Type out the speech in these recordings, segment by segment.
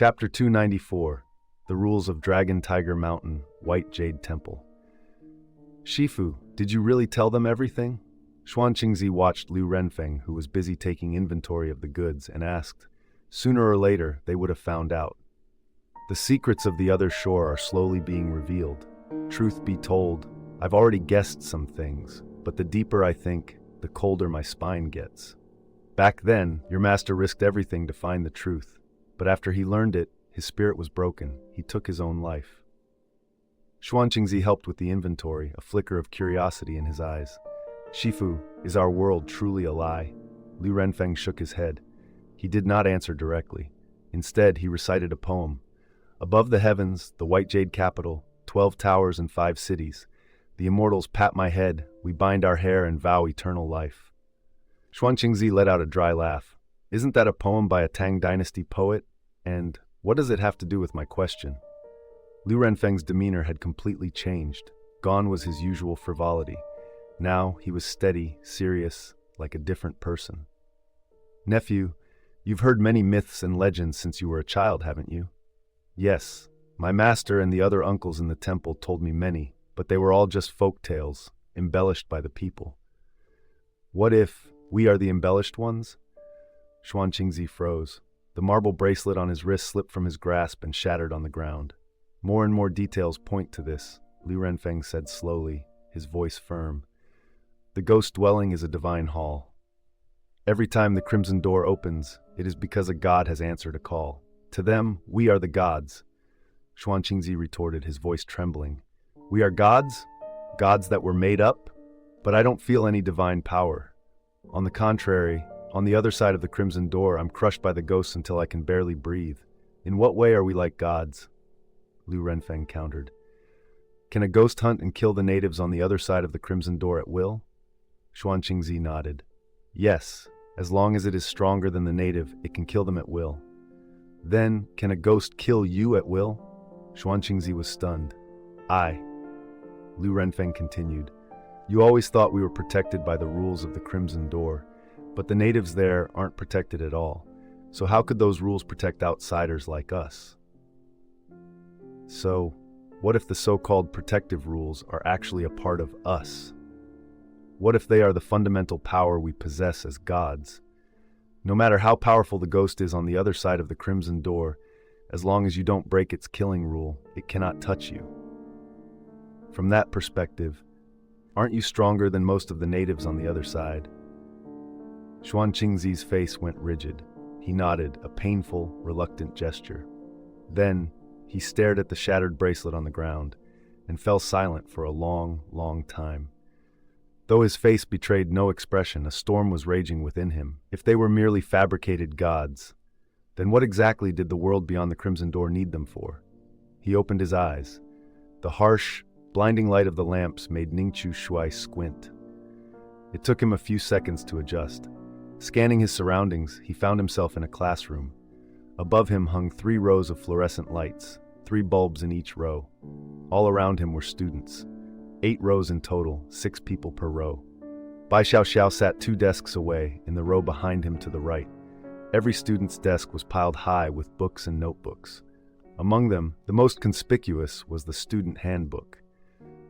Chapter 294, The Rules of Dragon Tiger Mountain, White Jade Temple. Shifu, did you really tell them everything? Xuanqingzi watched Liu Renfeng, who was busy taking inventory of the goods, and asked. Sooner or later, they would have found out. The secrets of the other shore are slowly being revealed. Truth be told, I've already guessed some things, but the deeper I think, the colder my spine gets. Back then, your master risked everything to find the truth, but after he learned it, his spirit was broken. He took his own life. Xuanqingzi helped with the inventory, a flicker of curiosity in his eyes. Shifu, is our world truly a lie? Liu Renfeng shook his head. He did not answer directly. Instead, he recited a poem. Above the heavens, the white jade capital, 12 towers and 5 cities. The immortals pat my head, we bind our hair and vow eternal life. Xuanqingzi let out a dry laugh. Isn't that a poem by a Tang Dynasty poet? And what does it have to do with my question? Liu Renfeng's demeanor had completely changed. Gone was his usual frivolity. Now he was steady, serious, like a different person. Nephew, you've heard many myths and legends since you were a child, haven't you? Yes, my master and the other uncles in the temple told me many, but they were all just folk tales, embellished by the people. What if we are the embellished ones? Xuanqingzi froze. The marble bracelet on his wrist slipped from his grasp and shattered on the ground. More and more details point to this, Liu Renfeng said slowly, his voice firm. The ghost dwelling is a divine hall. Every time the crimson door opens, it is because a god has answered a call. To them, we are the gods. Xuanqingzi retorted, his voice trembling. We are gods? Gods that were made up? But I don't feel any divine power. On the contrary, on the other side of the crimson door, I'm crushed by the ghosts until I can barely breathe. In what way are we like gods? Liu Renfeng countered. Can a ghost hunt and kill the natives on the other side of the crimson door at will? Xuanqingzi nodded. Yes, as long as it is stronger than the native, it can kill them at will. Then, can a ghost kill you at will? Xuanqingzi was stunned. Aye. Liu Renfeng continued. You always thought we were protected by the rules of the crimson door, but the natives there aren't protected at all. So how could those rules protect outsiders like us? So, what if the so-called protective rules are actually a part of us? What if they are the fundamental power we possess as gods? No matter how powerful the ghost is on the other side of the crimson door, as long as you don't break its killing rule, it cannot touch you. From that perspective, aren't you stronger than most of the natives on the other side? Xuanqingzi's face went rigid. He nodded, a painful, reluctant gesture. Then, he stared at the shattered bracelet on the ground and fell silent for a long, long time. Though his face betrayed no expression, a storm was raging within him. If they were merely fabricated gods, then what exactly did the world beyond the crimson door need them for? He opened his eyes. The harsh, blinding light of the lamps made Ningqiu Shui squint. It took him a few seconds to adjust. Scanning his surroundings, he found himself in a classroom. Above him hung 3 rows of fluorescent lights, 3 bulbs in each row. All around him were students. 8 rows in total, 6 people per row. Bai Xiaoxiao sat 2 desks away, in the row behind him to the right. Every student's desk was piled high with books and notebooks. Among them, the most conspicuous was the student handbook.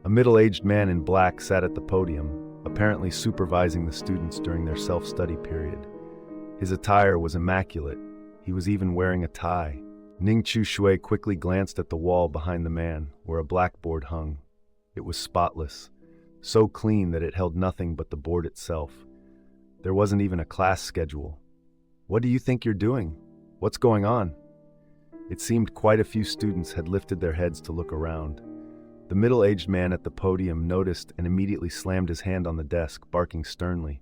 A middle-aged man in black sat at the podium, apparently supervising the students during their self-study period. His attire was immaculate. He was even wearing a tie. Ningqiu Shui quickly glanced at the wall behind the man, where a blackboard hung. It was spotless, so clean that it held nothing but the board itself. There wasn't even a class schedule. What do you think you're doing? What's going on? It seemed quite a few students had lifted their heads to look around. The middle-aged man at the podium noticed and immediately slammed his hand on the desk, barking sternly.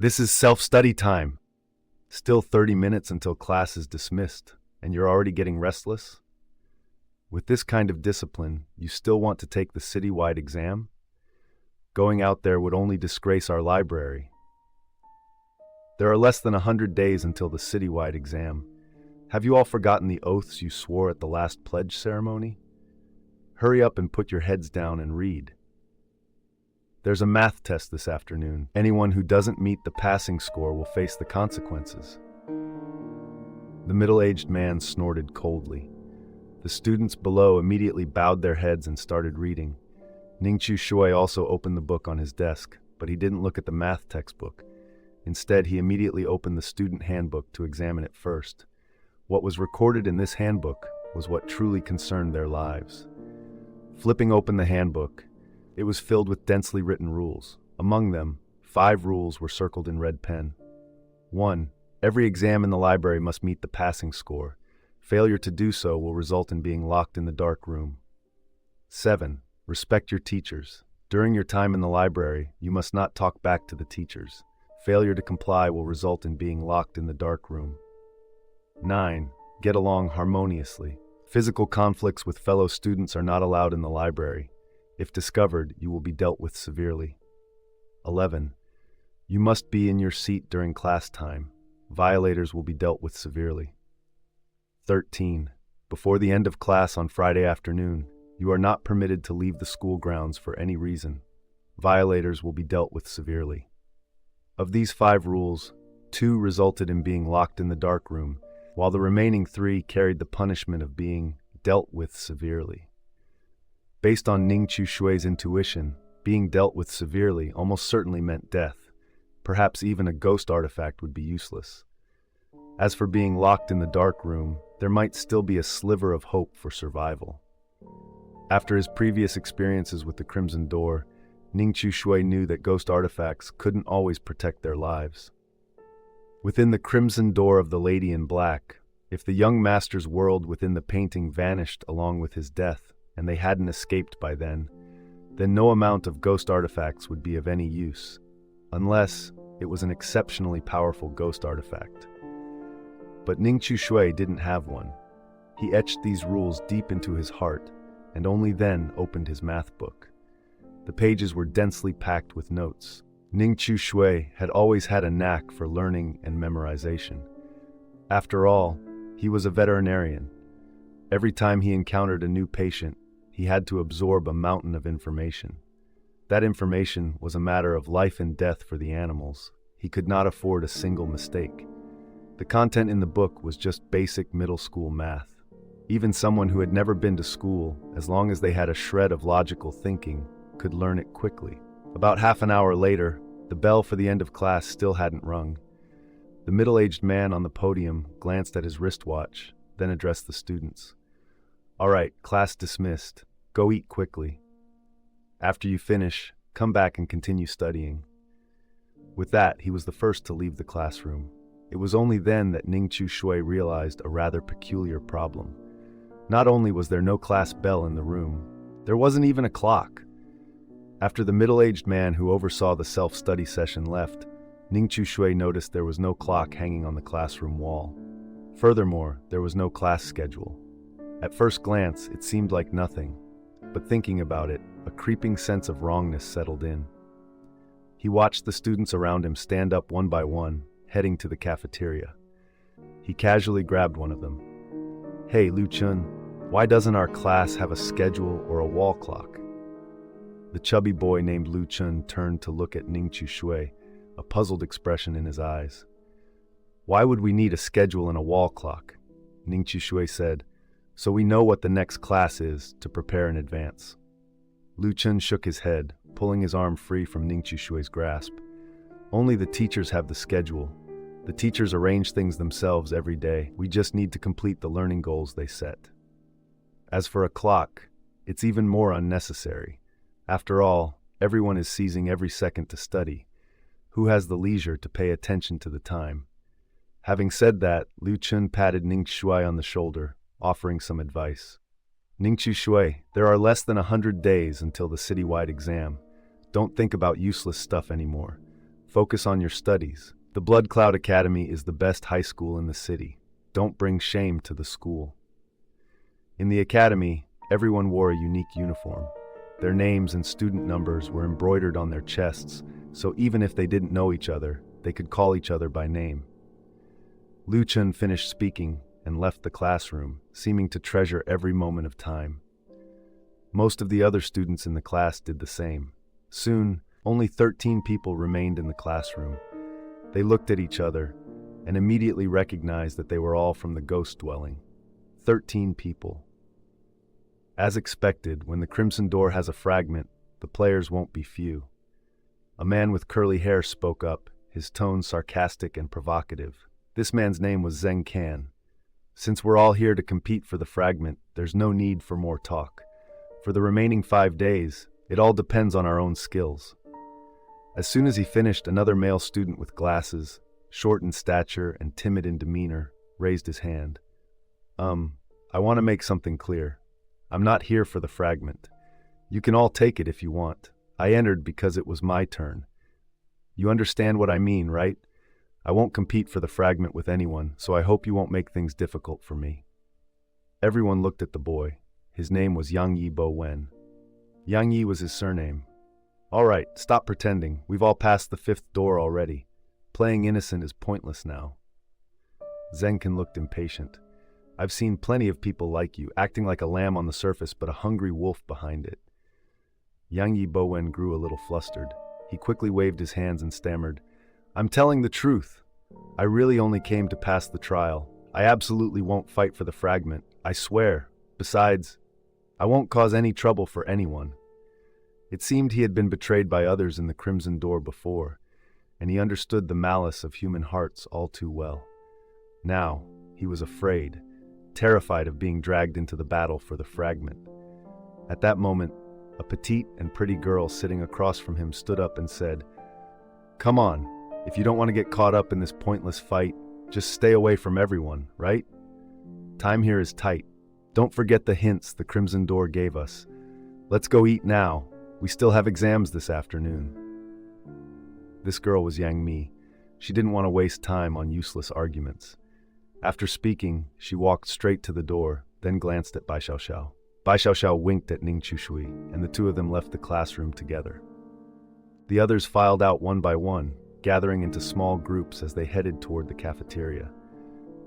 This is self-study time! Still 30 minutes until class is dismissed, and you're already getting restless? With this kind of discipline, you still want to take the citywide exam? Going out there would only disgrace our library. There are less than 100 days until the citywide exam. Have you all forgotten the oaths you swore at the last pledge ceremony? Hurry up and put your heads down and read. There's a math test this afternoon. Anyone who doesn't meet the passing score will face the consequences. The middle-aged man snorted coldly. The students below immediately bowed their heads and started reading. Ningqiu Shui also opened the book on his desk, but he didn't look at the math textbook. Instead, he immediately opened the student handbook to examine it first. What was recorded in this handbook was what truly concerned their lives. Flipping open the handbook, it was filled with densely written rules. Among them, 5 rules were circled in red pen. 1. Every exam in the library must meet the passing score. Failure to do so will result in being locked in the dark room. 7. Respect your teachers. During your time in the library, you must not talk back to the teachers. Failure to comply will result in being locked in the dark room. 9. Get along harmoniously. Physical conflicts with fellow students are not allowed in the library. If discovered, you will be dealt with severely. 11. You must be in your seat during class time. Violators will be dealt with severely. 13. Before the end of class on Friday afternoon, you are not permitted to leave the school grounds for any reason. Violators will be dealt with severely. Of these 5 rules, 2 resulted in being locked in the dark room, while the remaining 3 carried the punishment of being dealt with severely. Based on Ningqiu Shui's intuition, being dealt with severely almost certainly meant death. Perhaps even a ghost artifact would be useless. As for being locked in the dark room, there might still be a sliver of hope for survival. After his previous experiences with the Crimson Door, Ningqiu Shui knew that ghost artifacts couldn't always protect their lives. Within the Crimson Door of the Lady in Black, if the young master's world within the painting vanished along with his death, and they hadn't escaped by then no amount of ghost artifacts would be of any use, unless it was an exceptionally powerful ghost artifact. But Ningqiu Shui didn't have one. He etched these rules deep into his heart, and only then opened his math book. The pages were densely packed with notes. Ningqiu Shui had always had a knack for learning and memorization. After all, he was a veterinarian. Every time he encountered a new patient, he had to absorb a mountain of information. That information was a matter of life and death for the animals. He could not afford a single mistake. The content in the book was just basic middle school math. Even someone who had never been to school, as long as they had a shred of logical thinking, could learn it quickly. About half an hour later, the bell for the end of class still hadn't rung. The middle-aged man on the podium glanced at his wristwatch, then addressed the students. "All right, class dismissed. Go eat quickly. After you finish, come back and continue studying." With that, he was the first to leave the classroom. It was only then that Ningqiu Shui realized a rather peculiar problem. Not only was there no class bell in the room, there wasn't even a clock. After the middle-aged man who oversaw the self-study session left, Ningqiu Shui noticed there was no clock hanging on the classroom wall. Furthermore, there was no class schedule. At first glance, it seemed like nothing, but thinking about it, a creeping sense of wrongness settled in. He watched the students around him stand up one by one, heading to the cafeteria. He casually grabbed one of them. "Hey, Lu Chun, why doesn't our class have a schedule or a wall clock?" The chubby boy named Lu Chun turned to look at Ningqiu Shui, a puzzled expression in his eyes. "Why would we need a schedule and a wall clock?" Ningqiu Shui said, "So we know what the next class is to prepare in advance." Lu Chun shook his head, pulling his arm free from Ningqiu Shui's grasp. "Only the teachers have the schedule. The teachers arrange things themselves every day. We just need to complete the learning goals they set. As for a clock, it's even more unnecessary. After all, everyone is seizing every second to study. Who has the leisure to pay attention to the time?" Having said that, Lu Chun patted Ningqiu Shui on the shoulder, offering some advice. "Ningqiu Shui, there are less than 100 days until the citywide exam. Don't think about useless stuff anymore. Focus on your studies. The Blood Cloud Academy is the best high school in the city. Don't bring shame to the school." In the academy, everyone wore a unique uniform. Their names and student numbers were embroidered on their chests, so even if they didn't know each other, they could call each other by name. Lu Chun finished speaking and left the classroom, seeming to treasure every moment of time. Most of the other students in the class did the same. Soon, only 13 people remained in the classroom. They looked at each other, and immediately recognized that they were all from the ghost dwelling. 13 people. As expected, when the Crimson Door has a fragment, the players won't be few. A man with curly hair spoke up, his tone sarcastic and provocative. This man's name was Zheng Can. Since we're all here to compete for the fragment, there's no need for more talk. For the remaining 5 days, it all depends on our own skills. As soon as he finished, another male student with glasses, short in stature and timid in demeanor, raised his hand. I want to make something clear. I'm not here for the fragment. You can all take it if you want. I entered because it was my turn. You understand what I mean, right? I won't compete for the fragment with anyone, so I hope you won't make things difficult for me. Everyone looked at the boy. His name was Yang Yi Bo Wen. Yang Yi was his surname. All right, stop pretending. We've all passed the 5th door already. Playing innocent is pointless now. Zenkin looked impatient. I've seen plenty of people like you, acting like a lamb on the surface, but a hungry wolf behind it. Yang Yi Bo Wen grew a little flustered. He quickly waved his hands and stammered, I'm telling the truth. I really only came to pass the trial. I absolutely won't fight for the fragment. I swear. Besides, I won't cause any trouble for anyone. It seemed he had been betrayed by others in the Crimson Door before, and he understood the malice of human hearts all too well. Now, he was afraid, terrified of being dragged into the battle for the fragment. At that moment, a petite and pretty girl sitting across from him stood up and said, Come on, if you don't want to get caught up in this pointless fight, just stay away from everyone, right? Time here is tight. Don't forget the hints the Crimson Door gave us. Let's go eat now. We still have exams this afternoon. This girl was Yang Mi. She didn't want to waste time on useless arguments. After speaking, she walked straight to the door, then glanced at Bai Xiaoxiao. Bai Xiaoxiao winked at Ning Chushui, and the two of them left the classroom together. The others filed out one by one, gathering into small groups as they headed toward the cafeteria.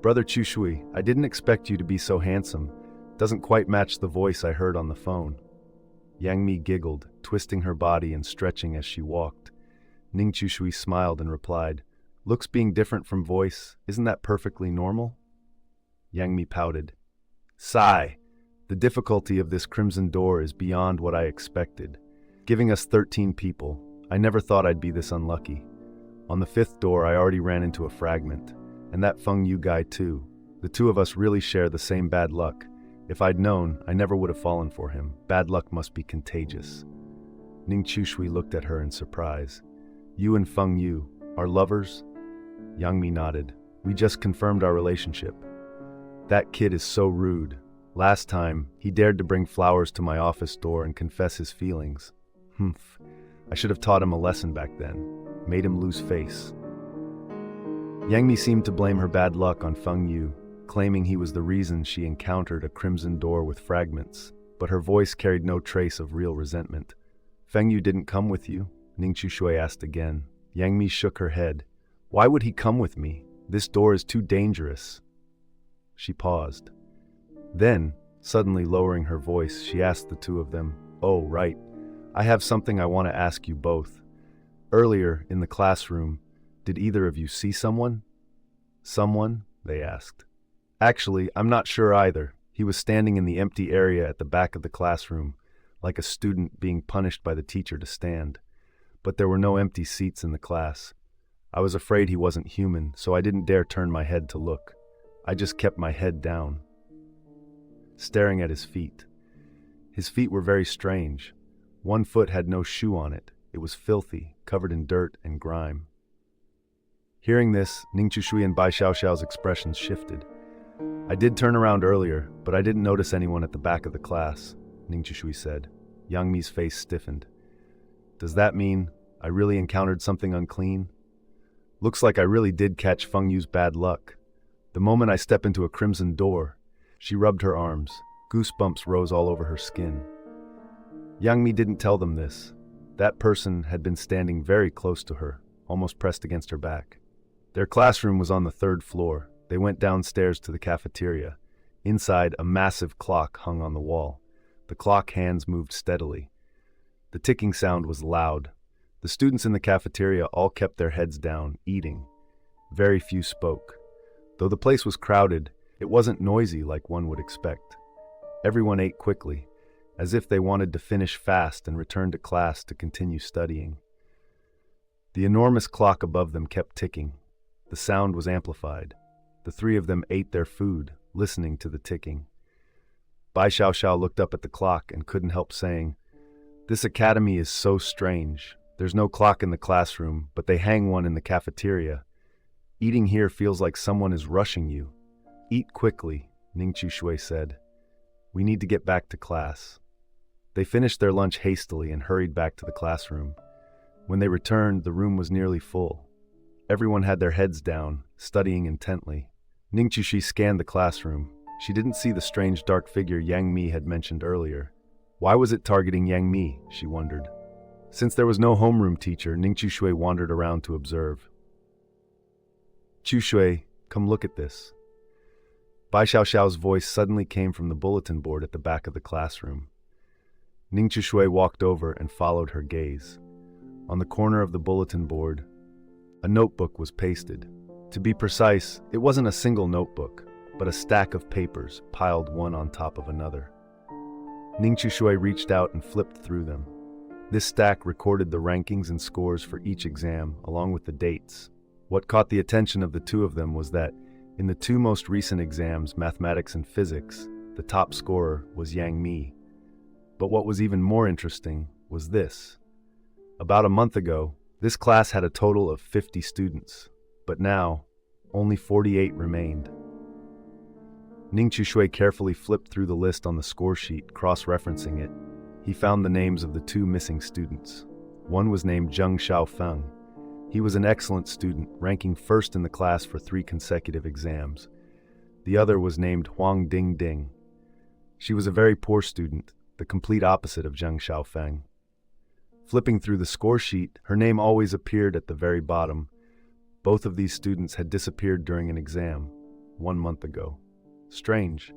Brother Chushui, I didn't expect you to be so handsome. Doesn't quite match the voice I heard on the phone. Yang Mi giggled, twisting her body and stretching as she walked. Ning Chushui smiled and replied, Looks being different from voice, isn't that perfectly normal? Yang Mi pouted. Sigh. The difficulty of this Crimson Door is beyond what I expected. Giving us 13 people, I never thought I'd be this unlucky. On the 5th door, I already ran into a fragment, and that Feng Yu guy too. The two of us really share the same bad luck. If I'd known, I never would have fallen for him. Bad luck must be contagious. Ning Chushui looked at her in surprise. You and Feng Yu are lovers? Yang Mi nodded. We just confirmed our relationship. That kid is so rude. Last time, he dared to bring flowers to my office door and confess his feelings. Humph. I should have taught him a lesson back then. Made him lose face. Yang Mi seemed to blame her bad luck on Feng Yu, claiming he was the reason she encountered a Crimson Door with fragments, but her voice carried no trace of real resentment. Feng Yu didn't come with you? Ning Chushui asked again. Yang Mi shook her head. Why would he come with me? This door is too dangerous. She paused. Then, suddenly lowering her voice, she asked the two of them, Oh, right. I have something I want to ask you both. Earlier, in the classroom, did either of you see someone? Someone? They asked. Actually, I'm not sure either. He was standing in the empty area at the back of the classroom, like a student being punished by the teacher to stand. But there were no empty seats in the class. I was afraid he wasn't human, so I didn't dare turn my head to look. I just kept my head down, staring at his feet. His feet were very strange. One foot had no shoe on it. It was filthy, covered in dirt and grime. Hearing this, Ning Chushui and Bai Xiaoxiao's expressions shifted. I did turn around earlier, but I didn't notice anyone at the back of the class, Ning Chushui said. Yang Mi's face stiffened. Does that mean I really encountered something unclean? Looks like I really did catch Feng Yu's bad luck. The moment I step into a Crimson Door, she rubbed her arms. Goosebumps rose all over her skin. Yang Mi didn't tell them this. That person had been standing very close to her, almost pressed against her back. Their classroom was on the 3rd floor. They went downstairs to the cafeteria. Inside, a massive clock hung on the wall. The clock hands moved steadily. The ticking sound was loud. The students in the cafeteria all kept their heads down, eating. Very few spoke. Though the place was crowded, it wasn't noisy like one would expect. Everyone ate quickly, as if they wanted to finish fast and return to class to continue studying. The enormous clock above them kept ticking. The sound was amplified. The three of them ate their food, listening to the ticking. Bai Xiaoxiao looked up at the clock and couldn't help saying, "This academy is so strange. There's no clock in the classroom, but they hang one in the cafeteria. Eating here feels like someone is rushing you." "Eat quickly," Ning Shui said. "We need to get back to class." They finished their lunch hastily and hurried back to the classroom. When they returned, the room was nearly full. Everyone had their heads down, studying intently. Ning Shui scanned the classroom. She didn't see the strange dark figure Yang Mi had mentioned earlier. Why was it targeting Yang Mi, she wondered. Since there was no homeroom teacher, Ning Shui wandered around to observe. "Chu Shui, come look at this." Bai Xiaoxiao's voice suddenly came from the bulletin board at the back of the classroom. Ning Shui walked over and followed her gaze. On the corner of the bulletin board, a notebook was pasted. To be precise, it wasn't a single notebook, but a stack of papers piled one on top of another. Ning Shui reached out and flipped through them. This stack recorded the rankings and scores for each exam, along with the dates. What caught the attention of the two of them was that, in the two most recent exams, mathematics and physics, the top scorer was Yang Mi. But what was even more interesting was this. About a month ago, this class had a total of 50 students, but now, only 48 remained. Ning Shui carefully flipped through the list on the score sheet, cross-referencing it. He found the names of the two missing students. One was named Zheng Xiaofeng. He was an excellent student, ranking first in the class for 3 consecutive exams. The other was named Huang Ding. She was a very poor student, the complete opposite of Zheng Xiaofeng. Flipping through the score sheet, her name always appeared at the very bottom. Both of these students had disappeared during an exam, 1 month ago. Strange.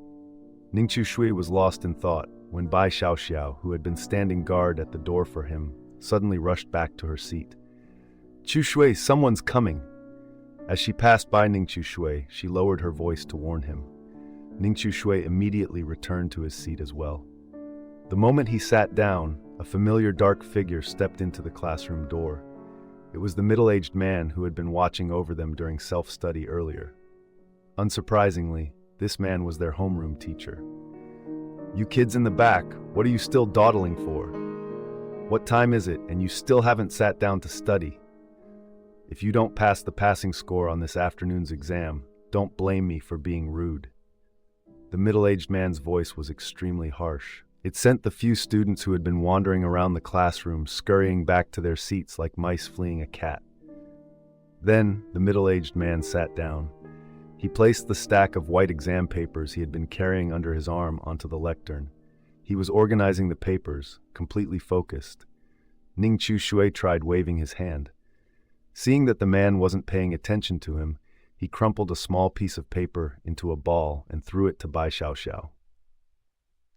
Ning Shui was lost in thought when Bai Xiaoxiao, who had been standing guard at the door for him, suddenly rushed back to her seat. "Chu Shui, someone's coming!" As she passed by Ning Shui, she lowered her voice to warn him. Ning Shui immediately returned to his seat as well. The moment he sat down, a familiar dark figure stepped into the classroom door. It was the middle-aged man who had been watching over them during self-study earlier. Unsurprisingly, this man was their homeroom teacher. "You kids in the back, what are you still dawdling for? What time is it, and you still haven't sat down to study? If you don't pass the passing score on this afternoon's exam, don't blame me for being rude." The middle-aged man's voice was extremely harsh. It sent the few students who had been wandering around the classroom scurrying back to their seats like mice fleeing a cat. Then, the middle-aged man sat down. He placed the stack of white exam papers he had been carrying under his arm onto the lectern. He was organizing the papers, completely focused. Ning Shui tried waving his hand. Seeing that the man wasn't paying attention to him, he crumpled a small piece of paper into a ball and threw it to Bai Xiaoxiao.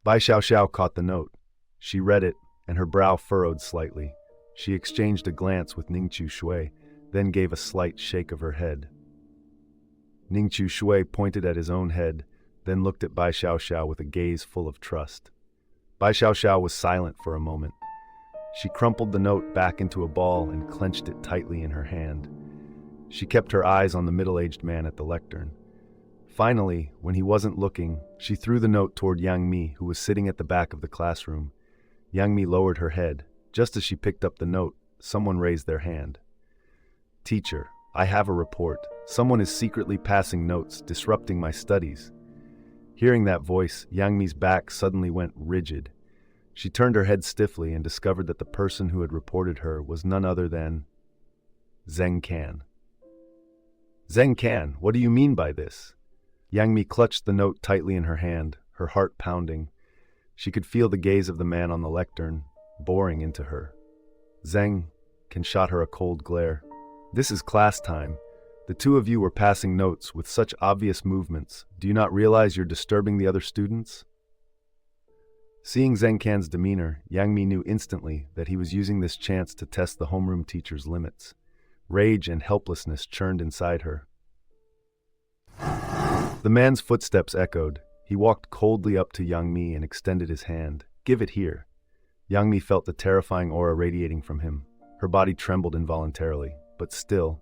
Bai Xiaoxiao caught the note. She read it, and her brow furrowed slightly. She exchanged a glance with Ning Shui, then gave a slight shake of her head. Ning Shui pointed at his own head, then looked at Bai Xiaoxiao with a gaze full of trust. Bai Xiaoxiao was silent for a moment. She crumpled the note back into a ball and clenched it tightly in her hand. She kept her eyes on the middle-aged man at the lectern. Finally, when he wasn't looking, she threw the note toward Yang Mi, who was sitting at the back of the classroom. Yang Mi lowered her head. Just as she picked up the note, someone raised their hand. "Teacher, I have a report. Someone is secretly passing notes, disrupting my studies." Hearing that voice, Yang Mi's back suddenly went rigid. She turned her head stiffly and discovered that the person who had reported her was none other than Zheng Can. "Zheng Can, what do you mean by this?" Yang Mi clutched the note tightly in her hand, her heart pounding. She could feel the gaze of the man on the lectern, boring into her. Zheng Can shot her a cold glare. "This is class time. The two of you were passing notes with such obvious movements. Do you not realize you're disturbing the other students?" Seeing Zheng Can's demeanor, Yang Mi knew instantly that he was using this chance to test the homeroom teacher's limits. Rage and helplessness churned inside her. The man's footsteps echoed. He walked coldly up to Young Mi and extended his hand. "Give it here." Young Mi felt the terrifying aura radiating from him. Her body trembled involuntarily, but still.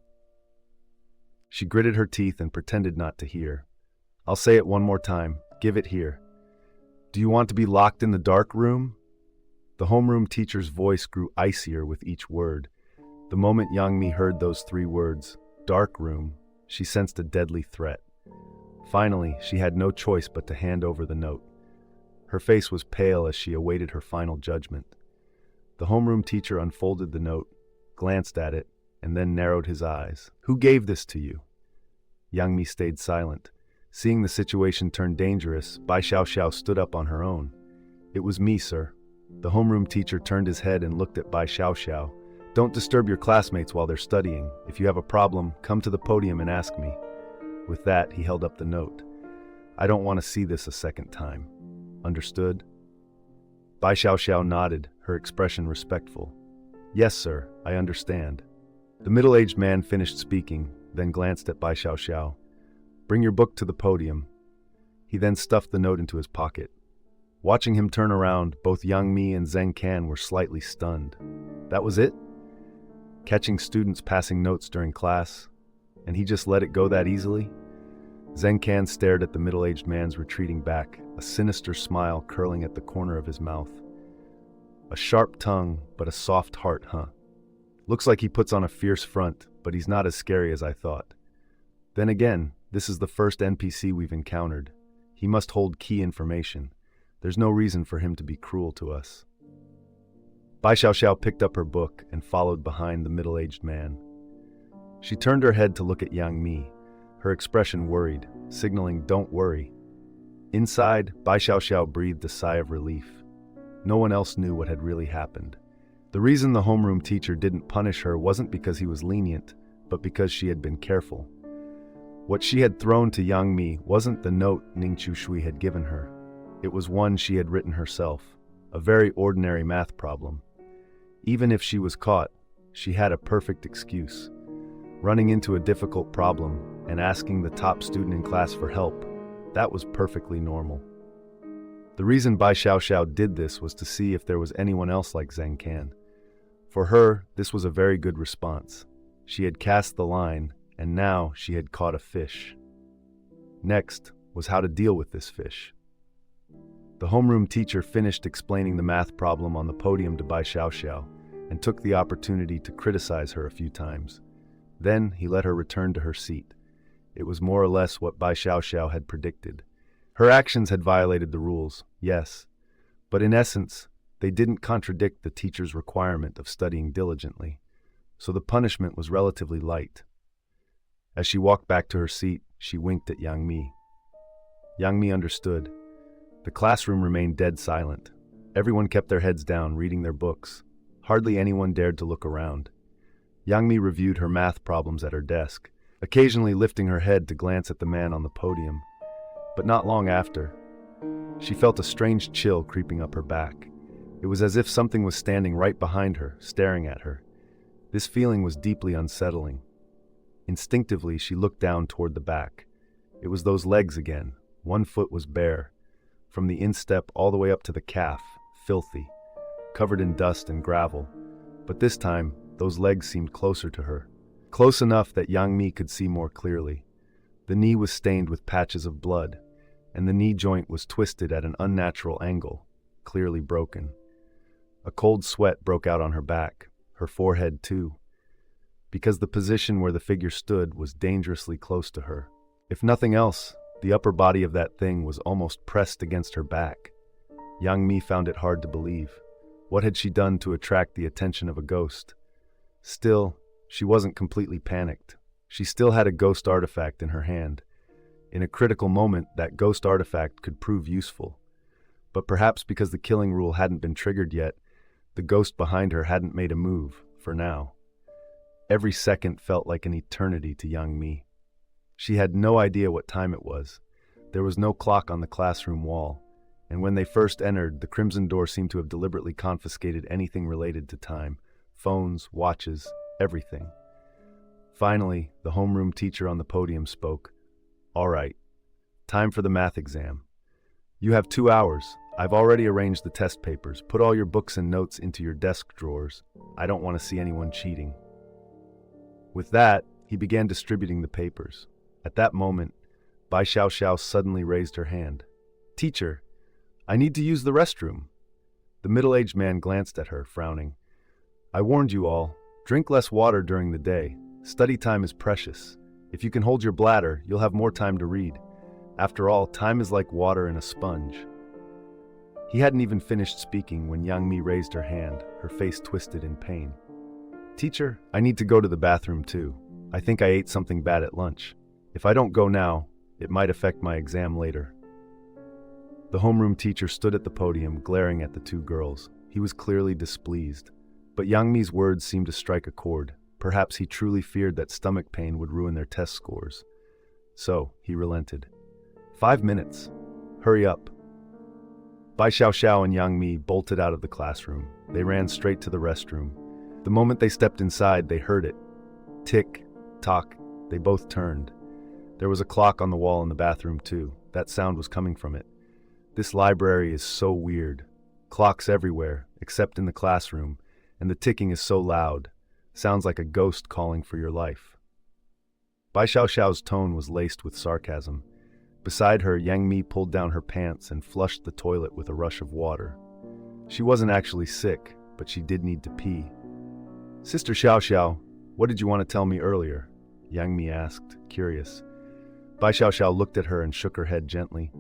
She gritted her teeth and pretended not to hear. "I'll say it one more time. Give it here." "Do you want to be locked in the dark room?" The homeroom teacher's voice grew icier with each word. The moment Yang Mi heard those 3 words, dark room, she sensed a deadly threat. Finally, she had no choice but to hand over the note. Her face was pale as she awaited her final judgment. The homeroom teacher unfolded the note, glanced at it, and then narrowed his eyes. "Who gave this to you?" Yang Mi stayed silent. Seeing the situation turn dangerous, Bai Xiaoxiao stood up on her own. "It was me, sir." The homeroom teacher turned his head and looked at Bai Xiaoxiao. "Don't disturb your classmates while they're studying. If you have a problem, come to the podium and ask me." With that, he held up the note. "I don't want to see this a second time. Understood?" Bai Xiaoxiao nodded, her expression respectful. "Yes, sir, I understand." The middle-aged man finished speaking, then glanced at Bai Xiaoxiao. "Bring your book to the podium." He then stuffed the note into his pocket. Watching him turn around, both Yang Mi and Zheng Can were slightly stunned. That was it? Catching students passing notes during class, and he just let it go that easily? Zheng Can stared at the middle-aged man's retreating back, a sinister smile curling at the corner of his mouth. "A sharp tongue, but a soft heart, huh? Looks like he puts on a fierce front, but he's not as scary as I thought. Then again, this is the first NPC we've encountered. He must hold key information. There's no reason for him to be cruel to us." Bai Xiaoxiao picked up her book and followed behind the middle-aged man. She turned her head to look at Yang Mi, her expression worried, signaling "don't worry." Inside, Bai Xiaoxiao breathed a sigh of relief. No one else knew what had really happened. The reason the homeroom teacher didn't punish her wasn't because he was lenient, but because she had been careful. What she had thrown to Yang Mi wasn't the note Ning Chushui had given her. It was one she had written herself, a very ordinary math problem. Even if she was caught, she had a perfect excuse. Running into a difficult problem and asking the top student in class for help, that was perfectly normal. The reason Bai Xiaoxiao did this was to see if there was anyone else like Zheng Can. For her, this was a very good response. She had cast the line, and now she had caught a fish. Next was how to deal with this fish. The homeroom teacher finished explaining the math problem on the podium to Bai Xiaoxiao and took the opportunity to criticize her a few times. Then he let her return to her seat. It was more or less what Bai Xiaoxiao had predicted. Her actions had violated the rules, yes, but in essence, they didn't contradict the teacher's requirement of studying diligently, so the punishment was relatively light. As she walked back to her seat, she winked at Yang Mi. Yang Mi understood. The classroom remained dead silent. Everyone kept their heads down, reading their books. Hardly anyone dared to look around. Yang Mi reviewed her math problems at her desk, occasionally lifting her head to glance at the man on the podium. But not long after, she felt a strange chill creeping up her back. It was as if something was standing right behind her, staring at her. This feeling was deeply unsettling. Instinctively, she looked down toward the back. It was those legs again. One foot was bare, from the instep all the way up to the calf, filthy, covered in dust and gravel. But this time, those legs seemed closer to her. Close enough that Yang Mi could see more clearly. The knee was stained with patches of blood, and the knee joint was twisted at an unnatural angle, clearly broken. A cold sweat broke out on her back, her forehead too, because the position where the figure stood was dangerously close to her. If nothing else, the upper body of that thing was almost pressed against her back. Yang Mi found it hard to believe. What had she done to attract the attention of a ghost? Still, she wasn't completely panicked. She still had a ghost artifact in her hand. In a critical moment, that ghost artifact could prove useful. But perhaps because the killing rule hadn't been triggered yet, the ghost behind her hadn't made a move, for now. Every second felt like an eternity to Yang Mi. She had no idea what time it was. There was no clock on the classroom wall, and when they first entered, the Crimson Door seemed to have deliberately confiscated anything related to time. Phones, watches, everything. Finally, the homeroom teacher on the podium spoke. "All right, Time for the math exam. You have 2 hours. I've already arranged the test papers. Put all your books and notes into your desk drawers. I don't want to see anyone cheating." With that, he began distributing the papers. At that moment, Bai Xiao suddenly raised her hand. "Teacher, I need to use the restroom." The middle-aged man glanced at her, frowning. "I warned you all. Drink less water during the day. Study time is precious. If you can hold your bladder, you'll have more time to read. After all, time is like water in a sponge." He hadn't even finished speaking when Yang Mi raised her hand, her face twisted in pain. "Teacher, I need to go to the bathroom too. I think I ate something bad at lunch. If I don't go now, it might affect my exam later." The homeroom teacher stood at the podium, glaring at the two girls. He was clearly displeased. But Yang Mi's words seemed to strike a chord. Perhaps he truly feared that stomach pain would ruin their test scores. So, he relented. 5 minutes. Hurry up." Bai Xiao and Yang Mi bolted out of the classroom. They ran straight to the restroom. The moment they stepped inside, they heard it. Tick, tock. They both turned. There was a clock on the wall in the bathroom too. That sound was coming from it. This library is so weird. Clocks everywhere, except in the classroom, and the ticking is so loud. Sounds like a ghost calling for your life. Bai Xiao's tone was laced with sarcasm. Beside her, Yang Mi pulled down her pants and flushed the toilet with a rush of water. She wasn't actually sick, but she did need to pee. "Sister Xiao, what did you want to tell me earlier?" Yang Mi asked, curious. Bai Xiao looked at her and shook her head gently.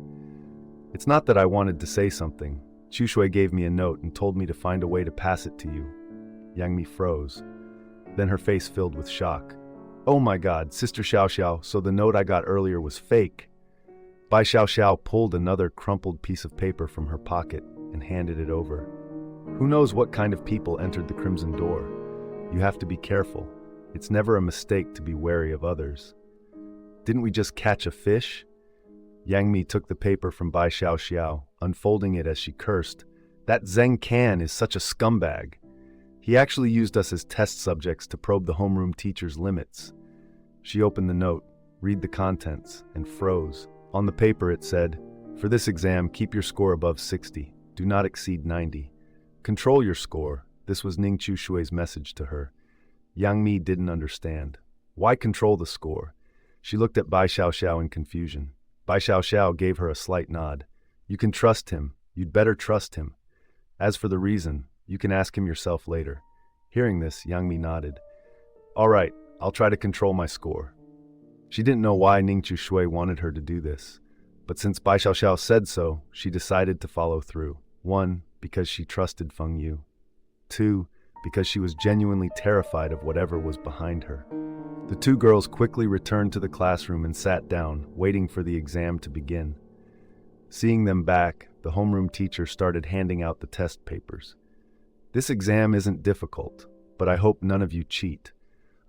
"It's not that I wanted to say something. Chu Shui gave me a note and told me to find a way to pass it to you." Yang Mi froze. Then her face filled with shock. "Oh my God, Sister Xiao, so the note I got earlier was fake." Bai Xiao pulled another crumpled piece of paper from her pocket and handed it over. "Who knows what kind of people entered the Crimson Door? You have to be careful. It's never a mistake to be wary of others." "Didn't we just catch a fish?" Yang Mi took the paper from Bai Xiao, unfolding it as she cursed. "That Zheng Can is such a scumbag. He actually used us as test subjects to probe the homeroom teacher's limits." She opened the note, read the contents, and froze. On the paper it said, "For this exam, keep your score above 60. Do not exceed 90. Control your score." This was Ning Chu Shui's message to her. Yang Mi didn't understand. Why control the score? She looked at Bai Xiao in confusion. Bai Xiao gave her a slight nod. "You can trust him. You'd better trust him. As for the reason, you can ask him yourself later." Hearing this, Yang Mi nodded. "All right, I'll try to control my score." She didn't know why Ning Chu Shui wanted her to do this, but since Bai Xiao said so, she decided to follow through. 1, because she trusted Feng Yu. 2, because she was genuinely terrified of whatever was behind her. The two girls quickly returned to the classroom and sat down, waiting for the exam to begin. Seeing them back, the homeroom teacher started handing out the test papers. "This exam isn't difficult, but I hope none of you cheat.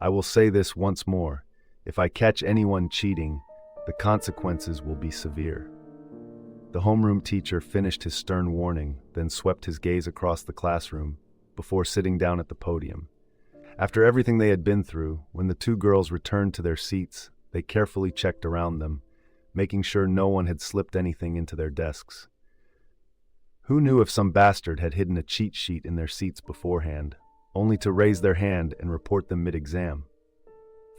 I will say this once more. If I catch anyone cheating, the consequences will be severe." The homeroom teacher finished his stern warning, then swept his gaze across the classroom before sitting down at the podium. After everything they had been through, when the two girls returned to their seats, they carefully checked around them, making sure no one had slipped anything into their desks. Who knew if some bastard had hidden a cheat sheet in their seats beforehand, only to raise their hand and report them mid-exam?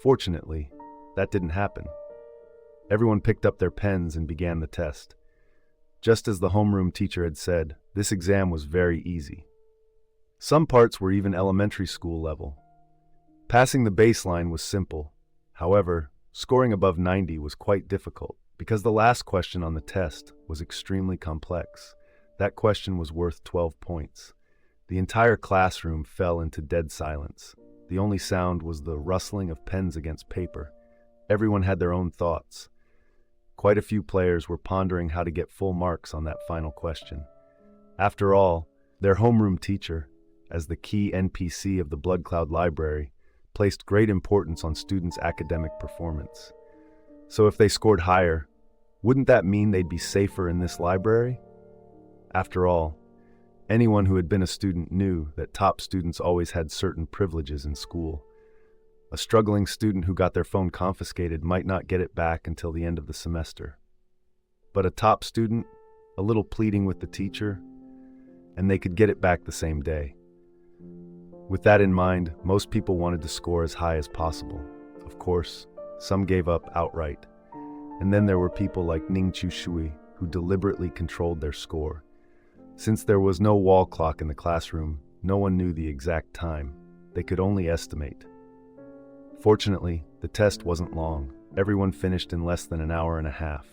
Fortunately, that didn't happen. Everyone picked up their pens and began the test. Just as the homeroom teacher had said, this exam was very easy. Some parts were even elementary school level. Passing the baseline was simple. However, scoring above 90 was quite difficult because the last question on the test was extremely complex. That question was worth 12 points. The entire classroom fell into dead silence. The only sound was the rustling of pens against paper. Everyone had their own thoughts. Quite a few players were pondering how to get full marks on that final question. After all, their homeroom teacher, as the key NPC of the Blood Cloud Library, placed great importance on students' academic performance. So if they scored higher, wouldn't that mean they'd be safer in this library? After all, anyone who had been a student knew that top students always had certain privileges in school. A struggling student who got their phone confiscated might not get it back until the end of the semester. but a top student, a little pleading with the teacher, and they could get it back the same day. With that in mind, most people wanted to score as high as possible. Of course, some gave up outright. And then there were people like Ning Chu-shui who deliberately controlled their score. Since there was no wall clock in the classroom, no one knew the exact time. They could only estimate. Fortunately, the test wasn't long. Everyone finished in less than an hour and a half.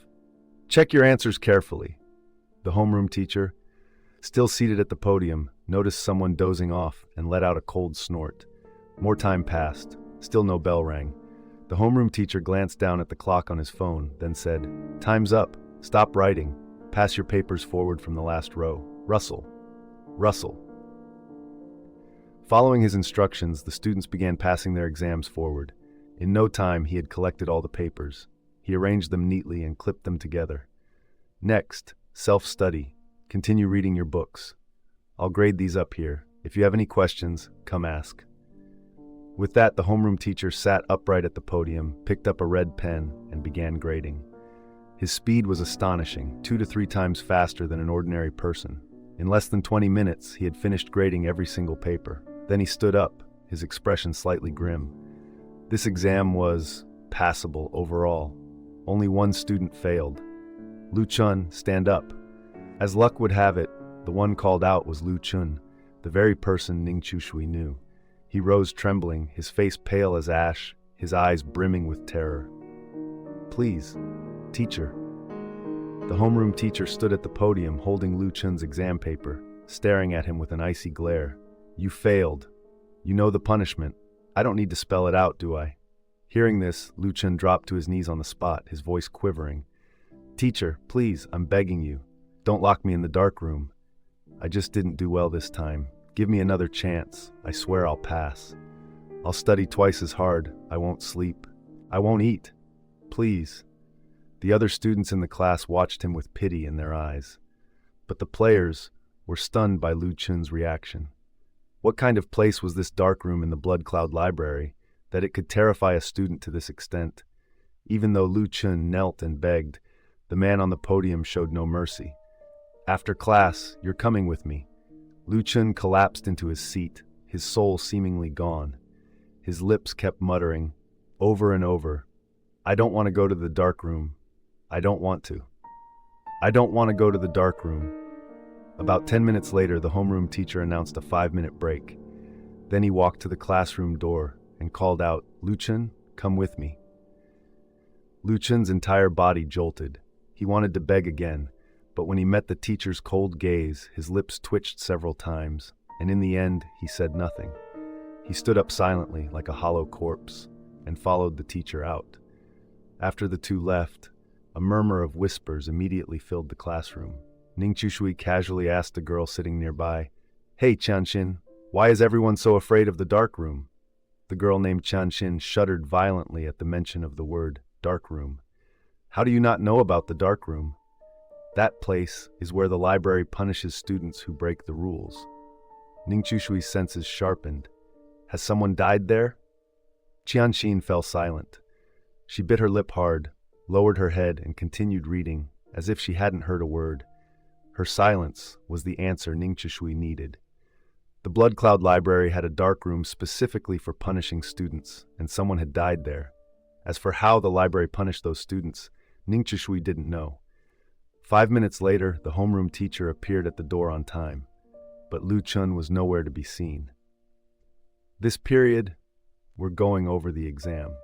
Check your answers carefully. The homeroom teacher, still seated at the podium, noticed someone dozing off and let out a cold snort. More time passed. Still no bell rang. The homeroom teacher glanced down at the clock on his phone, then said, "Time's up. Stop writing. Pass your papers forward from the last row. Rustle. Rustle." Following his instructions, the students began passing their exams forward. In no time, he had collected all the papers. He arranged them neatly and clipped them together. Next, self-study. Continue reading your books. I'll grade these up here. If you have any questions, come ask. With that, the homeroom teacher sat upright at the podium, picked up a red pen, and began grading. His speed was astonishing, 2 to 3 times faster than an ordinary person. In less than 20 minutes, he had finished grading every single paper. Then he stood up, his expression slightly grim. This exam was passable overall. Only one student failed. Lu Chun, stand up. As luck would have it, the one called out was Lu Chun, the very person Ning Chu-shui knew. He rose trembling, his face pale as ash, his eyes brimming with terror. "Please, teacher." The homeroom teacher stood at the podium holding Lu Chun's exam paper, staring at him with an icy glare. "You failed. You know the punishment. I don't need to spell it out, do I?" Hearing this, Lu Chun dropped to his knees on the spot, his voice quivering. "Teacher, please, I'm begging you. Don't lock me in the dark room. I just didn't do well this time. Give me another chance. I swear I'll pass. I'll study twice as hard. I won't sleep. I won't eat. Please." The other students in the class watched him with pity in their eyes. But the players were stunned by Lu Chun's reaction. What kind of place was this dark room in the Blood Cloud Library that it could terrify a student to this extent? Even though Lu Chun knelt and begged, the man on the podium showed no mercy. "After class, you're coming with me." Lu Chun collapsed into his seat, his soul seemingly gone. His lips kept muttering, over and over, "I don't want to go to the dark room. I don't want to. I don't want to go to the dark room." About 10 minutes later, the homeroom teacher announced a 5-minute break. Then he walked to the classroom door and called out, "Lu Chun, come with me." Lu Chun's entire body jolted. He wanted to beg again, but when he met the teacher's cold gaze, his lips twitched several times, and in the end, he said nothing. He stood up silently, like a hollow corpse, and followed the teacher out. After the two left, a murmur of whispers immediately filled the classroom. Ning Chu-shui casually asked a girl sitting nearby, "Hey, Qianxin, why is everyone so afraid of the dark room?" The girl named Qianxin shuddered violently at the mention of the word dark room. "How do you not know about the dark room? That place is where the library punishes students who break the rules." Ning Chu-shui's senses sharpened. "Has someone died there?" Qianxin fell silent. She bit her lip hard, lowered her head, and continued reading, as if she hadn't heard a word. Her silence was the answer Ning Chu-shui needed. The Blood Cloud Library had a dark room specifically for punishing students, and someone had died there. As for how the library punished those students, Ning Chu-shui didn't know. 5 minutes later, the homeroom teacher appeared at the door on time, but Lu Chun was nowhere to be seen. This period, we're going over the exam.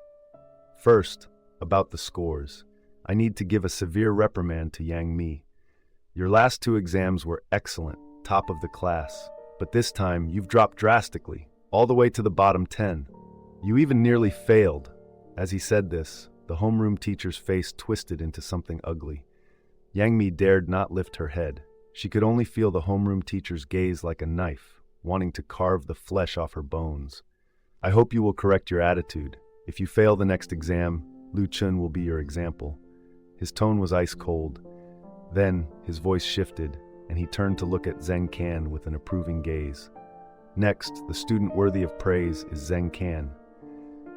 First, about the scores. I need to give a severe reprimand to Yang Mi. Your last 2 exams were excellent, top of the class, but this time you've dropped drastically, all the way to the bottom 10. You even nearly failed. As he said this, the homeroom teacher's face twisted into something ugly. Yang Mi dared not lift her head. She could only feel the homeroom teacher's gaze like a knife, wanting to carve the flesh off her bones. "I hope you will correct your attitude. If you fail the next exam, Lu Chun will be your example." His tone was ice cold. Then his voice shifted, and he turned to look at Zheng Can with an approving gaze. Next, the student worthy of praise is Zheng Can.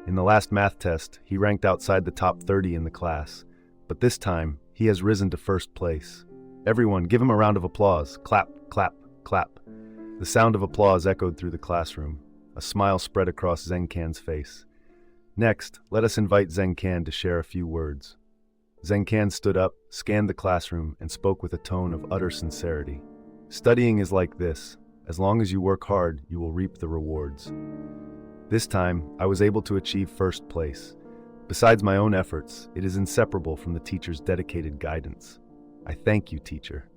In the last math test, he ranked outside the top 30 in the class, but this time He has risen to first place. Everyone, give him a round of applause. Clap, clap, clap. The sound of applause echoed through the classroom. A smile spread across Zheng Can's face. Next, let us invite Zheng Can to share a few words. Zheng Can stood up, scanned the classroom, and spoke with a tone of utter sincerity. Studying is like this. As long as you work hard, you will reap the rewards. This time, I was able to achieve first place. Besides my own efforts, it is inseparable from the teacher's dedicated guidance. I thank you, teacher.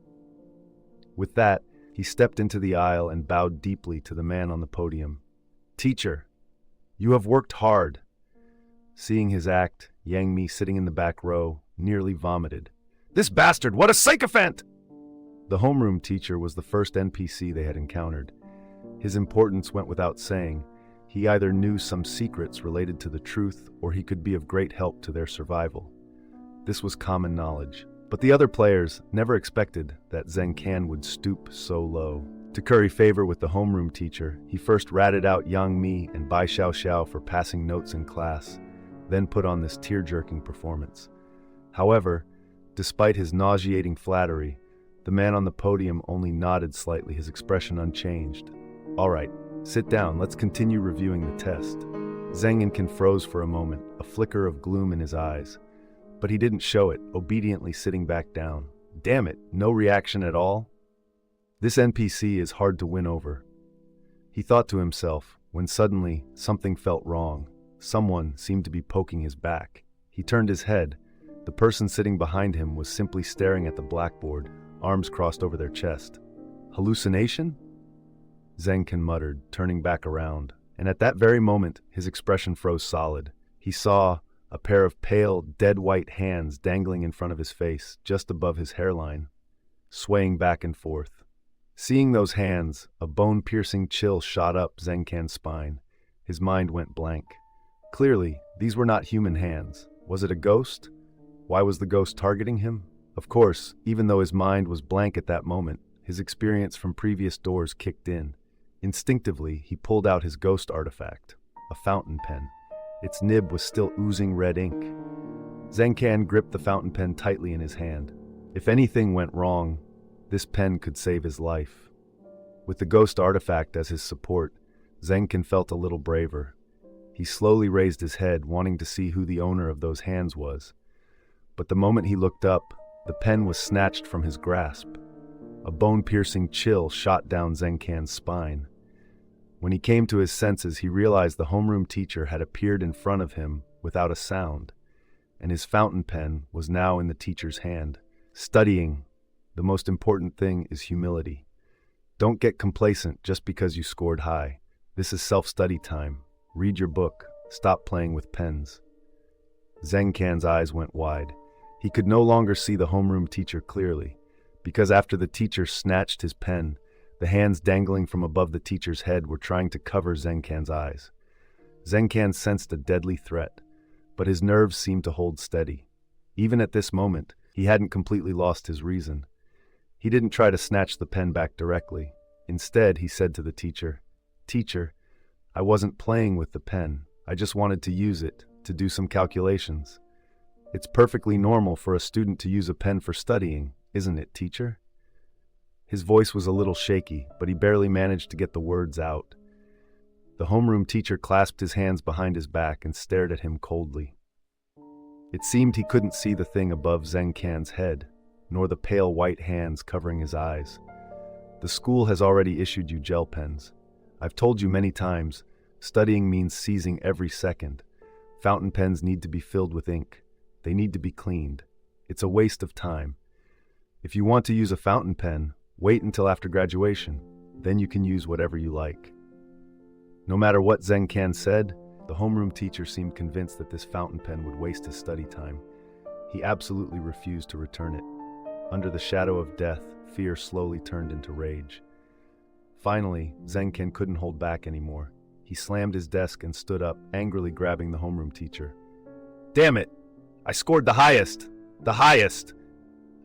With that, he stepped into the aisle and bowed deeply to the man on the podium. Teacher, you have worked hard. Seeing his act, Yang Mi, sitting in the back row, nearly vomited. This bastard, what a sycophant! The homeroom teacher was the first NPC they had encountered. His importance went without saying. He either knew some secrets related to the truth, or he could be of great help to their survival. This was common knowledge. But the other players never expected that Zheng Can would stoop so low. To curry favor with the homeroom teacher, he first ratted out Yang Mi and Bai Xiao for passing notes in class, then put on this tear-jerking performance. However, despite his nauseating flattery, the man on the podium only nodded slightly, his expression unchanged. All right, sit down, let's continue reviewing the test. Zheng Can froze for a moment, a flicker of gloom in his eyes. But he didn't show it, obediently sitting back down. Damn it, no reaction at all? This NPC is hard to win over. He thought to himself, when suddenly something felt wrong. Someone seemed to be poking his back. He turned his head. The person sitting behind him was simply staring at the blackboard, arms crossed over their chest. Hallucination? Zheng Can muttered, turning back around. And at that very moment, his expression froze solid. He saw a pair of pale, dead-white hands dangling in front of his face, just above his hairline, swaying back and forth. Seeing those hands, a bone-piercing chill shot up Zheng Can's spine. His mind went blank. Clearly, these were not human hands. Was it a ghost? Why was the ghost targeting him? Of course, even though his mind was blank at that moment, his experience from previous doors kicked in. Instinctively, he pulled out his ghost artifact, a fountain pen. Its nib was still oozing red ink. Zheng Can gripped the fountain pen tightly in his hand. If anything went wrong, this pen could save his life. With the ghost artifact as his support, Zheng Can felt a little braver. He slowly raised his head, wanting to see who the owner of those hands was. But the moment he looked up, the pen was snatched from his grasp. A bone-piercing chill shot down Zheng Can's spine. When he came to his senses, he realized the homeroom teacher had appeared in front of him without a sound, and his fountain pen was now in the teacher's hand. Studying, the most important thing is humility. Don't get complacent just because you scored high. This is self-study time. Read your book. Stop playing with pens. Zheng Can's eyes went wide. He could no longer see the homeroom teacher clearly, because after the teacher snatched his pen, the hands dangling from above the teacher's head were trying to cover Zheng Can's eyes. Zheng Can sensed a deadly threat, but his nerves seemed to hold steady. Even at this moment, he hadn't completely lost his reason. He didn't try to snatch the pen back directly. Instead, he said to the teacher, "Teacher, I wasn't playing with the pen. I just wanted to use it to do some calculations. It's perfectly normal for a student to use a pen for studying, isn't it, teacher?" His voice was a little shaky, but he barely managed to get the words out. The homeroom teacher clasped his hands behind his back and stared at him coldly. It seemed he couldn't see the thing above Zheng Can's head, nor the pale white hands covering his eyes. The school has already issued you gel pens. I've told you many times, studying means seizing every second. Fountain pens need to be filled with ink. They need to be cleaned. It's a waste of time. If you want to use a fountain pen, wait until after graduation. Then you can use whatever you like. No matter what Zheng Can said, the homeroom teacher seemed convinced that this fountain pen would waste his study time. He absolutely refused to return it. Under the shadow of death, fear slowly turned into rage. Finally, Zheng Can couldn't hold back anymore. He slammed his desk and stood up, angrily grabbing the homeroom teacher. "Damn it! I scored the highest! The highest!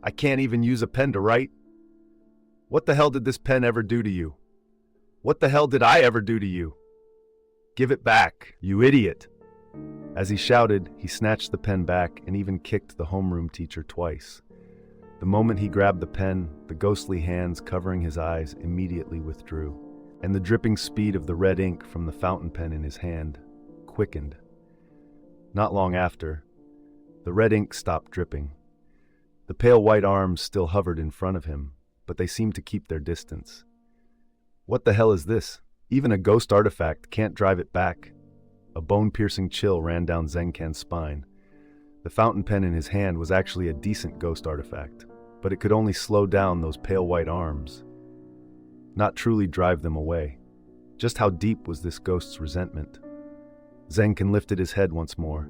I can't even use a pen to write. What the hell did this pen ever do to you? What the hell did I ever do to you? Give it back, you idiot!" As he shouted, he snatched the pen back and even kicked the homeroom teacher twice. The moment he grabbed the pen, the ghostly hands covering his eyes immediately withdrew, and the dripping speed of the red ink from the fountain pen in his hand quickened. Not long after, the red ink stopped dripping. The pale white arms still hovered in front of him, but they seemed to keep their distance. What the hell is this? Even a ghost artifact can't drive it back. A bone-piercing chill ran down Zengkan's spine. The fountain pen in his hand was actually a decent ghost artifact, but it could only slow down those pale white arms, not truly drive them away. Just how deep was this ghost's resentment? Zengkan lifted his head once more.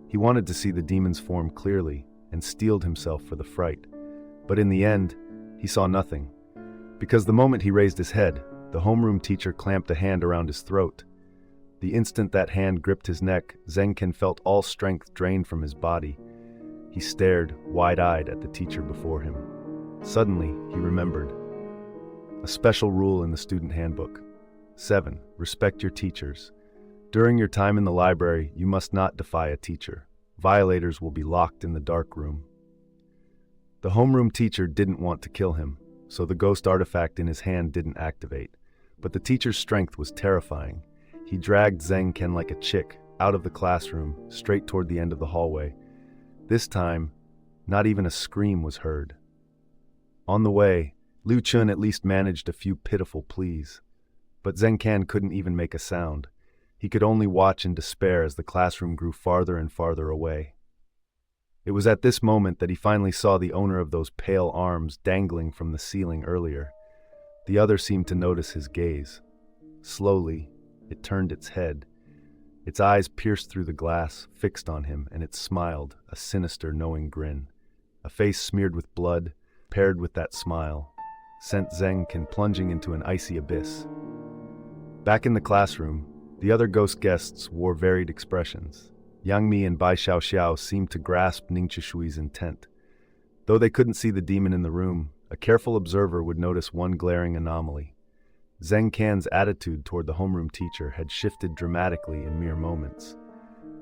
He wanted to see the demon's form clearly and steeled himself for the fright. But in the end, he saw nothing. Because the moment he raised his head, the homeroom teacher clamped a hand around his throat. The instant that hand gripped his neck, Zengkan felt all strength drained from his body. He stared, wide-eyed, at the teacher before him. Suddenly, he remembered. A special rule in the student handbook. 7. Respect your teachers. During your time in the library, you must not defy a teacher. Violators will be locked in the dark room. The homeroom teacher didn't want to kill him, so the ghost artifact in his hand didn't activate. But the teacher's strength was terrifying. He dragged Zengkan like a chick out of the classroom, straight toward the end of the hallway. This time, not even a scream was heard. On the way, Liu Chun at least managed a few pitiful pleas. But Zengkan couldn't even make a sound. He could only watch in despair as the classroom grew farther and farther away. It was at this moment that he finally saw the owner of those pale arms dangling from the ceiling earlier. The other seemed to notice his gaze. Slowly, it turned its head. Its eyes pierced through the glass, fixed on him, and it smiled, a sinister, knowing grin. A face smeared with blood, paired with that smile, sent Zengkan plunging into an icy abyss. Back in the classroom, the other ghost guests wore varied expressions. Yang Mi and Bai Xiaoxiao seemed to grasp Ning Chishui's intent. Though they couldn't see the demon in the room, a careful observer would notice one glaring anomaly. Zengkan's attitude toward the homeroom teacher had shifted dramatically in mere moments.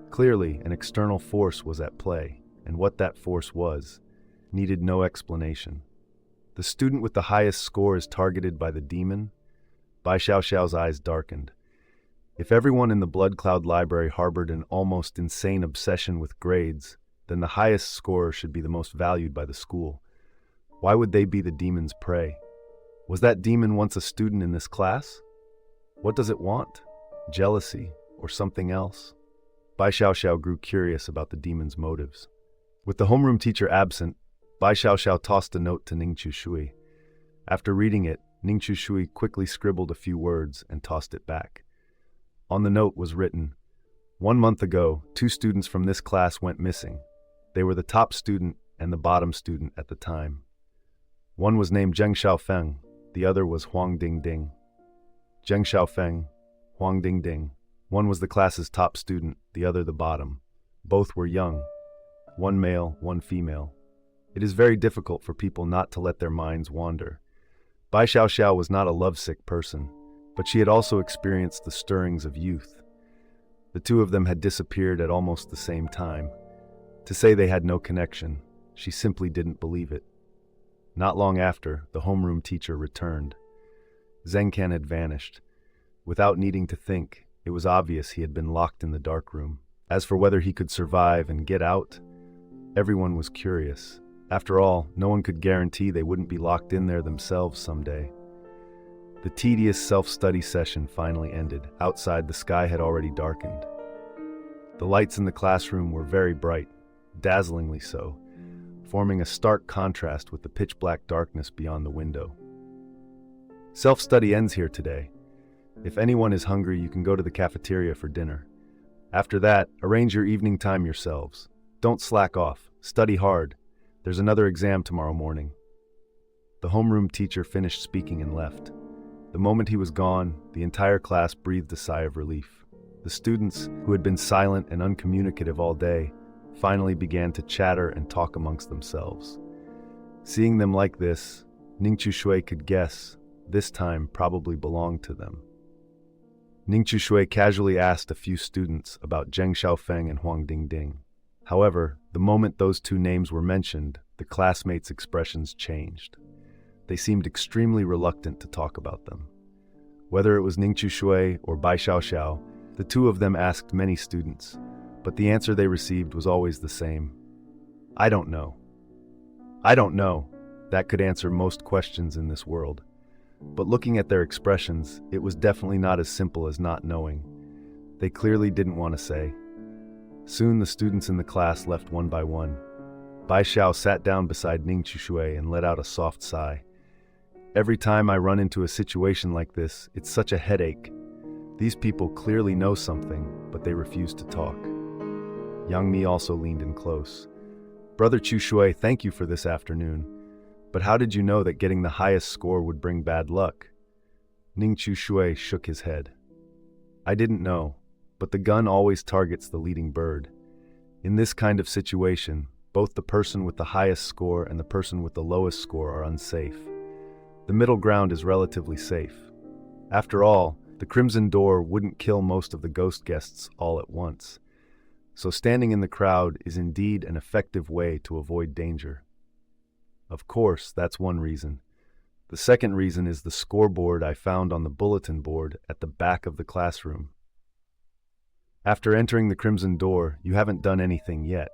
Clearly, an external force was at play, and what that force was needed no explanation. The student with the highest score is targeted by the demon? Bai Xiaoxiao's eyes darkened. If everyone in the Blood Cloud Library harbored an almost insane obsession with grades, then the highest scorer should be the most valued by the school. Why would they be the demon's prey? Was that demon once a student in this class? What does it want? Jealousy, or something else? Bai Xiaoxiao grew curious about the demon's motives. With the homeroom teacher absent, Bai Xiaoxiao tossed a note to Ning Chishui. After reading it, Ning Chishui quickly scribbled a few words and tossed it back. On the note was written, 1 month ago, 2 students from this class went missing. They were the top student and the bottom student at the time. One was named Zheng Xiaofeng, the other was Huang Dingding. Zheng Xiaofeng, Huang Dingding. One was the class's top student, the other the bottom. Both were young. One male, one female. It is very difficult for people not to let their minds wander. Bai Xiaoxiao was not a lovesick person, but she had also experienced the stirrings of youth. The two of them had disappeared at almost the same time. To say they had no connection, she simply didn't believe it. Not long after, the homeroom teacher returned. Zengkan had vanished. Without needing to think, it was obvious he had been locked in the dark room. As for whether he could survive and get out, everyone was curious. After all, no one could guarantee they wouldn't be locked in there themselves someday. The tedious self-study session finally ended. Outside, the sky had already darkened. The lights in the classroom were very bright, dazzlingly so, forming a stark contrast with the pitch-black darkness beyond the window. Self-study ends here today. If anyone is hungry, you can go to the cafeteria for dinner. After that, arrange your evening time yourselves. Don't slack off. Study hard. There's another exam tomorrow morning. The homeroom teacher finished speaking and left. The moment he was gone, the entire class breathed a sigh of relief. The students, who had been silent and uncommunicative all day, finally began to chatter and talk amongst themselves. Seeing them like this, Ning Chishui could guess this time probably belonged to them. Ning Chishui casually asked a few students about Zheng Xiaofeng and Huang Dingding. However, the moment those two names were mentioned, the classmates' expressions changed. They seemed extremely reluctant to talk about them. Whether it was Ning Shui or Bai Xiao, the two of them asked many students, but the answer they received was always the same. I don't know. I don't know. That could answer most questions in this world. But looking at their expressions, it was definitely not as simple as not knowing. They clearly didn't want to say. Soon the students in the class left one by one. Bai Xiao sat down beside Ning Shui and let out a soft sigh. Every time I run into a situation like this, it's such a headache. These people clearly know something, but they refuse to talk. Yang Mi also leaned in close. Brother Chu Shui, thank you for this afternoon. But how did you know that getting the highest score would bring bad luck? Ning Chu Shui shook his head. I didn't know, but the gun always targets the leading bird. In this kind of situation, both the person with the highest score and the person with the lowest score are unsafe. The middle ground is relatively safe. After all, the Crimson Door wouldn't kill most of the ghost guests all at once. So standing in the crowd is indeed an effective way to avoid danger. Of course, that's one reason. The second reason is the scoreboard I found on the bulletin board at the back of the classroom. After entering the Crimson Door, you haven't done anything yet.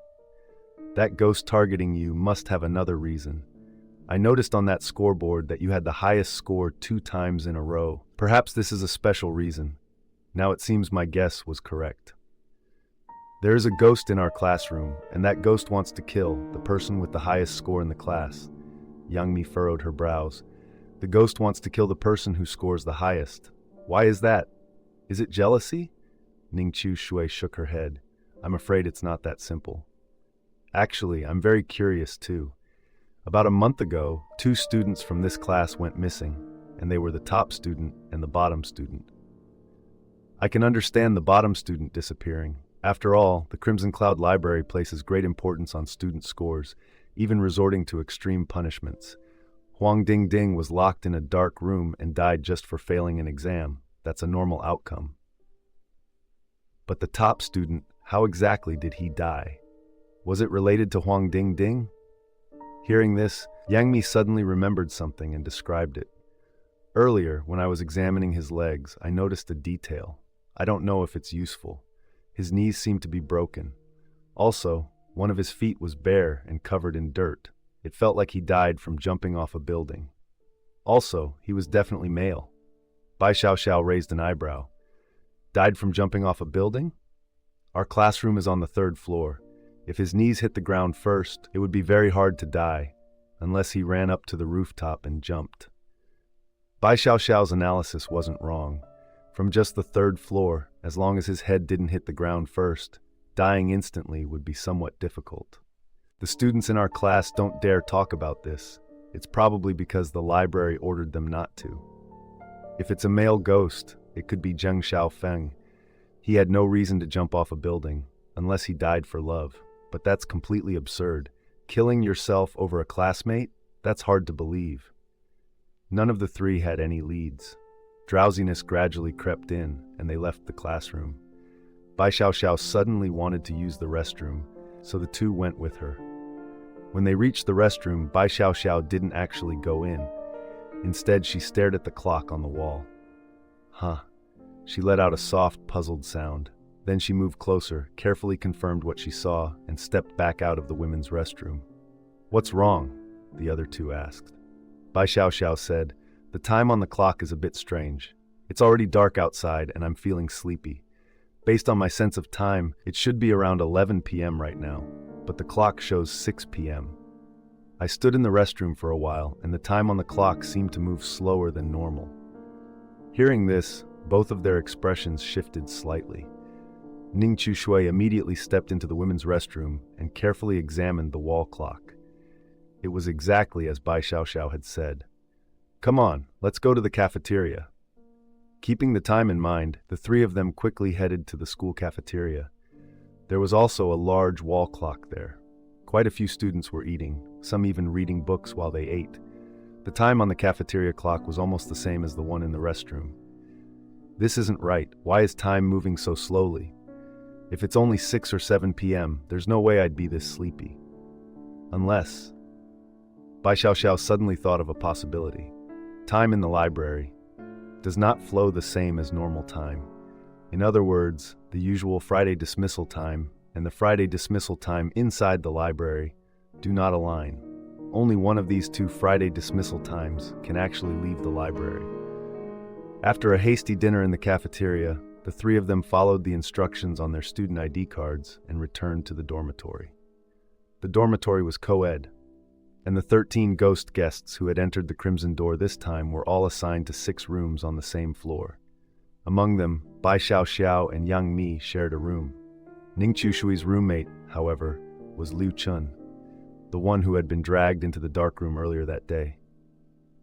That ghost targeting you must have another reason. I noticed on that scoreboard that you had the highest score 2 times in a row. Perhaps this is a special reason. Now it seems my guess was correct. There is a ghost in our classroom, and that ghost wants to kill the person with the highest score in the class. Yang Mi furrowed her brows. The ghost wants to kill the person who scores the highest. Why is that? Is it jealousy? Ning Chu Shui shook her head. I'm afraid it's not that simple. Actually, I'm very curious too. About a month ago, 2 students from this class went missing, and they were the top student and the bottom student. I can understand the bottom student disappearing. After all, the Crimson Cloud Library places great importance on student scores, even resorting to extreme punishments. Huang Ding Ding was locked in a dark room and died just for failing an exam. That's a normal outcome. But the top student, how exactly did he die? Was it related to Huang Ding Ding? Hearing this, Yang Mi suddenly remembered something and described it. Earlier, when I was examining his legs, I noticed a detail. I don't know if it's useful. His knees seemed to be broken. Also, one of his feet was bare and covered in dirt. It felt like he died from jumping off a building. Also, he was definitely male. Bai Xiao raised an eyebrow. Died from jumping off a building? Our classroom is on the 3rd floor. If his knees hit the ground first, it would be very hard to die, unless he ran up to the rooftop and jumped. Bai Xiao's analysis wasn't wrong. From just the 3rd floor, as long as his head didn't hit the ground first, dying instantly would be somewhat difficult. The students in our class don't dare talk about this. It's probably because the library ordered them not to. If it's a male ghost, it could be Zheng Xiao Feng. He had no reason to jump off a building, unless he died for love. But that's completely absurd. Killing yourself over a classmate? That's hard to believe. None of the 3 had any leads. Drowsiness gradually crept in, and they left the classroom. Bai Xiao suddenly wanted to use the restroom, so the 2 went with her. When they reached the restroom, Bai Xiao didn't actually go in. Instead, she stared at the clock on the wall. Huh. She let out a soft, puzzled sound. Then she moved closer, carefully confirmed what she saw, and stepped back out of the women's restroom. What's wrong? The other 2 asked. Bai Xiao said, the time on the clock is a bit strange. It's already dark outside and I'm feeling sleepy. Based on my sense of time, it should be around 11 p.m. right now, but the clock shows 6 p.m. I stood in the restroom for a while, and the time on the clock seemed to move slower than normal. Hearing this, both of their expressions shifted slightly. Ning Chu Shui immediately stepped into the women's restroom and carefully examined the wall clock. It was exactly as Bai Xiao had said. Come on, let's go to the cafeteria. Keeping the time in mind, the 3 of them quickly headed to the school cafeteria. There was also a large wall clock there. Quite a few students were eating, some even reading books while they ate. The time on the cafeteria clock was almost the same as the one in the restroom. This isn't right. Why is time moving so slowly? If it's only 6 or 7 p.m., there's no way I'd be this sleepy. Unless Bai Xiaoxiao suddenly thought of a possibility. Time in the library does not flow the same as normal time. In other words, the usual Friday dismissal time and the Friday dismissal time inside the library do not align. Only one of these two Friday dismissal times can actually leave the library. After a hasty dinner in the cafeteria, the three of them followed the instructions on their student ID cards and returned to the dormitory. The dormitory was co-ed, and the 13 ghost guests who had entered the Crimson Door this time were all assigned to 6 rooms on the same floor. Among them, Bai Xiaoxiao and Yang Mi shared a room. Ning Chushui's roommate, however, was Liu Chun, the one who had been dragged into the darkroom earlier that day.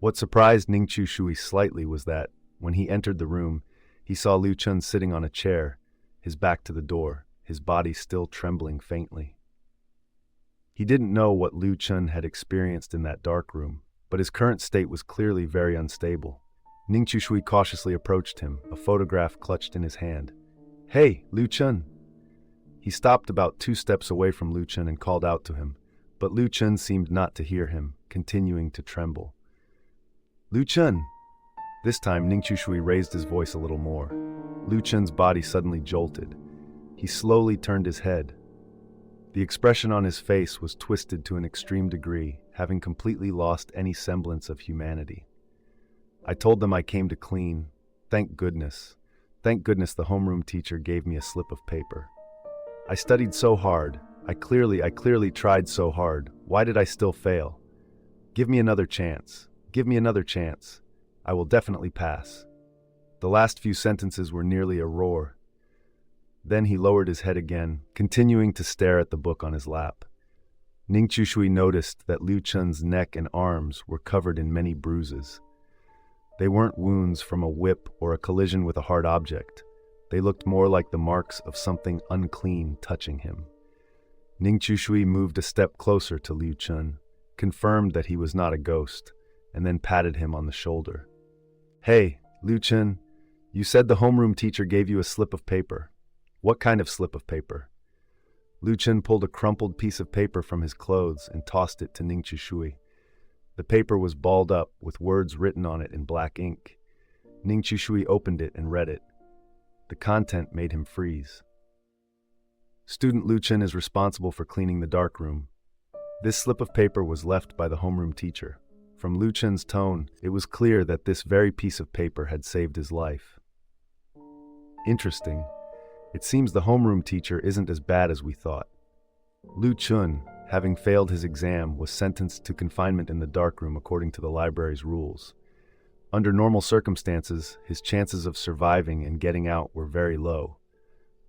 What surprised Ning Chushui slightly was that, when he entered the room, he saw Liu Chun sitting on a chair, his back to the door, his body still trembling faintly. He didn't know what Liu Chun had experienced in that dark room, but his current state was clearly very unstable. Ning Chushui cautiously approached him, a photograph clutched in his hand. "Hey, Liu Chun!" He stopped about 2 steps away from Liu Chun and called out to him, but Liu Chun seemed not to hear him, continuing to tremble. "Liu Chun!" This time, Ning Chushui raised his voice a little more. Liu Chun's body suddenly jolted. He slowly turned his head. The expression on his face was twisted to an extreme degree, having completely lost any semblance of humanity. "I told them I came to clean. Thank goodness. Thank goodness the homeroom teacher gave me a slip of paper. I studied so hard. I clearly tried so hard. Why did I still fail? Give me another chance. Give me another chance. I will definitely pass." The last few sentences were nearly a roar. Then he lowered his head again, continuing to stare at the book on his lap. Ning Chushui noticed that Liu Chun's neck and arms were covered in many bruises. They weren't wounds from a whip or a collision with a hard object. They looked more like the marks of something unclean touching him. Ning Chushui moved a step closer to Liu Chun, confirmed that he was not a ghost, and then patted him on the shoulder. "Hey, Liu Chun, you said the homeroom teacher gave you a slip of paper. What kind of slip of paper?" Liu Chun pulled a crumpled piece of paper from his clothes and tossed it to Ning Chushui. The paper was balled up with words written on it in black ink. Ning Chushui opened it and read it. The content made him freeze. "Student Liu Chun is responsible for cleaning the darkroom. This slip of paper was left by the homeroom teacher. From Liu Chun's tone, it was clear that this very piece of paper had saved his life." Interesting. It seems the homeroom teacher isn't as bad as we thought. Liu Chun, having failed his exam, was sentenced to confinement in the darkroom according to the library's rules. Under normal circumstances, his chances of surviving and getting out were very low.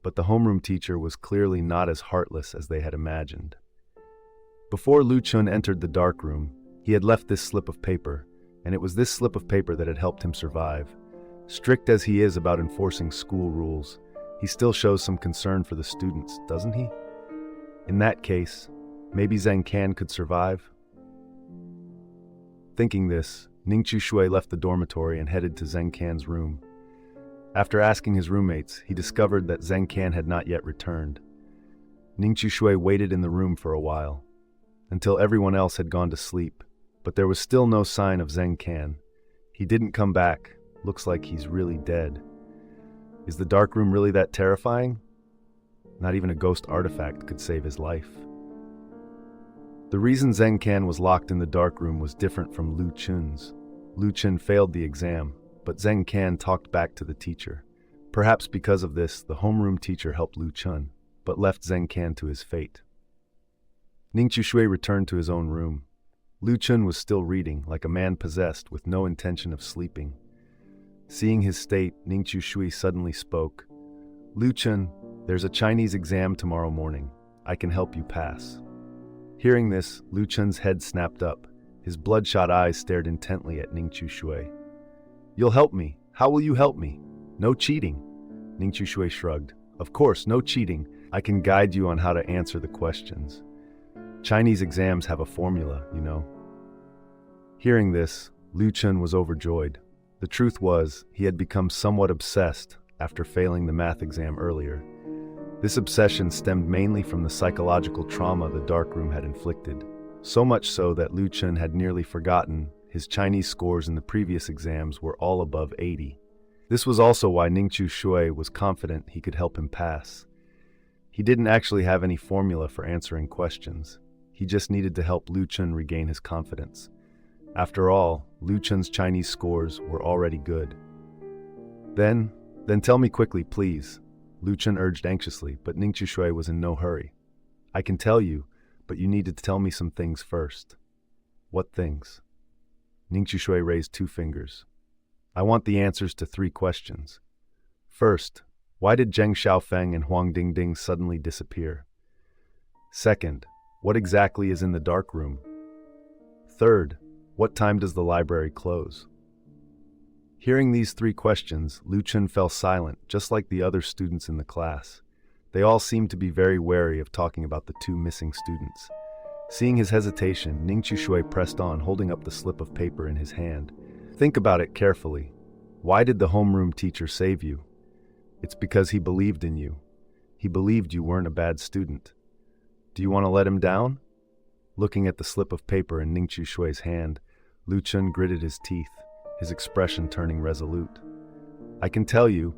But the homeroom teacher was clearly not as heartless as they had imagined. Before Liu Chun entered the darkroom, he had left this slip of paper, and it was this slip of paper that had helped him survive. Strict as he is about enforcing school rules, he still shows some concern for the students, doesn't he? In that case, maybe Zheng Can could survive? Thinking this, Ning Chushui left the dormitory and headed to Zheng Can's room. After asking his roommates, he discovered that Zheng Can had not yet returned. Ning Chushui waited in the room for a while, until everyone else had gone to sleep, but there was still no sign of Zheng Can. He didn't come back. Looks like he's really dead. Is the darkroom really that terrifying? Not even a ghost artifact could save his life. The reason Zheng Can was locked in the darkroom was different from Liu Chun's. Liu Chun failed the exam, but Zheng Can talked back to the teacher. Perhaps because of this, the homeroom teacher helped Liu Chun, but left Zheng Can to his fate. Ning Chushui returned to his own room. Liu Chun was still reading, like a man possessed with no intention of sleeping. Seeing his state, Ning Chushui suddenly spoke. "Liu Chun, there's a Chinese exam tomorrow morning. I can help you pass." Hearing this, Liu Chun's head snapped up. His bloodshot eyes stared intently at Ning Chushui. "You'll help me. How will you help me? No cheating." Ning Chushui shrugged. "Of course, no cheating. I can guide you on how to answer the questions. Chinese exams have a formula, you know." Hearing this, Liu Chun was overjoyed. The truth was, he had become somewhat obsessed after failing the math exam earlier. This obsession stemmed mainly from the psychological trauma the darkroom had inflicted. so much so that Lu Chun had nearly forgotten his Chinese scores in the previous exams were all above 80. This was also why Ningqiu Shui was confident he could help him pass. He didn't actually have any formula for answering questions. He just needed to help Lu Chun regain his confidence. After all, Lu Chun's Chinese scores were already good. Then tell me quickly, please, Lu Chun urged anxiously, but Ningqiu Shui was in no hurry. I can tell you, but you needed to tell me some things first. What things? Ningqiu Shui raised 2 fingers. I want the answers to 3 questions. First, why did Zheng Xiaofeng and Huang Dingding suddenly disappear? Second, what exactly is in the dark room? Third, what time does the library close? Hearing these 3 questions, Lu Chun fell silent, just like the other students in the class. They all seemed to be very wary of talking about the 2 missing students. Seeing his hesitation, Ningqiu Shui pressed on, holding up the slip of paper in his hand. Think about it carefully. Why did the homeroom teacher save you? It's because he believed in you. He believed you weren't a bad student. Do you want to let him down? Looking at the slip of paper in Ningqiu Shui's hand, Lu Chun gritted his teeth, his expression turning resolute. I can tell you,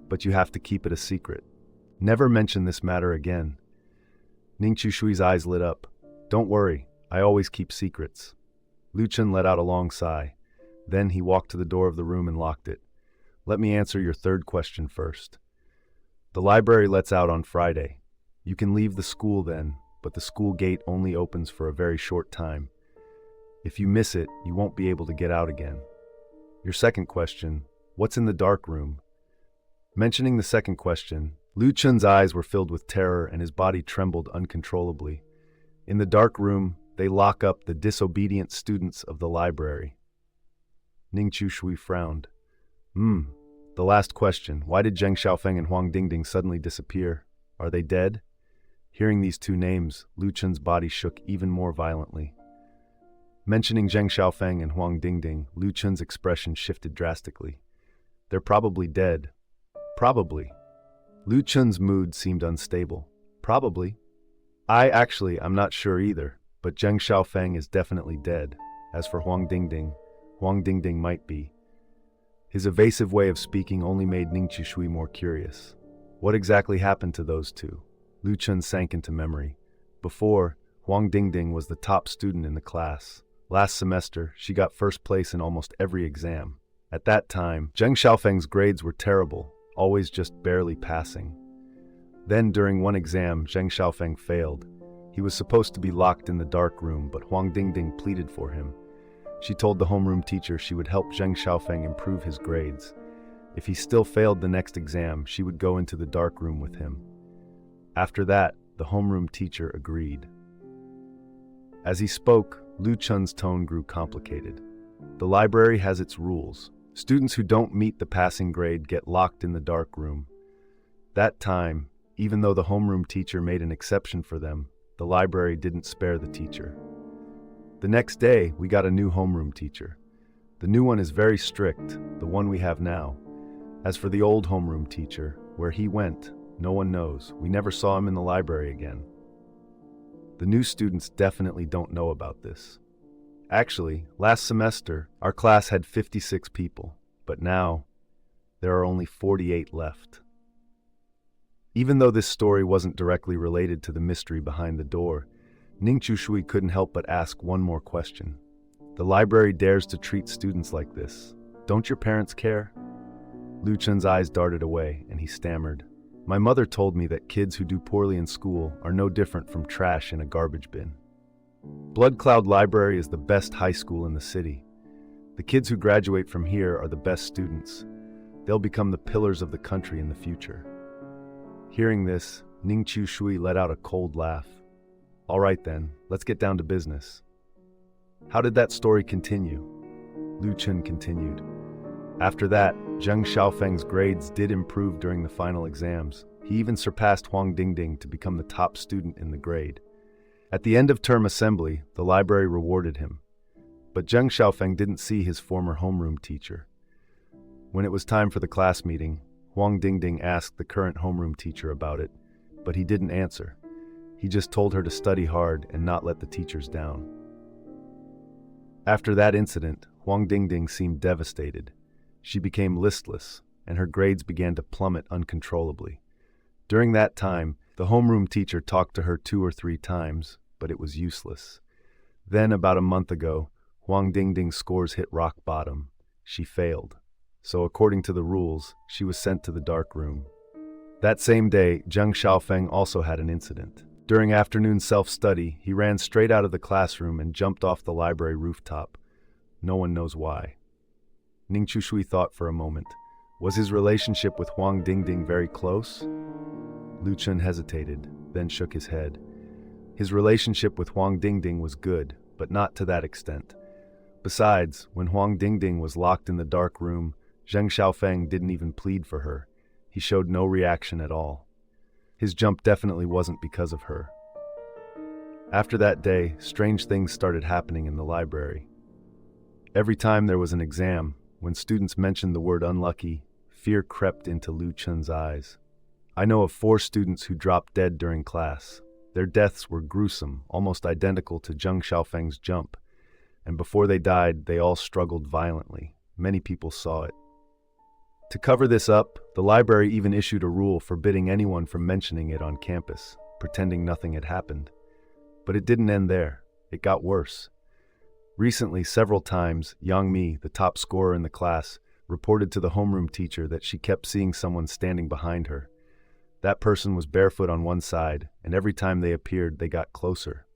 but you have to keep it a secret. Never mention this matter again. Ningqiu Shui's eyes lit up. Don't worry, I always keep secrets. Lu Chun let out a long sigh. Then he walked to the door of the room and locked it. Let me answer your 3rd question first. The library lets out on Friday. You can leave the school then, but the school gate only opens for a very short time. If you miss it, you won't be able to get out again. Your 2nd question, what's in the dark room? Mentioning the 2nd question, Lu Chun's eyes were filled with terror and his body trembled uncontrollably. In the dark room, they lock up the disobedient students of the library. Ningqiu Shui frowned. The last question, why did Zheng Xiaofeng and Huang Dingding suddenly disappear? Are they dead? Hearing these 2 names, Lu Chun's body shook even more violently. Mentioning Zheng Xiaofeng and Huang Dingding, Lu Chun's expression shifted drastically. They're probably dead. Probably. Lu Chun's mood seemed unstable. Probably. I'm not sure either, but Zheng Xiaofeng is definitely dead. As for Huang Dingding might be. His evasive way of speaking only made Ningqiu Shui more curious. What exactly happened to those 2? Lu Chun sank into memory. Before, Huang Dingding was the top student in the class. Last semester, she got 1st place in almost every exam. At that time, Zheng Xiaofeng's grades were terrible, always just barely passing. Then, during one exam, Zheng Xiaofeng failed. He was supposed to be locked in the dark room, but Huang Dingding pleaded for him. She told the homeroom teacher she would help Zheng Xiaofeng improve his grades. If he still failed the next exam, she would go into the dark room with him. After that, the homeroom teacher agreed. As he spoke, Lu Chun's tone grew complicated. The library has its rules. Students who don't meet the passing grade get locked in the dark room. That time, even though the homeroom teacher made an exception for them, the library didn't spare the teacher. The next day, we got a new homeroom teacher. The new one is very strict, the one we have now. As for the old homeroom teacher, where he went, no one knows. We never saw him in the library again. The new students definitely don't know about this. Actually, last semester, our class had 56 people, but now, there are only 48 left. Even though this story wasn't directly related to the mystery behind the door, Ningqiu Shui couldn't help but ask one more question. The library dares to treat students like this. Don't your parents care? Lu Chun's eyes darted away, and he stammered. My mother told me that kids who do poorly in school are no different from trash in a garbage bin. Blood Cloud Library is the best high school in the city. The kids who graduate from here are the best students. They'll become the pillars of the country in the future. Hearing this, Ningqiu Shui let out a cold laugh. All right then, let's get down to business. How did that story continue? Lu Chun continued. After that, Zheng Xiaofeng's grades did improve during the final exams. He even surpassed Huang Dingding to become the top student in the grade. At the end of term assembly, the library rewarded him. But Zheng Xiaofeng didn't see his former homeroom teacher. When it was time for the class meeting, Huang Dingding asked the current homeroom teacher about it, but he didn't answer. He just told her to study hard and not let the teachers down. After that incident, Huang Dingding seemed devastated. She became listless, and her grades began to plummet uncontrollably. During that time, the homeroom teacher talked to her 2 or 3 times, but it was useless. Then, about a month ago, Huang Dingding's scores hit rock bottom. She failed. So according to the rules, she was sent to the dark room. That same day, Zheng Xiaofeng also had an incident. During afternoon self-study, he ran straight out of the classroom and jumped off the library rooftop. No one knows why. Ning Chushui thought for a moment. Was his relationship with Huang Dingding very close? Lu Chun hesitated, then shook his head. His relationship with Huang Dingding was good, but not to that extent. Besides, when Huang Dingding was locked in the dark room, Zheng Xiaofeng didn't even plead for her. He showed no reaction at all. His jump definitely wasn't because of her. After that day, strange things started happening in the library. Every time there was an exam, when students mentioned the word unlucky, fear crept into Lu Chun's eyes. I know of 4 students who dropped dead during class. Their deaths were gruesome, almost identical to Zheng Xiaofeng's jump. And before they died, they all struggled violently. Many people saw it. To cover this up, the library even issued a rule forbidding anyone from mentioning it on campus, pretending nothing had happened. But it didn't end there. It got worse. Recently, several times, Yang Mi, the top scorer in the class, reported to the homeroom teacher that she kept seeing someone standing behind her. That person was barefoot on one side, and every time they appeared, they got closer.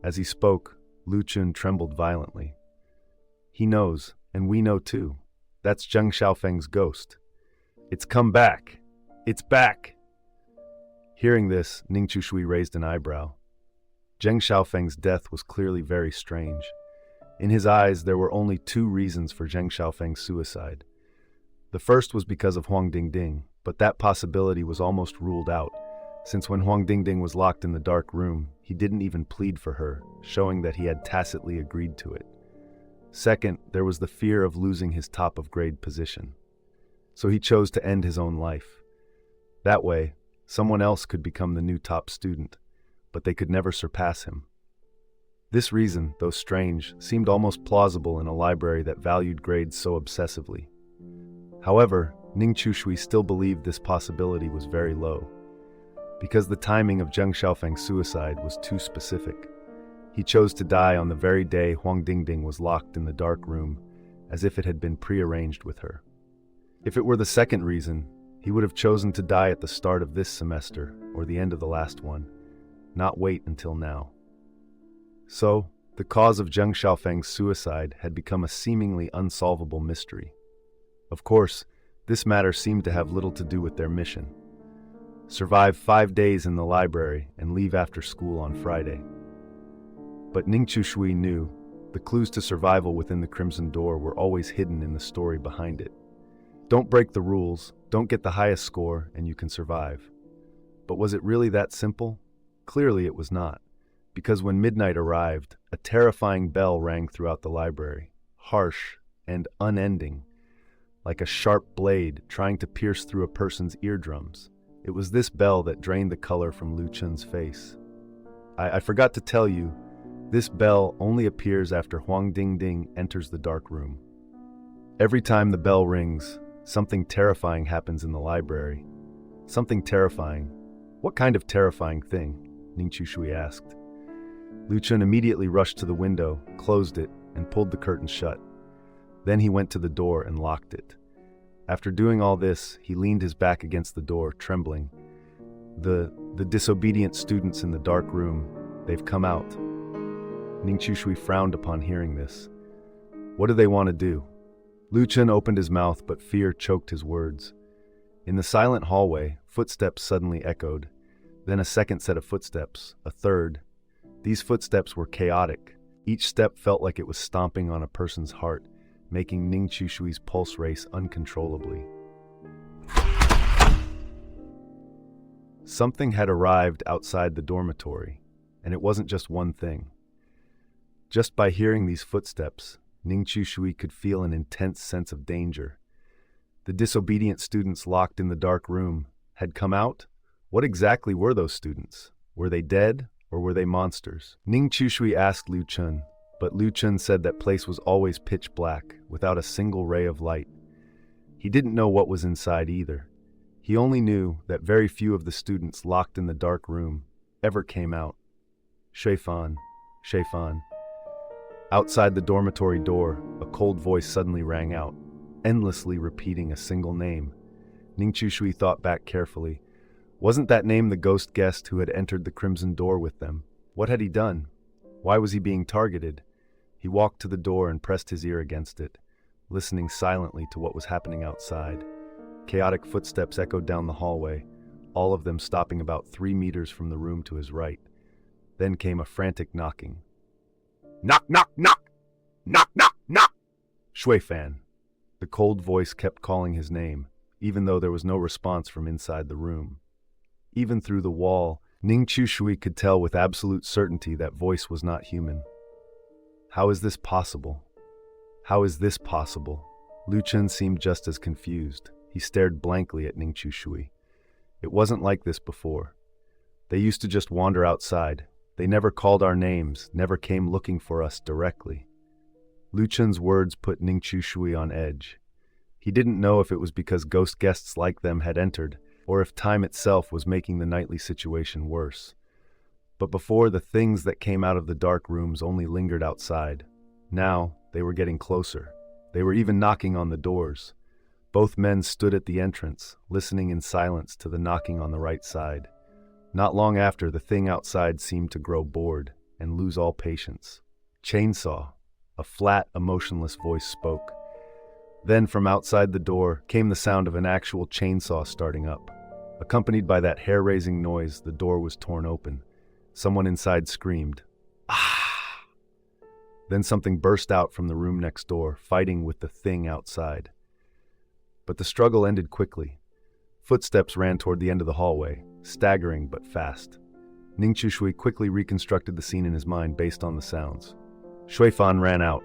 As he spoke, Lu Chun trembled violently. He knows, and we know too. That's Zheng Xiaofeng's ghost. It's come back. It's back. Hearing this, Ning Chushui raised an eyebrow. Zheng Xiaofeng's death was clearly very strange. In his eyes, there were only 2 reasons for Zheng Xiaofeng's suicide. The first was because of Huang Dingding, but that possibility was almost ruled out, since when Huang Dingding was locked in the dark room, he didn't even plead for her, showing that he had tacitly agreed to it. Second, there was the fear of losing his top-of-grade position. So he chose to end his own life. That way, someone else could become the new top student, but they could never surpass him. This reason, though strange, seemed almost plausible in a library that valued grades so obsessively. However, Ning Chushui still believed this possibility was very low, because the timing of Zheng Xiaofeng's suicide was too specific. He chose to die on the very day Huang Dingding was locked in the dark room, as if it had been prearranged with her. If it were the second reason, he would have chosen to die at the start of this semester or the end of the last one, not wait until now. So, the cause of Zheng Xiaofeng's suicide had become a seemingly unsolvable mystery. Of course, this matter seemed to have little to do with their mission. Survive 5 days in the library and leave after school on Friday. But Ning Chushui knew the clues to survival within the Crimson Door were always hidden in the story behind it. Don't break the rules, don't get the highest score, and you can survive. But was it really that simple? Clearly it was not, because when midnight arrived, a terrifying bell rang throughout the library, harsh and unending, like a sharp blade trying to pierce through a person's eardrums. It was this bell that drained the color from Lu Chun's face. I forgot to tell you, this bell only appears after Huang Dingding enters the dark room. Every time the bell rings, something terrifying happens in the library. Something terrifying. What kind of terrifying thing? Ning Chushui asked. Lu Chun immediately rushed to the window, closed it, and pulled the curtain shut. Then he went to the door and locked it. After doing all this, he leaned his back against the door, trembling. The disobedient students in the dark room, they've come out. Ning Chushui frowned upon hearing this. What do they want to do? Lu Chun opened his mouth, but fear choked his words. In the silent hallway, footsteps suddenly echoed. Then a second set of footsteps, a third. These footsteps were chaotic. Each step felt like it was stomping on a person's heart, making Ning Chushui's pulse race uncontrollably. Something had arrived outside the dormitory, and it wasn't just one thing. Just by hearing these footsteps, Ning Chushui could feel an intense sense of danger. The disobedient students locked in the dark room had come out? What exactly were those students? Were they dead, or were they monsters? Ning Chushui asked Liu Chun, but Liu Chun said that place was always pitch black, without a single ray of light. He didn't know what was inside either. He only knew that very few of the students locked in the dark room ever came out. Shui Fan. Outside the dormitory door, a cold voice suddenly rang out, endlessly repeating a single name. Ning Chushui thought back carefully. Wasn't that name the ghost guest who had entered the crimson door with them? What had he done? Why was he being targeted? He walked to the door and pressed his ear against it, listening silently to what was happening outside. Chaotic footsteps echoed down the hallway, all of them stopping about 3 meters from the room to his right. Then came a frantic knocking. Knock, knock, knock! Knock, knock, knock! Shui Fan. The cold voice kept calling his name, even though there was no response from inside the room. Even through the wall, Ning Chushui could tell with absolute certainty that voice was not human. How is this possible? How is this possible? Liu Chun seemed just as confused. He stared blankly at Ning Chushui. It wasn't like this before. They used to just wander outside. They never called our names, never came looking for us directly. Liu Chun's words put Ning Chushui on edge. He didn't know if it was because ghost guests like them had entered, or if time itself was making the nightly situation worse. But before, the things that came out of the dark rooms only lingered outside. Now, they were getting closer. They were even knocking on the doors. Both men stood at the entrance, listening in silence to the knocking on the right side. Not long after, the thing outside seemed to grow bored and lose all patience. Chainsaw. A flat, emotionless voice spoke. Then from outside the door came the sound of an actual chainsaw starting up. Accompanied by that hair-raising noise, the door was torn open. Someone inside screamed, "Ah!" Then something burst out from the room next door, fighting with the thing outside. But the struggle ended quickly. Footsteps ran toward the end of the hallway, staggering but fast. Ning Chushui quickly reconstructed the scene in his mind based on the sounds. Shui Fan ran out.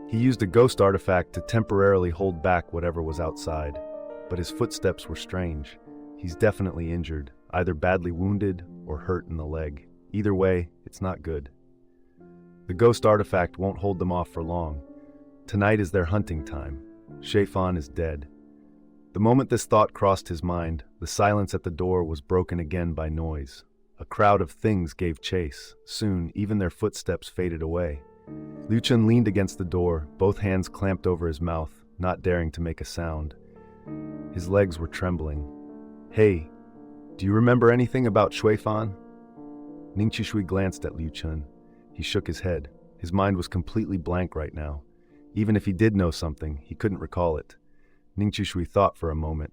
He used a ghost artifact to temporarily hold back whatever was outside, but his footsteps were strange. He's definitely injured, either badly wounded or hurt in the leg. Either way, it's not good. The ghost artifact won't hold them off for long. Tonight is their hunting time. Shui Fan is dead. The moment this thought crossed his mind, the silence at the door was broken again by noise. A crowd of things gave chase. Soon, even their footsteps faded away. Liu Chun leaned against the door, both hands clamped over his mouth, not daring to make a sound. His legs were trembling. "Hey, do you remember anything about Shui Fan?" Ning Chushui glanced at Liu Chun. He shook his head. His mind was completely blank right now. Even if he did know something, he couldn't recall it. Ning Chushui thought for a moment.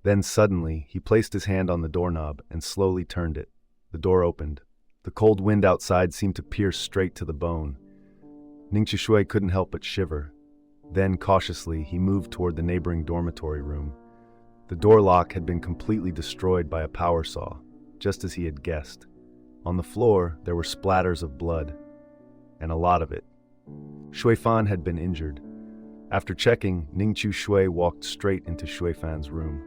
Then suddenly, he placed his hand on the doorknob and slowly turned it. The door opened. The cold wind outside seemed to pierce straight to the bone. Ning Chushui couldn't help but shiver. Then, cautiously, he moved toward the neighboring dormitory room. The door lock had been completely destroyed by a power saw, just as he had guessed. On the floor, there were splatters of blood, and a lot of it. Shui Fan had been injured. After checking, Ning Chushui walked straight into Shui Fan's room.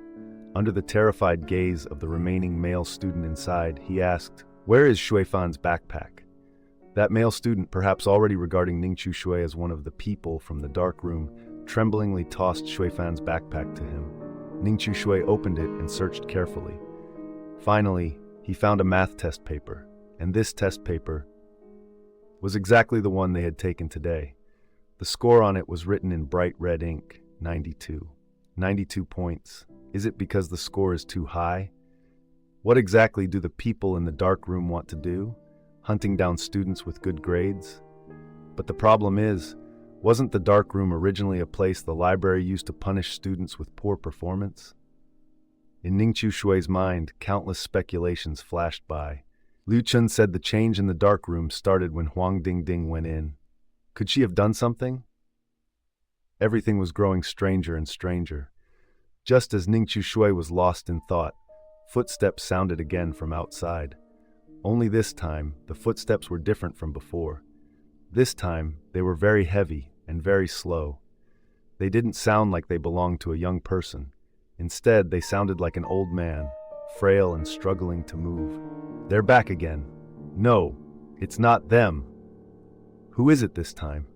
Under the terrified gaze of the remaining male student inside, he asked, "Where is Shui Fan's backpack?" That male student, perhaps already regarding Ning Chushui as one of the people from the dark room, tremblingly tossed Shui Fan's backpack to him. Ning Chushui opened it and searched carefully. Finally, he found a math test paper, and this test paper was exactly the one they had taken today. The score on it was written in bright red ink, 92. 92 points. Is it because the score is too high? What exactly do the people in the dark room want to do? Hunting down students with good grades? But the problem is, wasn't the dark room originally a place the library used to punish students with poor performance? In Ning Chushui's mind, countless speculations flashed by. Liu Chun said the change in the dark room started when Huang Dingding went in. Could she have done something? Everything was growing stranger and stranger. Just as Ning Chushui was lost in thought, footsteps sounded again from outside. Only this time, the footsteps were different from before. This time, they were very heavy and very slow. They didn't sound like they belonged to a young person. Instead, they sounded like an old man, frail and struggling to move. They're back again. No, it's not them. Who is it this time?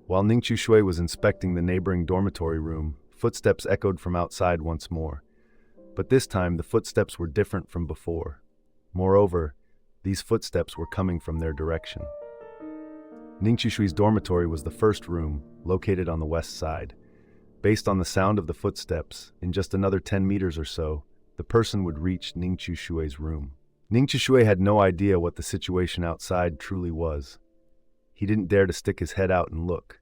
While Ningqiu Shui was inspecting the neighboring dormitory room, footsteps echoed from outside once more. But this time the footsteps were different from before. Moreover, these footsteps were coming from their direction. Ningqiu Shui's dormitory was the first room, located on the west side. Based on the sound of the footsteps, in just another 10 meters or so, the person would reach Ningqiu Shui's room. Ningqiu Shui had no idea what the situation outside truly was. He didn't dare to stick his head out and look.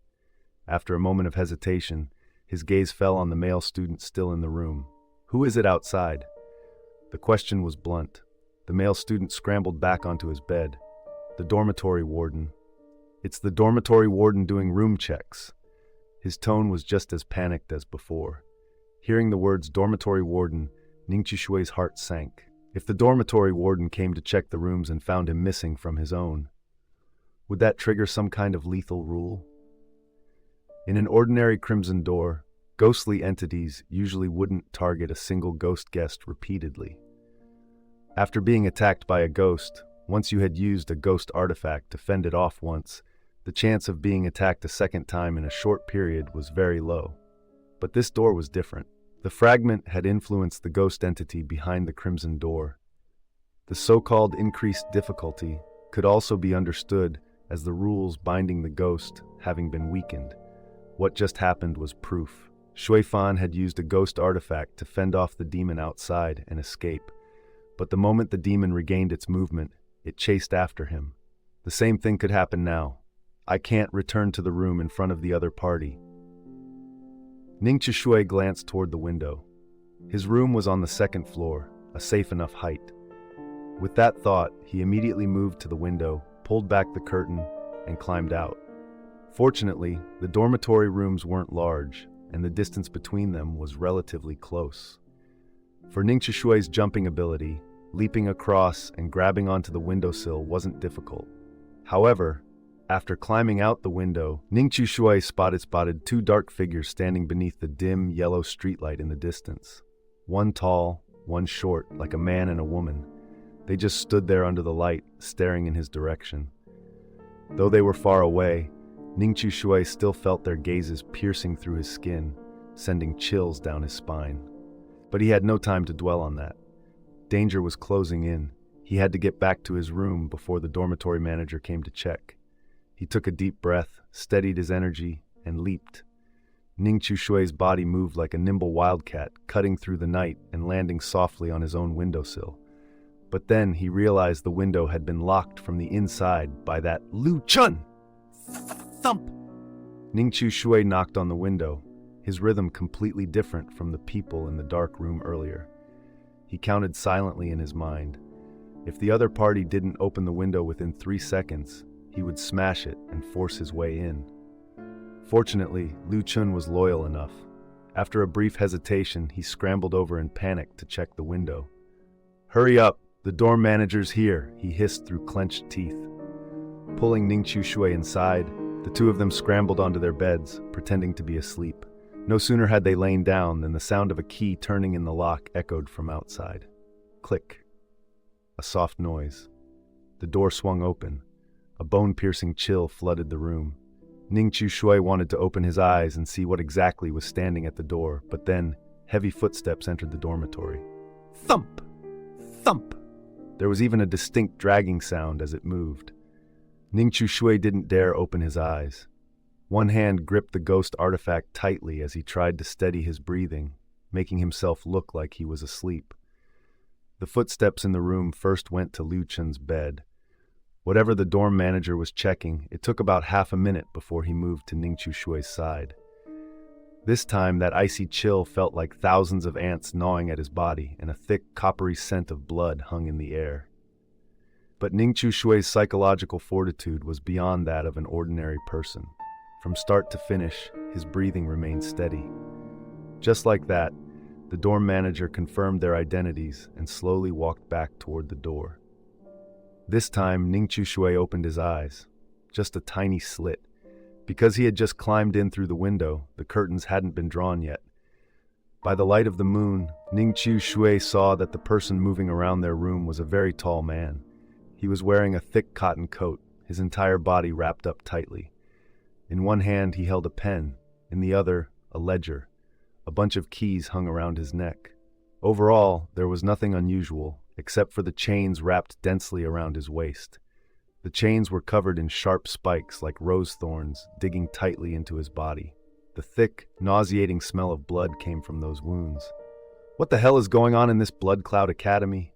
After a moment of hesitation, his gaze fell on the male student still in the room. Who is it outside? The question was blunt. The male student scrambled back onto his bed. The dormitory warden. It's the dormitory warden doing room checks. His tone was just as panicked as before. Hearing the words dormitory warden, Ningqiu Shui's heart sank. If the dormitory warden came to check the rooms and found him missing from his own, would that trigger some kind of lethal rule? In an ordinary crimson door, ghostly entities usually wouldn't target a single ghost guest repeatedly. After being attacked by a ghost, once you had used a ghost artifact to fend it off once, the chance of being attacked a second time in a short period was very low. But this door was different. The fragment had influenced the ghost entity behind the crimson door. The so-called increased difficulty could also be understood as the rules binding the ghost having been weakened. What just happened was proof. Shui Fan had used a ghost artifact to fend off the demon outside and escape. But the moment the demon regained its movement, it chased after him. The same thing could happen now. I can't return to the room in front of the other party. Ningqiu Shui glanced toward the window. His room was on the second floor, a safe enough height. With that thought, he immediately moved to the window, pulled back the curtain, and climbed out. Fortunately, the dormitory rooms weren't large, and the distance between them was relatively close. For Ningqiu Shui's jumping ability, leaping across and grabbing onto the windowsill wasn't difficult. However, after climbing out the window, Ningqiu Shui spotted two dark figures standing beneath the dim, yellow streetlight in the distance. One tall, one short, like a man and a woman. They just stood there under the light, staring in his direction. Though they were far away, Ningqiu Shui still felt their gazes piercing through his skin, sending chills down his spine. But he had no time to dwell on that. Danger was closing in. He had to get back to his room before the dormitory manager came to check. He took a deep breath, steadied his energy, and leaped. Ningqiu Shui's body moved like a nimble wildcat, cutting through the night and landing softly on his own windowsill. But then he realized the window had been locked from the inside by that Lu Chun! Thump! Ningqiu Shui knocked on the window, his rhythm completely different from the people in the dark room earlier. He counted silently in his mind. If the other party didn't open the window within 3 seconds, he would smash it and force his way in. Fortunately, Lu Chun was loyal enough. After a brief hesitation, he scrambled over in panic to check the window. "Hurry up! The dorm manager's here," he hissed through clenched teeth. Pulling Ningqiu Shui inside, the two of them scrambled onto their beds, pretending to be asleep. No sooner had they lain down than the sound of a key turning in the lock echoed from outside. Click. A soft noise. The door swung open. A bone-piercing chill flooded the room. Ningqiu Shui wanted to open his eyes and see what exactly was standing at the door, but then heavy footsteps entered the dormitory. Thump! Thump! There was even a distinct dragging sound as it moved. Ningqiu Shui didn't dare open his eyes. One hand gripped the ghost artifact tightly as he tried to steady his breathing, making himself look like he was asleep. The footsteps in the room first went to Lu Chun's bed. Whatever the dorm manager was checking, it took about half a minute before he moved to Ningqiu Shui's side. This time, that icy chill felt like thousands of ants gnawing at his body, and a thick, coppery scent of blood hung in the air. But Ningqiu Shui's psychological fortitude was beyond that of an ordinary person. From start to finish, his breathing remained steady. Just like that, the dorm manager confirmed their identities and slowly walked back toward the door. This time, Ningqiu Shui opened his eyes. Just a tiny slit. Because he had just climbed in through the window, the curtains hadn't been drawn yet. By the light of the moon, Ning Chu Shui saw that the person moving around their room was a very tall man. He was wearing a thick cotton coat, his entire body wrapped up tightly. In one hand he held a pen, in the other, a ledger. A bunch of keys hung around his neck. Overall, there was nothing unusual, except for the chains wrapped densely around his waist. The chains were covered in sharp spikes like rose thorns, digging tightly into his body. The thick, nauseating smell of blood came from those wounds. What the hell is going on in this Blood Cloud Academy?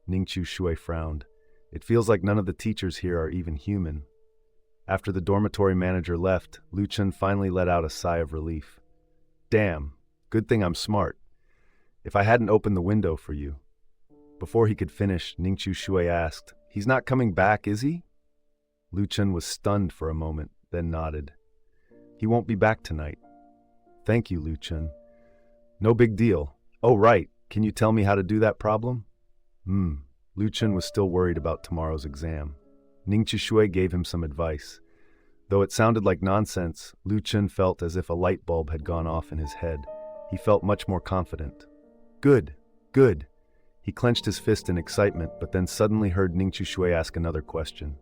Ning Chu Shui frowned. It feels like none of the teachers here are even human. After the dormitory manager left, Lu Chun finally let out a sigh of relief. Damn, good thing I'm smart. If I hadn't opened the window for you. Before he could finish, Ning Chu Shui asked, He's not coming back, is he? Lu Chun was stunned for a moment, then nodded. He won't be back tonight. Thank you, Lu Chun. No big deal. Oh, right. Can you tell me how to do that problem? Lu Chun was still worried about tomorrow's exam. Ning Chu Shui gave him some advice. Though it sounded like nonsense, Lu Chun felt as if a light bulb had gone off in his head. He felt much more confident. Good, good. He clenched his fist in excitement, but then suddenly heard Ning Chu Shui ask another question.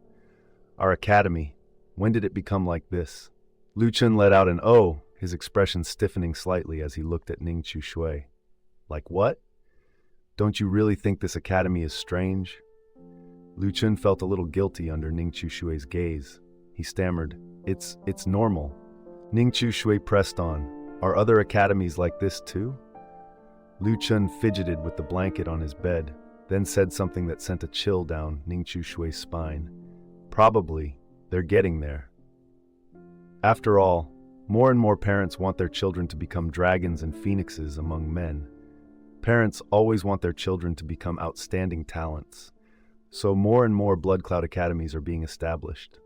Our academy, when did it become like this? Lu Chun let out an "oh," his expression stiffening slightly as he looked at Ning Chu Shui. Like what? Don't you really think this academy is strange? Lu Chun felt a little guilty under Ning Chu Shui's gaze. He stammered, It's normal. Ning Chu Shui pressed on. Are other academies like this too? Lu Chun fidgeted with the blanket on his bed, then said something that sent a chill down Ning Chu Shui's spine. Probably. They're getting there. After all, more and more parents want their children to become dragons and phoenixes among men. Parents always want their children to become outstanding talents. So more and more Blood Cloud academies are being established.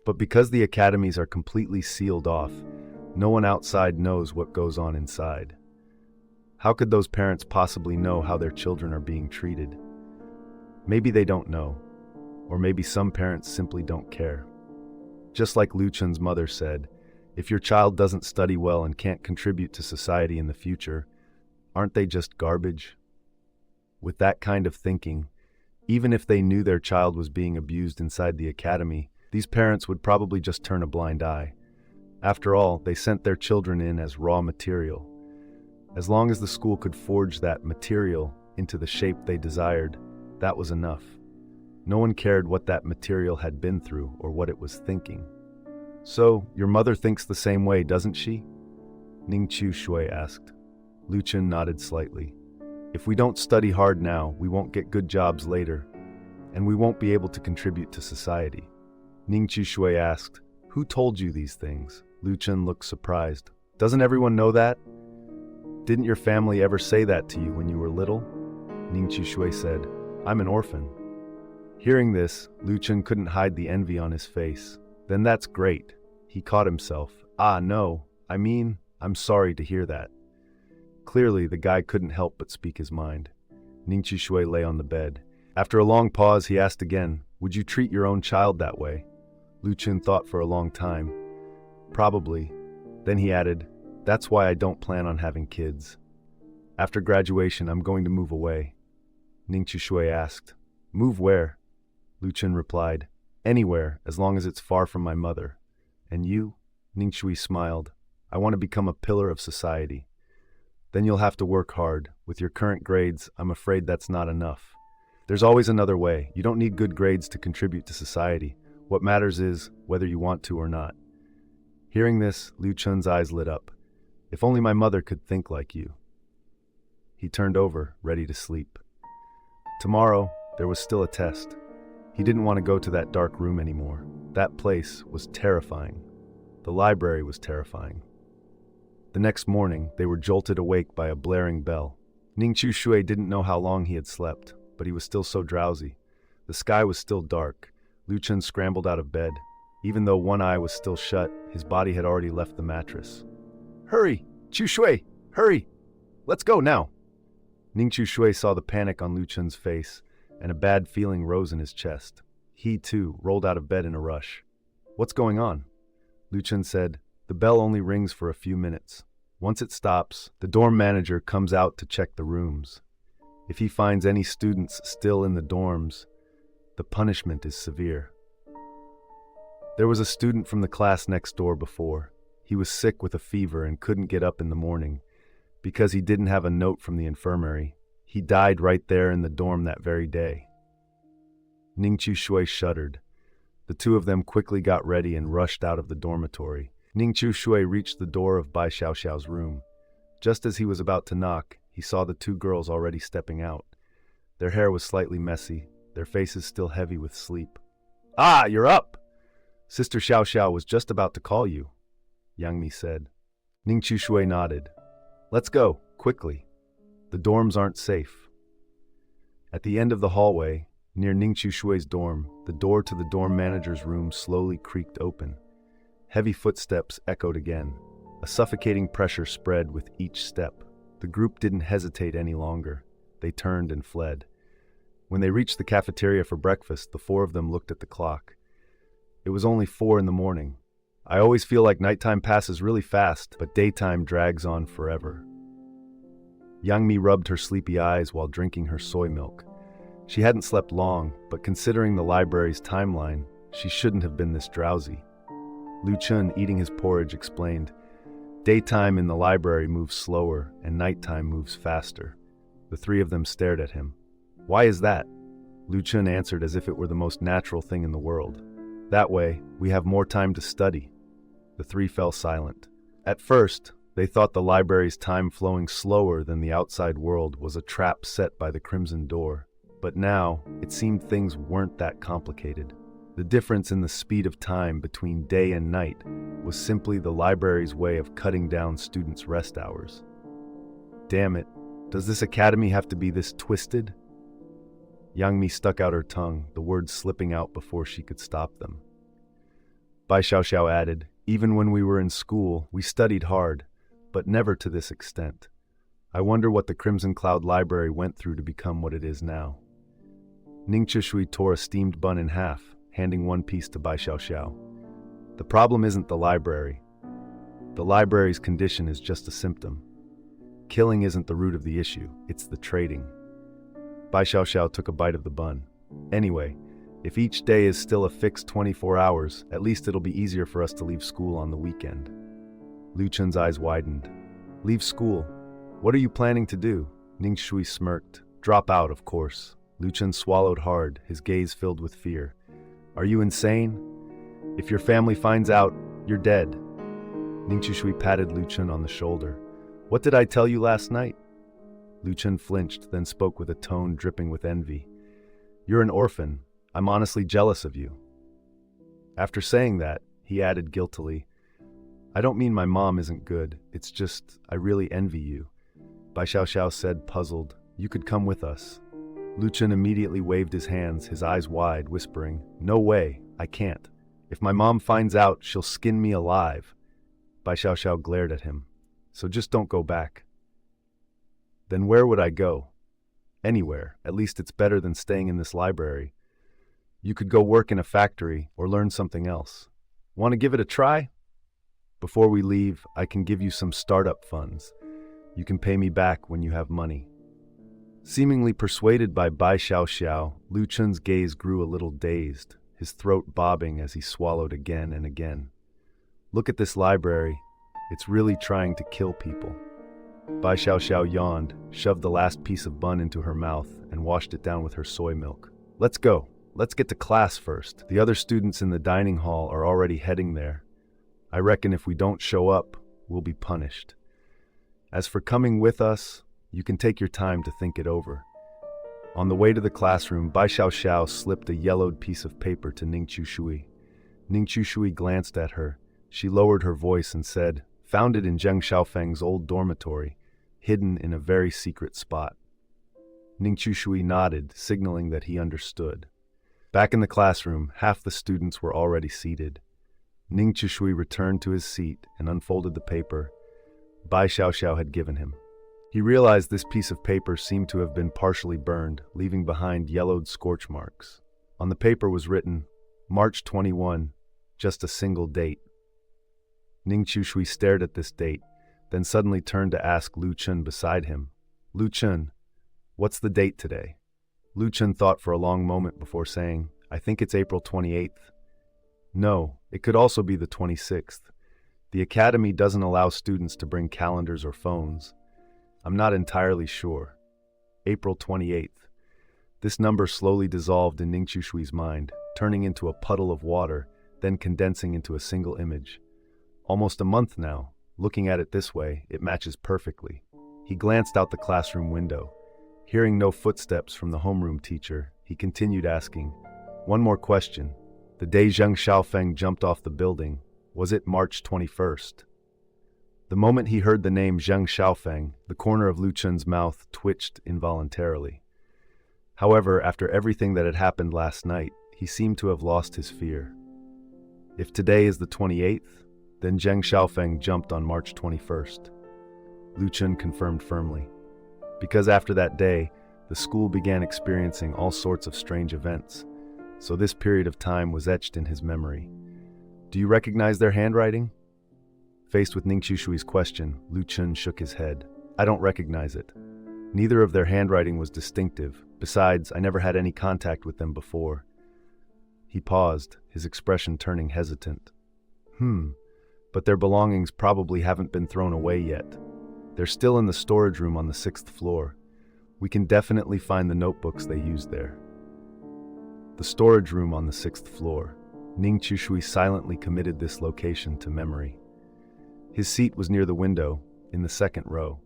But because the academies are completely sealed off, no one outside knows what goes on inside. How could those parents possibly know how their children are being treated? Maybe they don't know, or maybe some parents simply don't care. Just like Lu Chun's mother said, if your child doesn't study well and can't contribute to society in the future, aren't they just garbage? With that kind of thinking, even if they knew their child was being abused inside the academy, these parents would probably just turn a blind eye. After all, they sent their children in as raw material. As long as the school could forge that material into the shape they desired, that was enough. No one cared what that material had been through or what it was thinking. So, your mother thinks the same way, doesn't she? Ning Chu Shui asked. Lu Chun nodded slightly. If we don't study hard now, we won't get good jobs later, and we won't be able to contribute to society. Ning Chu Shui asked, Who told you these things? Lu Chun looked surprised. Doesn't everyone know that? Didn't your family ever say that to you when you were little? Ning Chu Shui said, I'm an orphan. Hearing this, Lu Chun couldn't hide the envy on his face. Then that's great. He caught himself. No, I'm sorry to hear that. Clearly, the guy couldn't help but speak his mind. Ning Chu Shui lay on the bed. After a long pause, he asked again, Would you treat your own child that way? Lu Chun thought for a long time. Probably. Then he added, That's why I don't plan on having kids. After graduation, I'm going to move away. Ning Chu Shui asked, Move where? Lu Chun replied, Anywhere, as long as it's far from my mother. And you? Ning Shui smiled. I want to become a pillar of society. Then you'll have to work hard. With your current grades, I'm afraid that's not enough. There's always another way. You don't need good grades to contribute to society. What matters is whether you want to or not. Hearing this, Lu Chun's eyes lit up. If only my mother could think like you. He turned over, ready to sleep. Tomorrow, there was still a test. He didn't want to go to that dark room anymore. That place was terrifying. The library was terrifying. The next morning, they were jolted awake by a blaring bell. Ning Chu Shui didn't know how long he had slept, but he was still so drowsy. The sky was still dark. Lu Chun scrambled out of bed. Even though one eye was still shut, his body had already left the mattress. Hurry! Chu Shui! Hurry! Let's go now! Ning Chu Shui saw the panic on Lu Chun's face, and a bad feeling rose in his chest. He, too, rolled out of bed in a rush. What's going on? Lu Chun said, The bell only rings for a few minutes. Once it stops, the dorm manager comes out to check the rooms. If he finds any students still in the dorms, the punishment is severe. There was a student from the class next door before. He was sick with a fever and couldn't get up in the morning. Because he didn't have a note from the infirmary, he died right there in the dorm that very day. Ning Chu Shui shuddered. The two of them quickly got ready and rushed out of the dormitory. Ning Chu Shui reached the door of Bai Xiaoxiao's room. Just as he was about to knock, he saw the two girls already stepping out. Their hair was slightly messy, their faces still heavy with sleep. "Ah, you're up! Sister Xiaoxiao was just about to call you," Yang Mi said. Ning Chu Shui nodded. "Let's go, quickly. The dorms aren't safe." At the end of the hallway, near Ning Chu Shui's dorm, the door to the dorm manager's room slowly creaked open. Heavy footsteps echoed again. A suffocating pressure spread with each step. The group didn't hesitate any longer. They turned and fled. When they reached the cafeteria for breakfast, the four of them looked at the clock. It was only 4 in the morning. I always feel like nighttime passes really fast, but daytime drags on forever. Yang Mi rubbed her sleepy eyes while drinking her soy milk. She hadn't slept long, but considering the library's timeline, she shouldn't have been this drowsy. Lu Chun, eating his porridge, explained, "Daytime in the library moves slower, and nighttime moves faster." The three of them stared at him. "Why is that?" Lu Chun answered as if it were the most natural thing in the world. "That way, we have more time to study." The three fell silent. At first, they thought the library's time flowing slower than the outside world was a trap set by the Crimson Door. But now, it seemed things weren't that complicated. The difference in the speed of time between day and night was simply the library's way of cutting down students' rest hours. Damn it, does this academy have to be this twisted? Yang Mi stuck out her tongue, the words slipping out before she could stop them. Bai Xiaoxiao added, "Even when we were in school, we studied hard, but never to this extent. I wonder what the Crimson Cloud Library went through to become what it is now." Ning Chu Shui tore a steamed bun in half, handing one piece to Bai Xiaoxiao. "The problem isn't the library. The library's condition is just a symptom. Killing isn't the root of the issue, it's the trading." Bai Xiaoxiao took a bite of the bun. "Anyway, if each day is still a fixed 24 hours, at least it'll be easier for us to leave school on the weekend." Lu Chun's eyes widened. "Leave school? What are you planning to do?" Ning Shui smirked. "Drop out, of course." Lu Chun swallowed hard, his gaze filled with fear. "Are you insane? If your family finds out, you're dead." Ning Chu Shui patted Lu Chun on the shoulder. "What did I tell you last night?" Lu Chun flinched, then spoke with a tone dripping with envy. "You're an orphan. I'm honestly jealous of you." After saying that, he added guiltily, "I don't mean my mom isn't good, it's just I really envy you." Bai Xiaoxiao said, puzzled, "You could come with us." Lu Chun immediately waved his hands, his eyes wide, whispering, "No way, I can't. If my mom finds out, she'll skin me alive." Bai Xiaoxiao glared at him. "So just don't go back." "Then where would I go?" "Anywhere. At least it's better than staying in this library. You could go work in a factory or learn something else. Want to give it a try? Before we leave, I can give you some startup funds. You can pay me back when you have money." Seemingly persuaded by Bai Xiaoxiao, Lu Chun's gaze grew a little dazed, his throat bobbing as he swallowed again and again. "Look at this library. It's really trying to kill people." Bai Xiaoxiao yawned, shoved the last piece of bun into her mouth, and washed it down with her soy milk. "Let's go. Let's get to class first. The other students in the dining hall are already heading there. I reckon if we don't show up, we'll be punished. As for coming with us, you can take your time to think it over." On the way to the classroom, Bai Xiaoxiao slipped a yellowed piece of paper to Ning Chu Shui. Ning Chu Shui glanced at her. She lowered her voice and said, "Found it in Zheng Xiaofeng's old dormitory, hidden in a very secret spot." Ning Chu Shui nodded, signaling that he understood. Back in the classroom, half the students were already seated. Ning Chu Shui returned to his seat and unfolded the paper Bai Xiaoxiao had given him. He realized this piece of paper seemed to have been partially burned, leaving behind yellowed scorch marks. On the paper was written, March 21, just a single date. Ning Chu Shui stared at this date, then suddenly turned to ask Lu Chun beside him. Lu Chun, what's the date today? Lu Chun thought for a long moment before saying, I think it's April 28th. No, it could also be the 26th. The academy doesn't allow students to bring calendars or phones. I'm not entirely sure. April 28th. This number slowly dissolved in Ning Chushui's mind, turning into a puddle of water, then condensing into a single image. Almost a month now. Looking at it this way, it matches perfectly. He glanced out the classroom window. Hearing no footsteps from the homeroom teacher, he continued asking, one more question. The day Zheng Xiaofeng jumped off the building, was it March 21st? The moment he heard the name Zheng Xiaofeng, the corner of Lu Chun's mouth twitched involuntarily. However, after everything that had happened last night, he seemed to have lost his fear. If today is the 28th, then Zheng Xiaofeng jumped on March 21st. Lu Chun confirmed firmly. Because after that day, the school began experiencing all sorts of strange events, so this period of time was etched in his memory. Do you recognize their handwriting? Faced with Ning Chushui's question, Lu Chun shook his head. I don't recognize it. Neither of their handwriting was distinctive. Besides, I never had any contact with them before. He paused, his expression turning hesitant. But their belongings probably haven't been thrown away yet. They're still in the storage room on the 6th floor. We can definitely find the notebooks they used there. The storage room on the 6th floor. Ning Chushui silently committed this location to memory. His seat was near the window, in the 2nd row.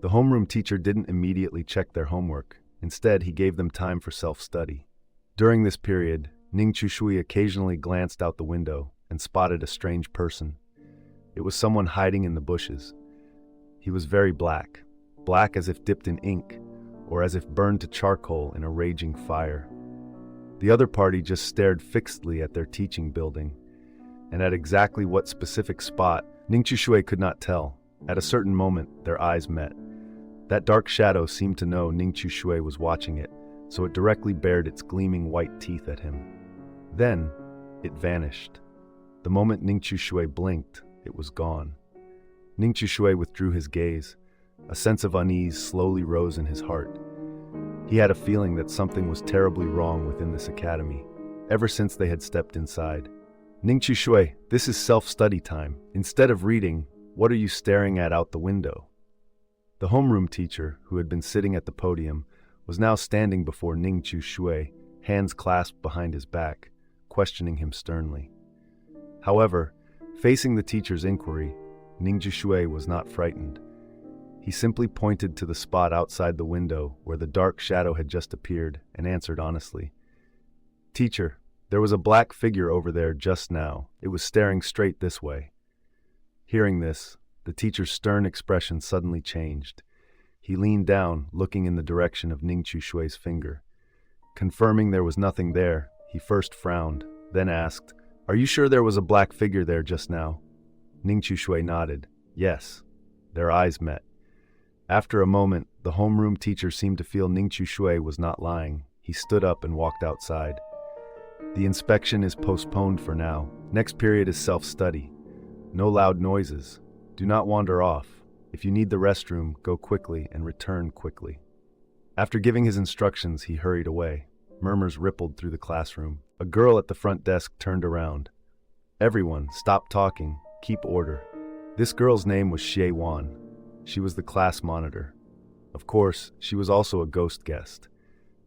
The homeroom teacher didn't immediately check their homework. Instead, he gave them time for self-study. During this period, Ning Chushui occasionally glanced out the window and spotted a strange person. It was someone hiding in the bushes. He was very black as if dipped in ink, or as if burned to charcoal in a raging fire. The other party just stared fixedly at their teaching building, and at exactly what specific spot, Ning Chushui could not tell. At a certain moment, their eyes met. That dark shadow seemed to know Ning Chushui was watching it, so it directly bared its gleaming white teeth at him. Then, it vanished. The moment Ning Chushui blinked, it was gone. Ning Chushui withdrew his gaze. A sense of unease slowly rose in his heart. He had a feeling that something was terribly wrong within this academy, ever since they had stepped inside. Ning Chushui, this is self-study time. Instead of reading, what are you staring at out the window? The homeroom teacher, who had been sitting at the podium, was now standing before Ning Chushui, hands clasped behind his back, questioning him sternly. However, facing the teacher's inquiry, Ning Chushui was not frightened. He simply pointed to the spot outside the window where the dark shadow had just appeared and answered honestly. Teacher, there was a black figure over there just now. It was staring straight this way. Hearing this, the teacher's stern expression suddenly changed. He leaned down, looking in the direction of Ning Chushui's finger. Confirming there was nothing there, he first frowned, then asked, Are you sure there was a black figure there just now? Ning Chushui nodded. Yes. Their eyes met. After a moment, the homeroom teacher seemed to feel Ning Chushui was not lying. He stood up and walked outside. The inspection is postponed for now. Next period is self-study. No loud noises. Do not wander off. If you need the restroom, go quickly and return quickly. After giving his instructions, he hurried away. Murmurs rippled through the classroom. A girl at the front desk turned around. Everyone, stop talking. Keep order. This girl's name was Xie Wan. She was the class monitor. Of course, she was also a ghost guest.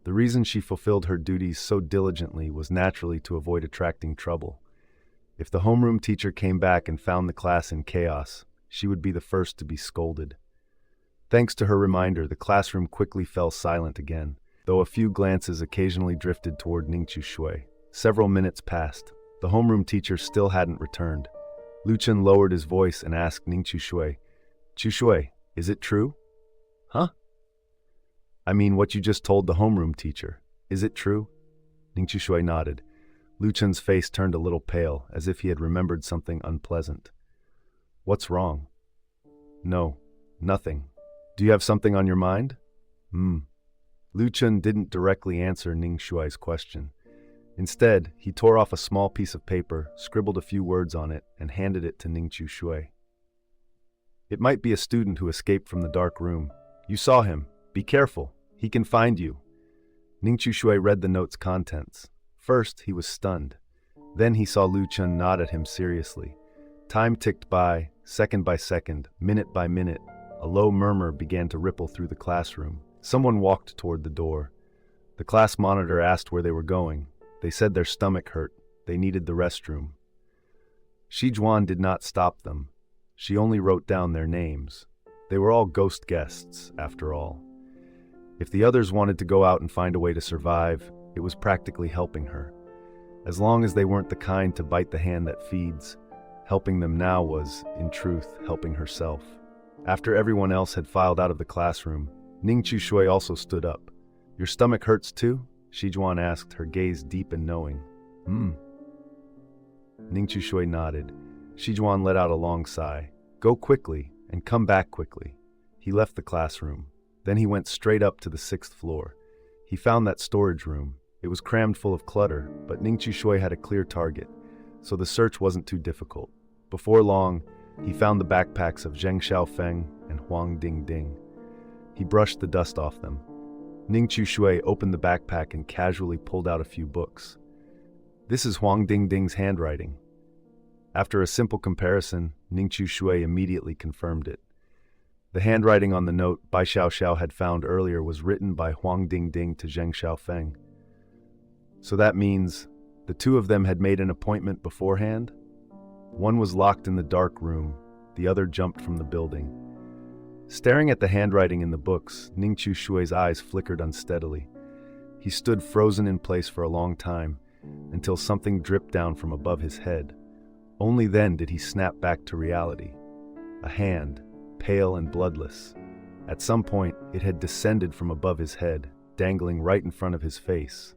The reason she fulfilled her duties so diligently was naturally to avoid attracting trouble. If the homeroom teacher came back and found the class in chaos, she would be the first to be scolded. Thanks to her reminder, the classroom quickly fell silent again, though a few glances occasionally drifted toward Ning Chushui. Several minutes passed. The homeroom teacher still hadn't returned. Lu Chun lowered his voice and asked Ning Chushui, Chushui, is it true? Huh? I mean what you just told the homeroom teacher. Is it true? Ning Chushui nodded. Lu Chun's face turned a little pale, as if he had remembered something unpleasant. What's wrong? No, nothing. Do you have something on your mind? Lu Chun didn't directly answer Ning Shuai's question. Instead, he tore off a small piece of paper, scribbled a few words on it, and handed it to Ning Chushui. It might be a student who escaped from the dark room. You saw him. Be careful. He can find you. Ning Shui read the note's contents. First, he was stunned. Then he saw Lu Chun nod at him seriously. Time ticked by second, minute by minute. A low murmur began to ripple through the classroom. Someone walked toward the door. The class monitor asked where they were going. They said their stomach hurt. They needed the restroom. Shi Juan did not stop them. She only wrote down their names. They were all ghost guests, after all. If the others wanted to go out and find a way to survive, it was practically helping her. As long as they weren't the kind to bite the hand that feeds, helping them now was, in truth, helping herself. After everyone else had filed out of the classroom, Ning Shui also stood up. Your stomach hurts too? Shi Juan asked, her gaze deep and knowing. Ning Shui nodded. Shi Juan let out a long sigh. Go quickly, and come back quickly. He left the classroom. Then he went straight up to the 6th floor. He found that storage room. It was crammed full of clutter, but Ning Shui had a clear target, so the search wasn't too difficult. Before long, he found the backpacks of Feng and Huang Ding. He brushed the dust off them. Ning Shui opened the backpack and casually pulled out a few books. This is Huang Ding's handwriting. After a simple comparison, Ning Shui immediately confirmed it. The handwriting on the note Bai Xiao had found earlier was written by Huang Ding to Feng. So that means the two of them had made an appointment beforehand? One was locked in the dark room, the other jumped from the building. Staring at the handwriting in the books, Ning Shui's eyes flickered unsteadily. He stood frozen in place for a long time, until something dripped down from above his head. Only then did he snap back to reality. A hand, pale and bloodless. At some point, it had descended from above his head, dangling right in front of his face.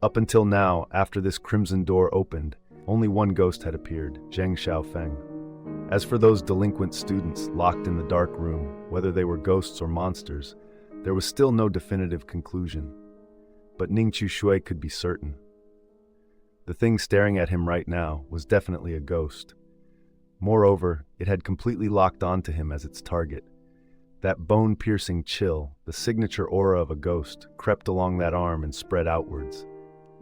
Up until now, after this crimson door opened, only one ghost had appeared, Feng. As for those delinquent students locked in the dark room, whether they were ghosts or monsters, there was still no definitive conclusion. But Ning Shui could be certain. The thing staring at him right now was definitely a ghost. Moreover, it had completely locked onto him as its target. That bone-piercing chill, the signature aura of a ghost, crept along that arm and spread outwards.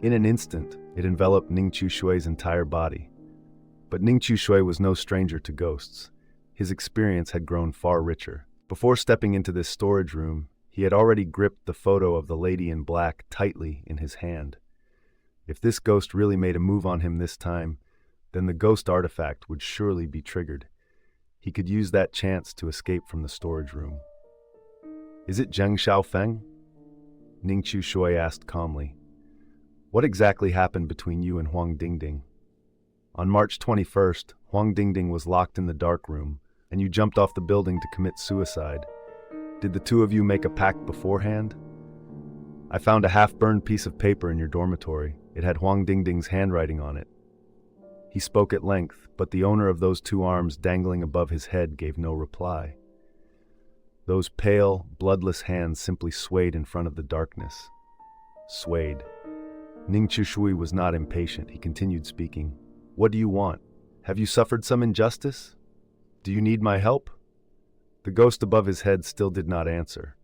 In an instant, it enveloped Ning Shui's entire body. But Ning Shui was no stranger to ghosts. His experience had grown far richer. Before stepping into this storage room, he had already gripped the photo of the lady in black tightly in his hand. If this ghost really made a move on him this time, then the ghost artifact would surely be triggered. He could use that chance to escape from the storage room. Is it Feng? Ning Shui asked calmly. What exactly happened between you and Huang Ding? On March 21st, Huang Ding was locked in the dark room, and you jumped off the building to commit suicide. Did the two of you make a pact beforehand? I found a half-burned piece of paper in your dormitory. It had Huang Ding's handwriting on it. He spoke at length, but the owner of those two arms dangling above his head gave no reply. Those pale, bloodless hands simply swayed in front of the darkness. Swayed. Ning Shui was not impatient. He continued speaking. What do you want? Have you suffered some injustice? Do you need my help? The ghost above his head still did not answer,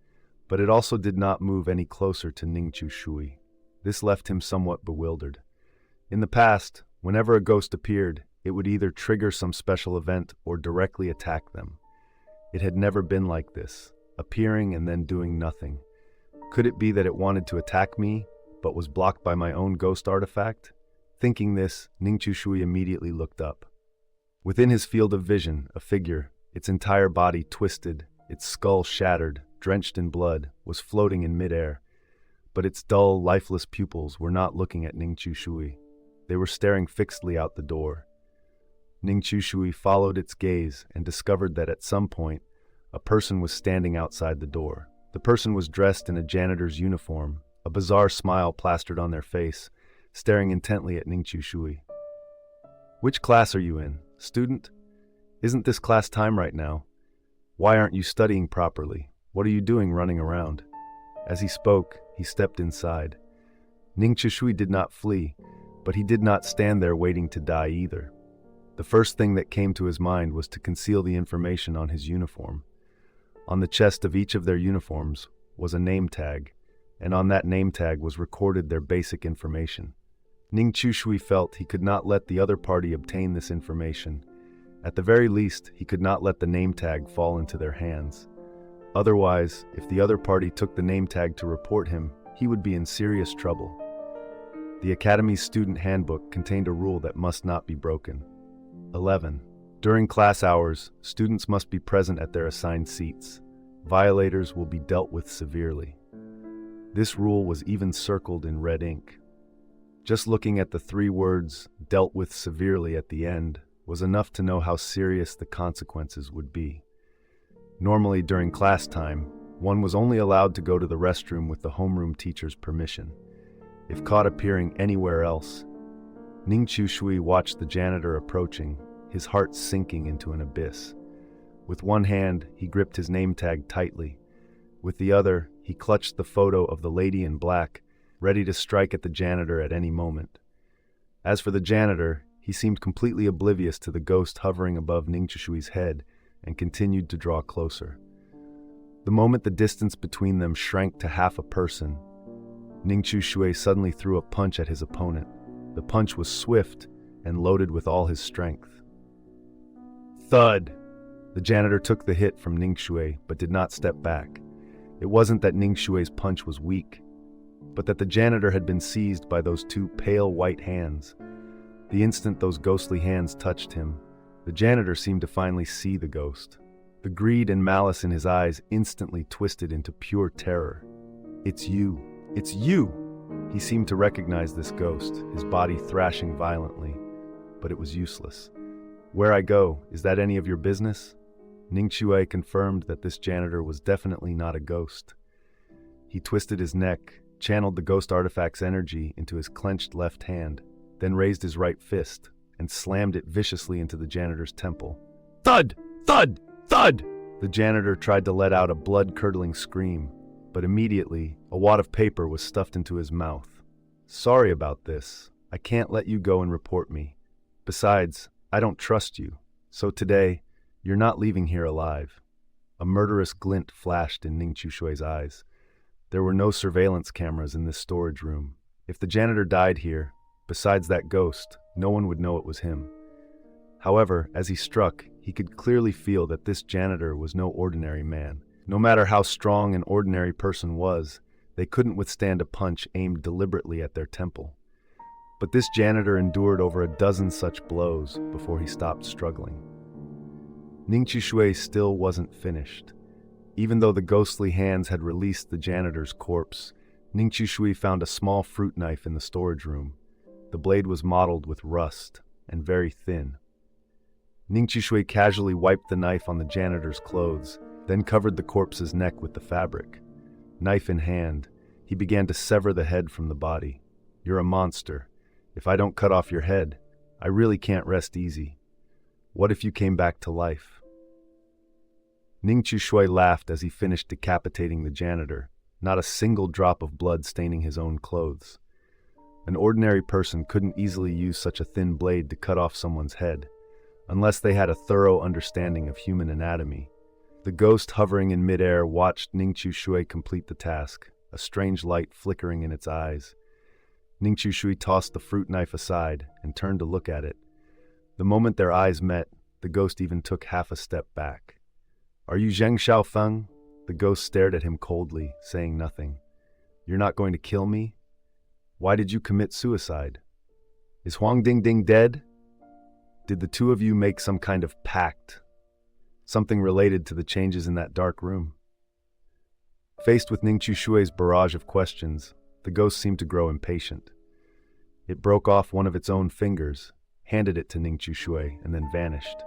but it also did not move any closer to Ning Shui. This left him somewhat bewildered. In the past, whenever a ghost appeared, it would either trigger some special event or directly attack them. It had never been like this, appearing and then doing nothing. Could it be that it wanted to attack me, but was blocked by my own ghost artifact? Thinking this, Ning Shui immediately looked up. Within his field of vision, a figure, its entire body twisted, its skull shattered, drenched in blood, was floating in midair. But its dull, lifeless pupils were not looking at Ning Shui. They were staring fixedly out the door. Ning Shui followed its gaze and discovered that at some point, a person was standing outside the door. The person was dressed in a janitor's uniform, a bizarre smile plastered on their face, staring intently at Ning Shui. Which class are you in, student? Isn't this class time right now? Why aren't you studying properly? What are you doing running around? As he spoke, he stepped inside. Ning Shui did not flee, but he did not stand there waiting to die either. The first thing that came to his mind was to conceal the information on his uniform. On the chest of each of their uniforms was a name tag, and on that name tag was recorded their basic information. Ning Chushui felt he could not let the other party obtain this information. At the very least, he could not let the name tag fall into their hands. Otherwise, if the other party took the name tag to report him, he would be in serious trouble. The Academy's student handbook contained a rule that must not be broken. 11. During class hours, students must be present at their assigned seats. Violators will be dealt with severely. This rule was even circled in red ink. Just looking at the 3 words, "dealt with severely" at the end, was enough to know how serious the consequences would be. Normally, during class time, one was only allowed to go to the restroom with the homeroom teacher's permission. If caught appearing anywhere else, Ning Chushui watched the janitor approaching, his heart sinking into an abyss. With one hand, he gripped his name tag tightly. With the other, he clutched the photo of the lady in black, ready to strike at the janitor at any moment. As for the janitor, he seemed completely oblivious to the ghost hovering above Ning Chushui's head and continued to draw closer. The moment the distance between them shrank to half a person, Ning Chushui suddenly threw a punch at his opponent. The punch was swift and loaded with all his strength. Thud! The janitor took the hit from Ning Shui, but did not step back. It wasn't that Ning Shui's punch was weak, but that the janitor had been seized by those 2 pale white hands. The instant those ghostly hands touched him, the janitor seemed to finally see the ghost. The greed and malice in his eyes instantly twisted into pure terror. "It's you! It's you!" He seemed to recognize this ghost, his body thrashing violently, but it was useless. "Where I go, is that any of your business?" Ning Shui confirmed that this janitor was definitely not a ghost. He twisted his neck, channeled the ghost artifact's energy into his clenched left hand, then raised his right fist and slammed it viciously into the janitor's temple. Thud! Thud! Thud! The janitor tried to let out a blood-curdling scream, but immediately a wad of paper was stuffed into his mouth. "Sorry about this. I can't let you go and report me. Besides, I don't trust you, so today, you're not leaving here alive." A murderous glint flashed in Ning Chushui's eyes. There were no surveillance cameras in this storage room. If the janitor died here, besides that ghost, no one would know it was him. However, as he struck, he could clearly feel that this janitor was no ordinary man. No matter how strong an ordinary person was, they couldn't withstand a punch aimed deliberately at their temple. But this janitor endured over a dozen such blows before he stopped struggling. Ning Chushui still wasn't finished. Even though the ghostly hands had released the janitor's corpse, Ning Chushui found a small fruit knife in the storage room. The blade was mottled with rust and very thin. Ning Chushui casually wiped the knife on the janitor's clothes, then covered the corpse's neck with the fabric. Knife in hand, he began to sever the head from the body. "You're a monster. If I don't cut off your head, I really can't rest easy. What if you came back to life?" Ning Chushui laughed as he finished decapitating the janitor, not a single drop of blood staining his own clothes. An ordinary person couldn't easily use such a thin blade to cut off someone's head, unless they had a thorough understanding of human anatomy. The ghost hovering in midair watched Ning Chushui complete the task, a strange light flickering in its eyes. Ning Chushui tossed the fruit knife aside and turned to look at it. The moment their eyes met, the ghost even took half a step back. "Are you Zheng Feng?" The ghost stared at him coldly, saying nothing. "You're not going to kill me? Why did you commit suicide? Is Huang Dingding dead? Did the 2 of you make some kind of pact? Something related to the changes in that dark room?" Faced with Ning Chushui's barrage of questions, the ghost seemed to grow impatient. It broke off one of its own fingers, handed it to Ning Chushui, and then vanished.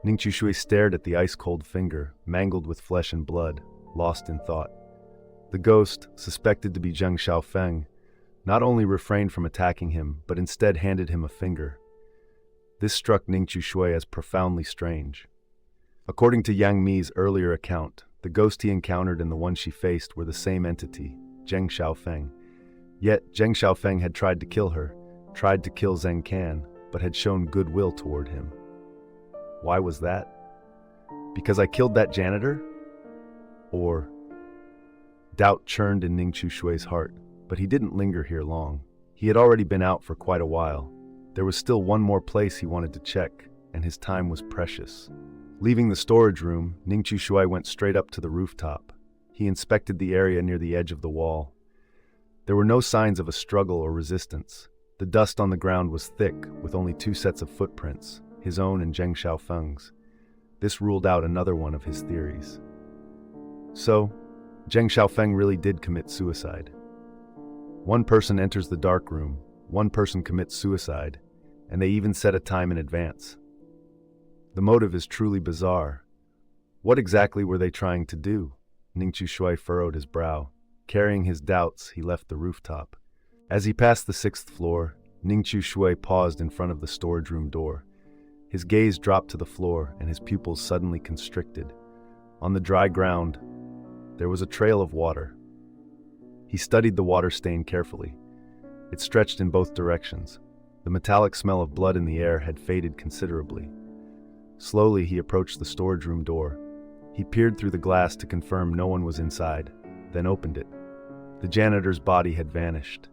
Ning Chushui stared at the ice-cold finger, mangled with flesh and blood, lost in thought. The ghost, suspected to be Zheng Feng, not only refrained from attacking him, but instead handed him a finger. This struck Ning Chushui as profoundly strange. According to Yang Mi's earlier account, the ghost he encountered and the one she faced were the same entity, Zheng Feng. Yet Zheng Feng had tried to kill her, tried to kill Zheng Can, but had shown goodwill toward him. Why was that? Because I killed that janitor? Or... Doubt churned in Ning Chushui's heart, but he didn't linger here long. He had already been out for quite a while. There was still one more place he wanted to check, and his time was precious. Leaving the storage room, Ning Chushui went straight up to the rooftop. He inspected the area near the edge of the wall. There were no signs of a struggle or resistance. The dust on the ground was thick, with only 2 sets of footprints, his own and Zheng Xiaofeng's. This ruled out another one of his theories. So, Zheng Xiaofeng really did commit suicide. One person enters the dark room, one person commits suicide, and they even set a time in advance. The motive is truly bizarre. What exactly were they trying to do? Ning Chushui furrowed his brow. Carrying his doubts, he left the rooftop. As he passed the 6th floor, Ning Chushui paused in front of the storage room door. His gaze dropped to the floor, and his pupils suddenly constricted. On the dry ground, there was a trail of water. He studied the water stain carefully. It stretched in both directions. The metallic smell of blood in the air had faded considerably. Slowly, he approached the storage room door. He peered through the glass to confirm no one was inside, then opened it. The janitor's body had vanished.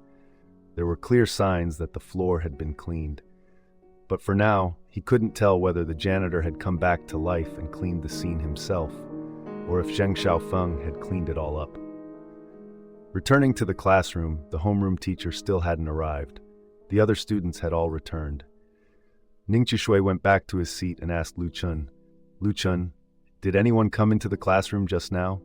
There were clear signs that the floor had been cleaned. But for now, he couldn't tell whether the janitor had come back to life and cleaned the scene himself, or if Zheng Xiaofeng had cleaned it all up. Returning to the classroom, the homeroom teacher still hadn't arrived. The other students had all returned. Ning Chushui went back to his seat and asked Lu Chun, "Lu Chun, did anyone come into the classroom just now?"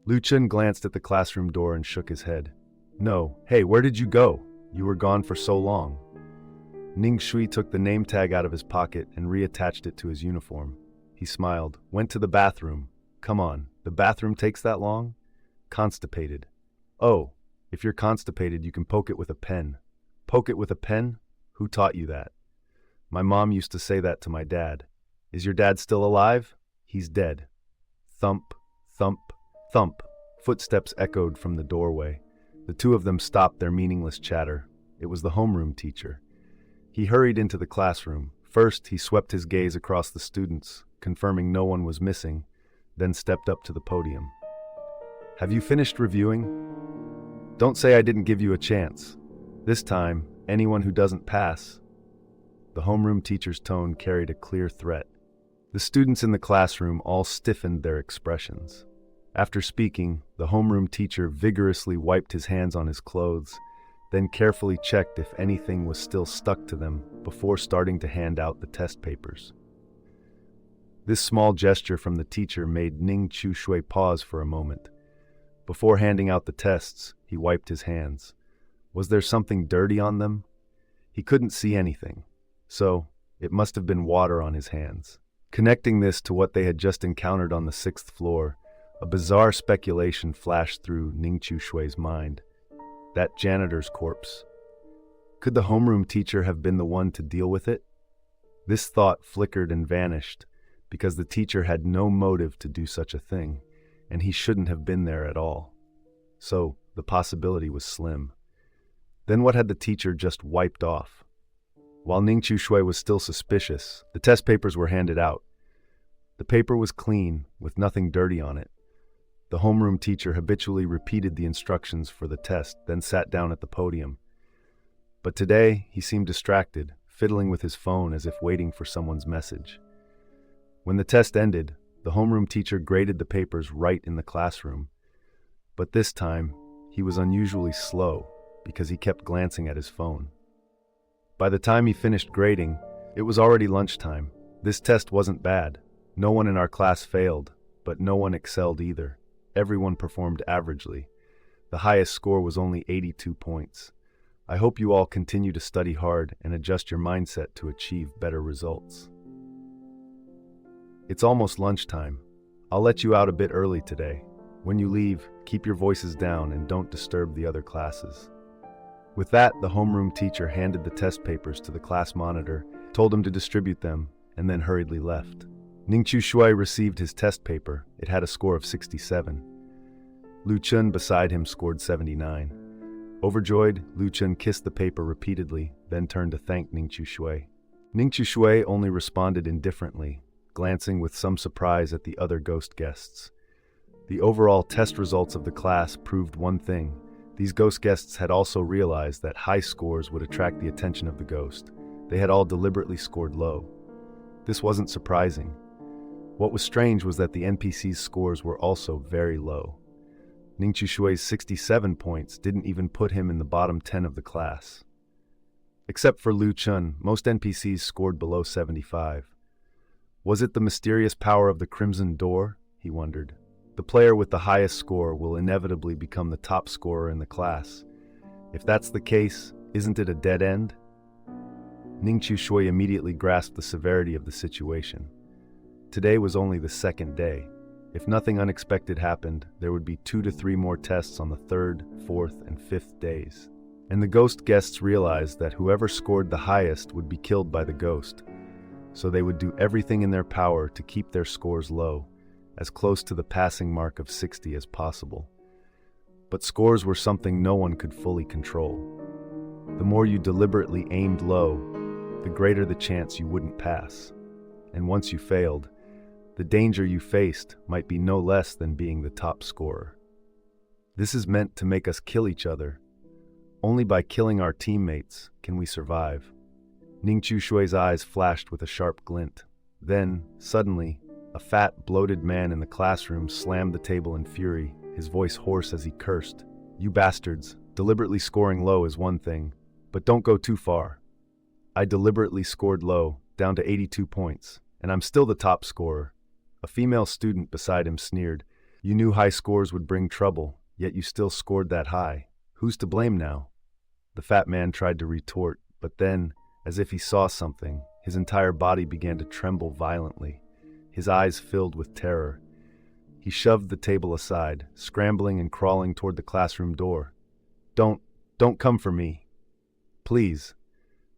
Lu Chun glanced at the classroom door and shook his head. "No. Hey, where did you go? You were gone for so long." Ning Shui took the name tag out of his pocket and reattached it to his uniform. He smiled, went to the bathroom. "Come on, the bathroom takes that long?" "Constipated." "Oh, if you're constipated, you can poke it with a pen." "Poke it with a pen? Who taught you that?" "My mom used to say that to my dad." "Is your dad still alive?" "He's dead." Thump, thump, thump. Footsteps echoed from the doorway. The two of them stopped their meaningless chatter. It was the homeroom teacher. He hurried into the classroom. First, he swept his gaze across the students, confirming no one was missing, then stepped up to the podium. "Have you finished reviewing?" "Don't say I didn't give you a chance. This time, anyone who doesn't pass." The homeroom teacher's tone carried a clear threat. The students in the classroom all stiffened their expressions. After speaking, the homeroom teacher vigorously wiped his hands on his clothes, then carefully checked if anything was still stuck to them before starting to hand out the test papers. This small gesture from the teacher made Ning Chushui pause for a moment. Before handing out the tests, he wiped his hands. Was there something dirty on them? He couldn't see anything, so it must have been water on his hands. Connecting this to what they had just encountered on the 6th floor, a bizarre speculation flashed through Ning Chushui's mind. That janitor's corpse. Could the homeroom teacher have been the one to deal with it? This thought flickered and vanished, because the teacher had no motive to do such a thing, and he shouldn't have been there at all. So, the possibility was slim. Then what had the teacher just wiped off? While Ning Chushui was still suspicious, the test papers were handed out. The paper was clean, with nothing dirty on it. The homeroom teacher habitually repeated the instructions for the test, then sat down at the podium. But today, he seemed distracted, fiddling with his phone as if waiting for someone's message. When the test ended, the homeroom teacher graded the papers right in the classroom. But this time, he was unusually slow because he kept glancing at his phone. By the time he finished grading, it was already lunchtime. This test wasn't bad. No one in our class failed, but no one excelled either. Everyone performed averagely. The highest score was only 82 points. I hope you all continue to study hard and adjust your mindset to achieve better results. It's almost lunchtime. I'll let you out a bit early today. When you leave, keep your voices down and don't disturb the other classes. With that, the homeroom teacher handed the test papers to the class monitor, told him to distribute them, and then hurriedly left. Ning Chushui received his test paper. It had a score of 67. Lu Chun beside him scored 79. Overjoyed, Lu Chun kissed the paper repeatedly, then turned to thank Ning Chu Shui. Ning Chu Shui only responded indifferently, glancing with some surprise at the other ghost guests. The overall test results of the class proved one thing. These ghost guests had also realized that high scores would attract the attention of the ghost. They had all deliberately scored low. This wasn't surprising. What was strange was that the NPC's scores were also very low. Ning Chu Shui's 67 points didn't even put him in the bottom 10 of the class. Except for Lu Chun, most NPCs scored below 75. Was it the mysterious power of the Crimson Door? He wondered. The player with the highest score will inevitably become the top scorer in the class. If that's the case, isn't it a dead end? Ning Chu Shui immediately grasped the severity of the situation. Today was only the second day. If nothing unexpected happened, there would be 2 to 3 more tests on the 3rd, 4th, and 5th days. And the ghost guests realized that whoever scored the highest would be killed by the ghost, so they would do everything in their power to keep their scores low, as close to the passing mark of 60 as possible. But scores were something no one could fully control. The more you deliberately aimed low, the greater the chance you wouldn't pass. And once you failed, the danger you faced might be no less than being the top scorer. This is meant to make us kill each other. Only by killing our teammates can we survive. Ning Chu Shui's eyes flashed with a sharp glint. Then, suddenly, a fat, bloated man in the classroom slammed the table in fury, his voice hoarse as he cursed. "You bastards, deliberately scoring low is one thing, but don't go too far. I deliberately scored low, down to 82 points, and I'm still the top scorer." A female student beside him sneered. "You knew high scores would bring trouble, yet you still scored that high. Who's to blame now?" The fat man tried to retort, but then, as if he saw something, his entire body began to tremble violently. His eyes filled with terror. He shoved the table aside, scrambling and crawling toward the classroom door. Don't come for me. Please.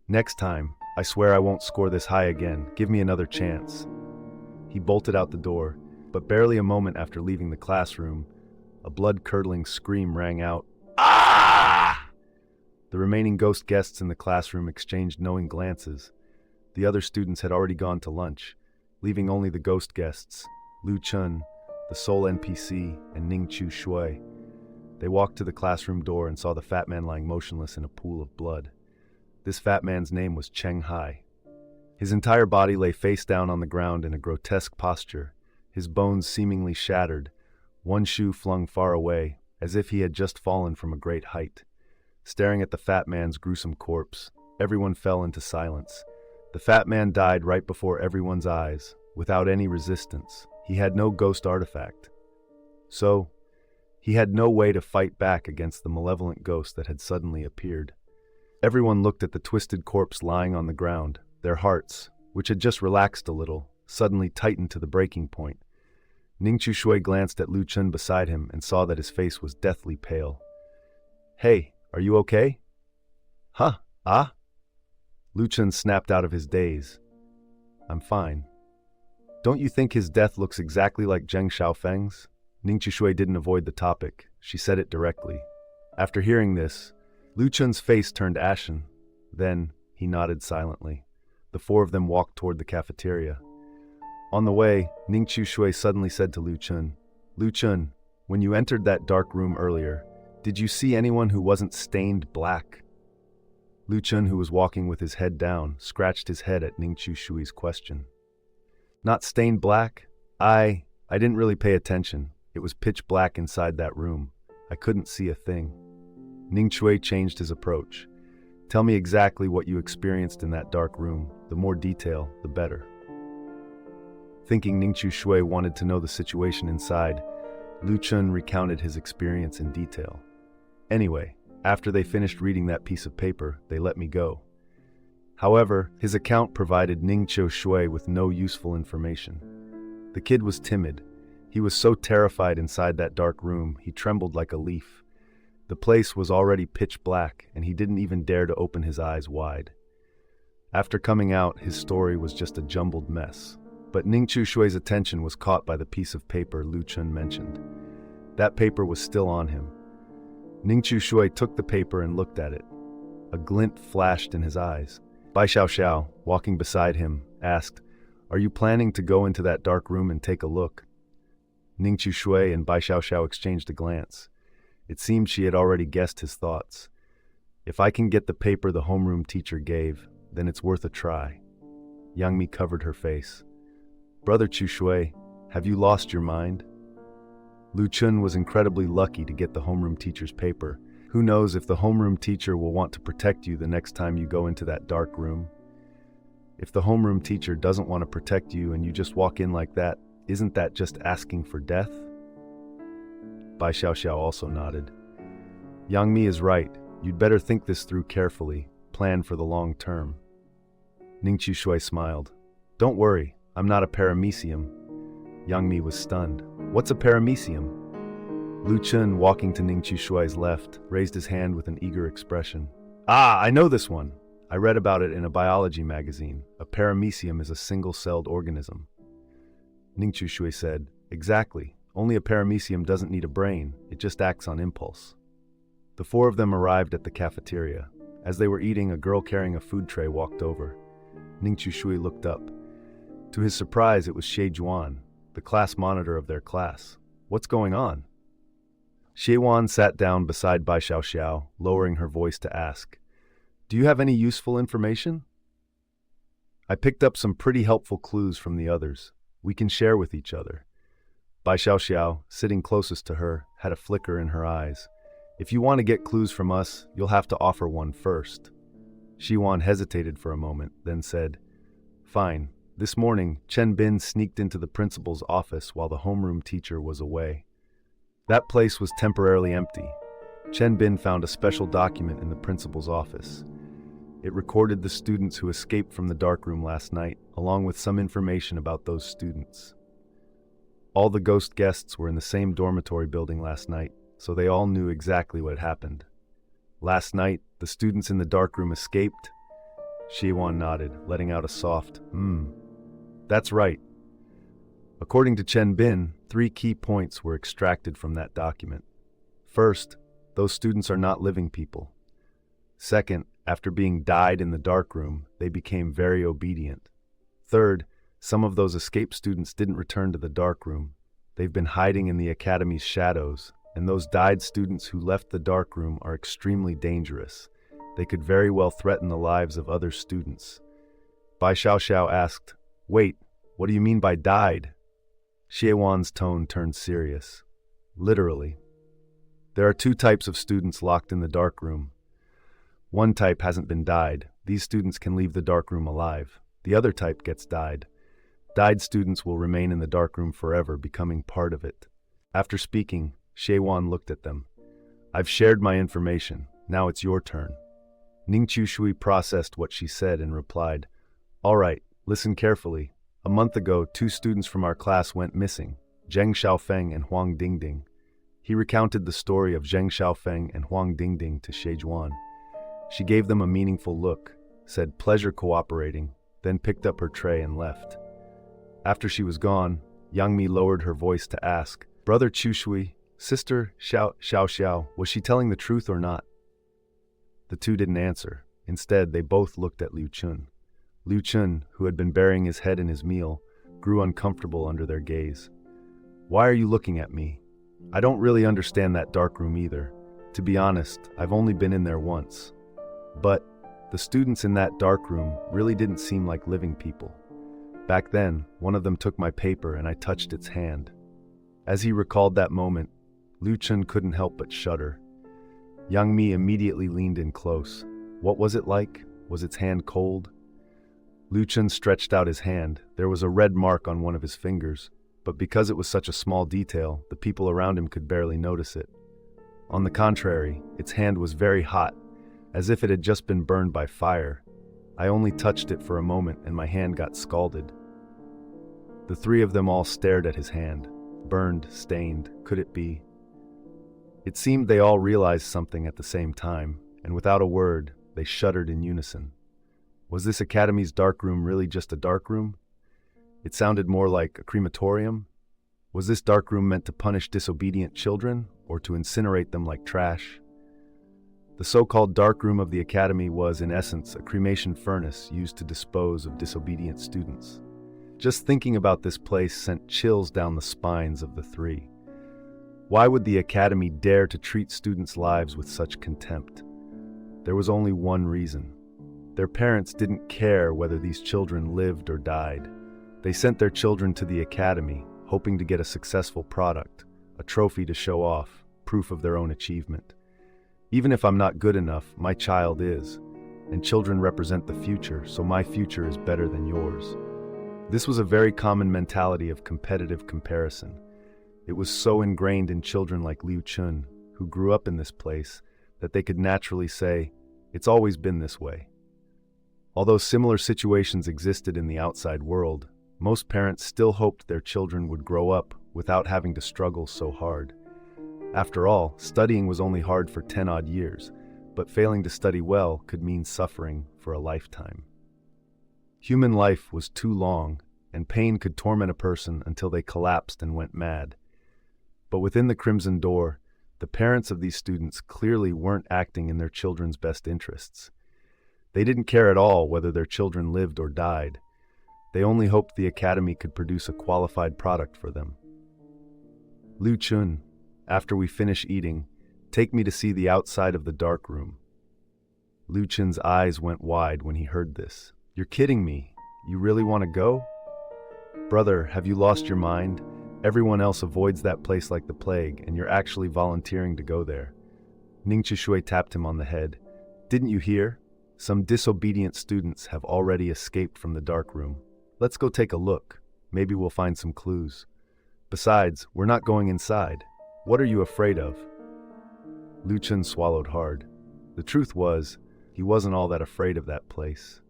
Next time, I swear I won't score this high again. Give me another chance." He bolted out the door, but barely a moment after leaving the classroom, a blood-curdling scream rang out. "Ah!" The remaining ghost guests in the classroom exchanged knowing glances. The other students had already gone to lunch, leaving only the ghost guests, Lu Chun, the sole NPC, and Ning Chu Shui. They walked to the classroom door and saw the fat man lying motionless in a pool of blood. This fat man's name was Cheng Hai. His entire body lay face down on the ground in a grotesque posture, his bones seemingly shattered, one shoe flung far away, as if he had just fallen from a great height. Staring at the fat man's gruesome corpse, everyone fell into silence. The fat man died right before everyone's eyes, without any resistance. He had no ghost artifact. So, he had no way to fight back against the malevolent ghost that had suddenly appeared. Everyone looked at the twisted corpse lying on the ground. Their hearts, which had just relaxed a little, suddenly tightened to the breaking point. Ning Chu Shui glanced at Lu Chun beside him and saw that his face was deathly pale. "Hey, are you okay?" "Huh? Ah?" Lu Chun snapped out of his daze. "I'm fine." "Don't you think his death looks exactly like Zheng Xiaofeng's?" Ning Chu Shui didn't avoid the topic. She said it directly. After hearing this, Lu Chun's face turned ashen. Then, he nodded silently. The 4 of them walked toward the cafeteria. On the way, Ning Chu Shui suddenly said to Lu Chun, "Lu Chun, when you entered that dark room earlier, did you see anyone who wasn't stained black?" Lu Chun, who was walking with his head down, scratched his head at Ning Chu Shui's question. "Not stained black? I didn't really pay attention. It was pitch black inside that room. I couldn't see a thing." Ning Chui changed his approach. "Tell me exactly what you experienced in that dark room. The more detail, the better." Thinking Ning Chu Shui wanted to know the situation inside, Lu Chun recounted his experience in detail. Anyway, after they finished reading that piece of paper, they let me go. However, his account provided Ning Chu Shui with no useful information. The kid was timid. He was so terrified inside that dark room, he trembled like a leaf. The place was already pitch black, and he didn't even dare to open his eyes wide. After coming out, his story was just a jumbled mess. But Ning Chu Shui's attention was caught by the piece of paper Lu Chun mentioned. That paper was still on him. Ning Chu Shui took the paper and looked at it. A glint flashed in his eyes. Bai Xiao, walking beside him, asked, "Are you planning to go into that dark room and take a look?" Ning Shui and Bai Xiao exchanged a glance. It seemed she had already guessed his thoughts. If I can get the paper the homeroom teacher gave, then it's worth a try. Yang Mi covered her face. "Brother Chu Shui, have you lost your mind?" Lu Chun was incredibly lucky to get the homeroom teacher's paper. Who knows if the homeroom teacher will want to protect you the next time you go into that dark room? If the homeroom teacher doesn't want to protect you and you just walk in like that, isn't that just asking for death? Bai Xiao also nodded. Yang Mi is right. You'd better think this through carefully. Plan for the long term. Ning Shui smiled. "Don't worry, I'm not a paramecium." Yang Mi was stunned. "What's a paramecium?" Lu Chun, walking to Ning Shui's left, raised his hand with an eager expression. "Ah, I know this one. I read about it in a biology magazine. A paramecium is a single-celled organism." Ning Shui said, "Exactly. Only a paramecium doesn't need a brain. It just acts on impulse." The four of them arrived at the cafeteria. As they were eating, a girl carrying a food tray walked over. Ning Shui looked up. To his surprise, it was Xie Juan, the class monitor of their class. "What's going on?" Xie Juan sat down beside Bai Xiao, lowering her voice to ask, "Do you have any useful information?" "I picked up some pretty helpful clues from the others. We can share with each other." Bai Xiao, sitting closest to her, had a flicker in her eyes. "If you want to get clues from us, you'll have to offer one first." Xie Juan hesitated for a moment, then said, "Fine. This morning, Chen Bin sneaked into the principal's office while the homeroom teacher was away. That place was temporarily empty. Chen Bin found a special document in the principal's office. It recorded the students who escaped from the darkroom last night, along with some information about those students. All the ghost guests were in the same dormitory building last night, so they all knew exactly what had happened. Last night, the students in the darkroom escaped." Xie Juan nodded, letting out a soft, "That's right." According to Chen Bin, 3 key points were extracted from that document. First, those students are not living people. Second, after being dyed in the darkroom, they became very obedient. Third, some of those escaped students didn't return to the darkroom. They've been hiding in the academy's shadows, and those dyed students who left the darkroom are extremely dangerous. They could very well threaten the lives of other students. Bai Xiao asked, "Wait, what do you mean by dyed?" Xie Juan's tone turned serious. "Literally. There are 2 types of students locked in the darkroom. One type hasn't been dyed. These students can leave the darkroom alive. The other type gets dyed. Dyed students will remain in the darkroom forever, becoming part of it." After speaking, Xie Juan looked at them. "I've shared my information. Now it's your turn." Ning Shui processed what she said and replied, "All right, listen carefully. A month ago, 2 students from our class went missing, Zheng Xiaofeng and Huang Dingding." He recounted the story of Zheng Xiaofeng and Huang Dingding to Xie Juan. She gave them a meaningful look, said pleasure cooperating, then picked up her tray and left. After she was gone, Yang Mi lowered her voice to ask, "Brother Chu Shui, Sister Xiao, was she telling the truth or not?" The 2 didn't answer. Instead, they both looked at Liu Chun. Liu Chun, who had been burying his head in his meal, grew uncomfortable under their gaze. "Why are you looking at me? I don't really understand that darkroom either. To be honest, I've only been in there once. But the students in that darkroom really didn't seem like living people. Back then, one of them took my paper and I touched its hand." As he recalled that moment, Liu Chun couldn't help but shudder. Yang Mi immediately leaned in close. What was it like? Was its hand cold? Liu Chun stretched out his hand. There was a red mark on one of his fingers, but because it was such a small detail, the people around him could barely notice it. On the contrary, its hand was very hot, as if it had just been burned by fire. I only touched it for a moment and my hand got scalded. The 3 of them all stared at his hand. Burned, stained, could it be? It seemed they all realized something at the same time, and without a word, they shuddered in unison. Was this academy's darkroom really just a darkroom? It sounded more like a crematorium. Was this darkroom meant to punish disobedient children, or to incinerate them like trash? The The so-called dark room of the academy was, in essence, a cremation furnace used to dispose of disobedient students. Just thinking about this place sent chills down the spines of the three. Why would the academy dare to treat students' lives with such contempt? There was only one reason. Their parents didn't care whether these children lived or died. They sent their children to the academy, hoping to get a successful product, a trophy to show off, proof of their own achievement. Even if I'm not good enough, my child is, and children represent the future, so my future is better than yours. This was a very common mentality of competitive comparison. It was so ingrained in children like Liu Chun, who grew up in this place, that they could naturally say, "It's always been this way." Although similar situations existed in the outside world, most parents still hoped their children would grow up without having to struggle so hard. After all, studying was only hard for 10-odd years, but failing to study well could mean suffering for a lifetime. Human life was too long, and pain could torment a person until they collapsed and went mad. But within the Crimson Door, the parents of these students clearly weren't acting in their children's best interests. They didn't care at all whether their children lived or died. They only hoped the academy could produce a qualified product for them. "Liu Chun, after we finish eating, take me to see the outside of the dark room." Liu Chun's eyes went wide when he heard this. "You're kidding me. You really want to go?" "Brother, have you lost your mind? Everyone else avoids that place like the plague, and you're actually volunteering to go there." Ning Chishui tapped him on the head. "Didn't you hear? Some disobedient students have already escaped from the dark room. Let's go take a look. Maybe we'll find some clues. Besides, we're not going inside. What are you afraid of?" Liu Chun swallowed hard. The truth was, he wasn't all that afraid of that place.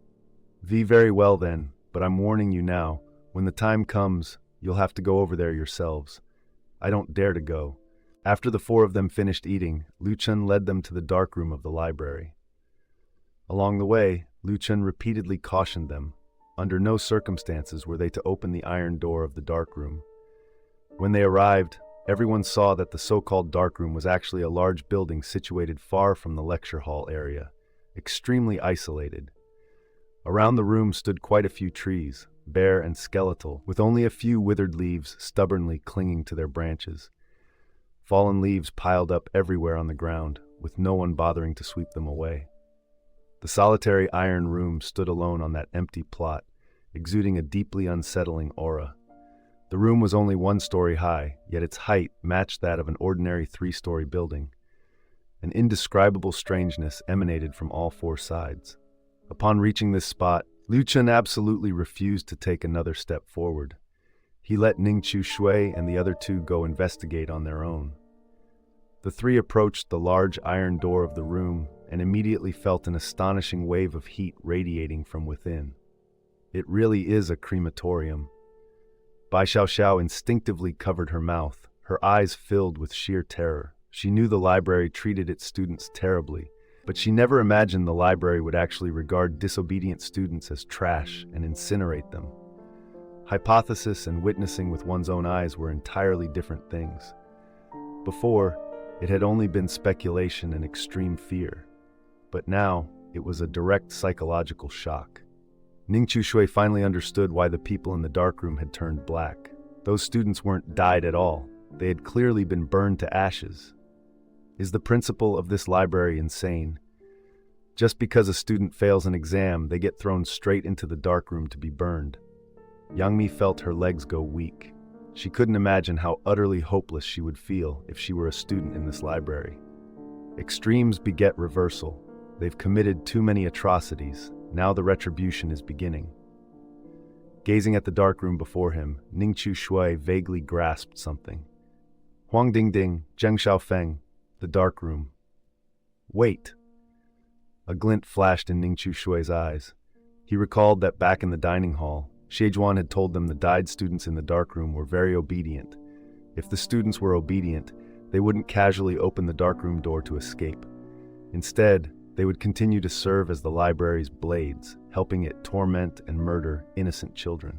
Very well then, but I'm warning you now, when the time comes, you'll have to go over there yourselves. I don't dare to go." After the four of them finished eating, Liu Chun led them to the dark room of the library. Along the way, Liu Chun repeatedly cautioned them. Under no circumstances were they to open the iron door of the dark room. When they arrived, everyone saw that the so-called dark room was actually a large building situated far from the lecture hall area, extremely isolated. Around the room stood quite a few trees, bare and skeletal, with only a few withered leaves stubbornly clinging to their branches. Fallen leaves piled up everywhere on the ground, with no one bothering to sweep them away. The solitary iron room stood alone on that empty plot, exuding a deeply unsettling aura. The room was only 1 story high, yet its height matched that of an ordinary 3-story building. An indescribable strangeness emanated from all 4 sides. Upon reaching this spot, Liu Chun absolutely refused to take another step forward. He let Ning Chishui and the other 2 go investigate on their own. The 3 approached the large iron door of the room and immediately felt an astonishing wave of heat radiating from within. It really is a crematorium. Bai Xiaoxiao instinctively covered her mouth, her eyes filled with sheer terror. She knew the library treated its students terribly, but she never imagined the library would actually regard disobedient students as trash and incinerate them. Hypothesis and witnessing with one's own eyes were entirely different things. Before, it had only been speculation and extreme fear. But now, it was a direct psychological shock. Ning Chishui finally understood why the people in the darkroom had turned black. Those students weren't died at all. They had clearly been burned to ashes. Is the principal of this library insane? Just because a student fails an exam, they get thrown straight into the darkroom to be burned. Yangmi felt her legs go weak. She couldn't imagine how utterly hopeless she would feel if she were a student in this library. Extremes beget reversal. They've committed too many atrocities. Now the retribution is beginning. Gazing at the darkroom before him, Ning Chishui vaguely grasped something. Huang Dingding, Zheng Feng, the darkroom. Wait! A glint flashed in Ning Chishui's eyes. He recalled that back in the dining hall, Xie had told them the died students in the darkroom were very obedient. If the students were obedient, they wouldn't casually open the darkroom door to escape. Instead, they would continue to serve as the library's blades, helping it torment and murder innocent children.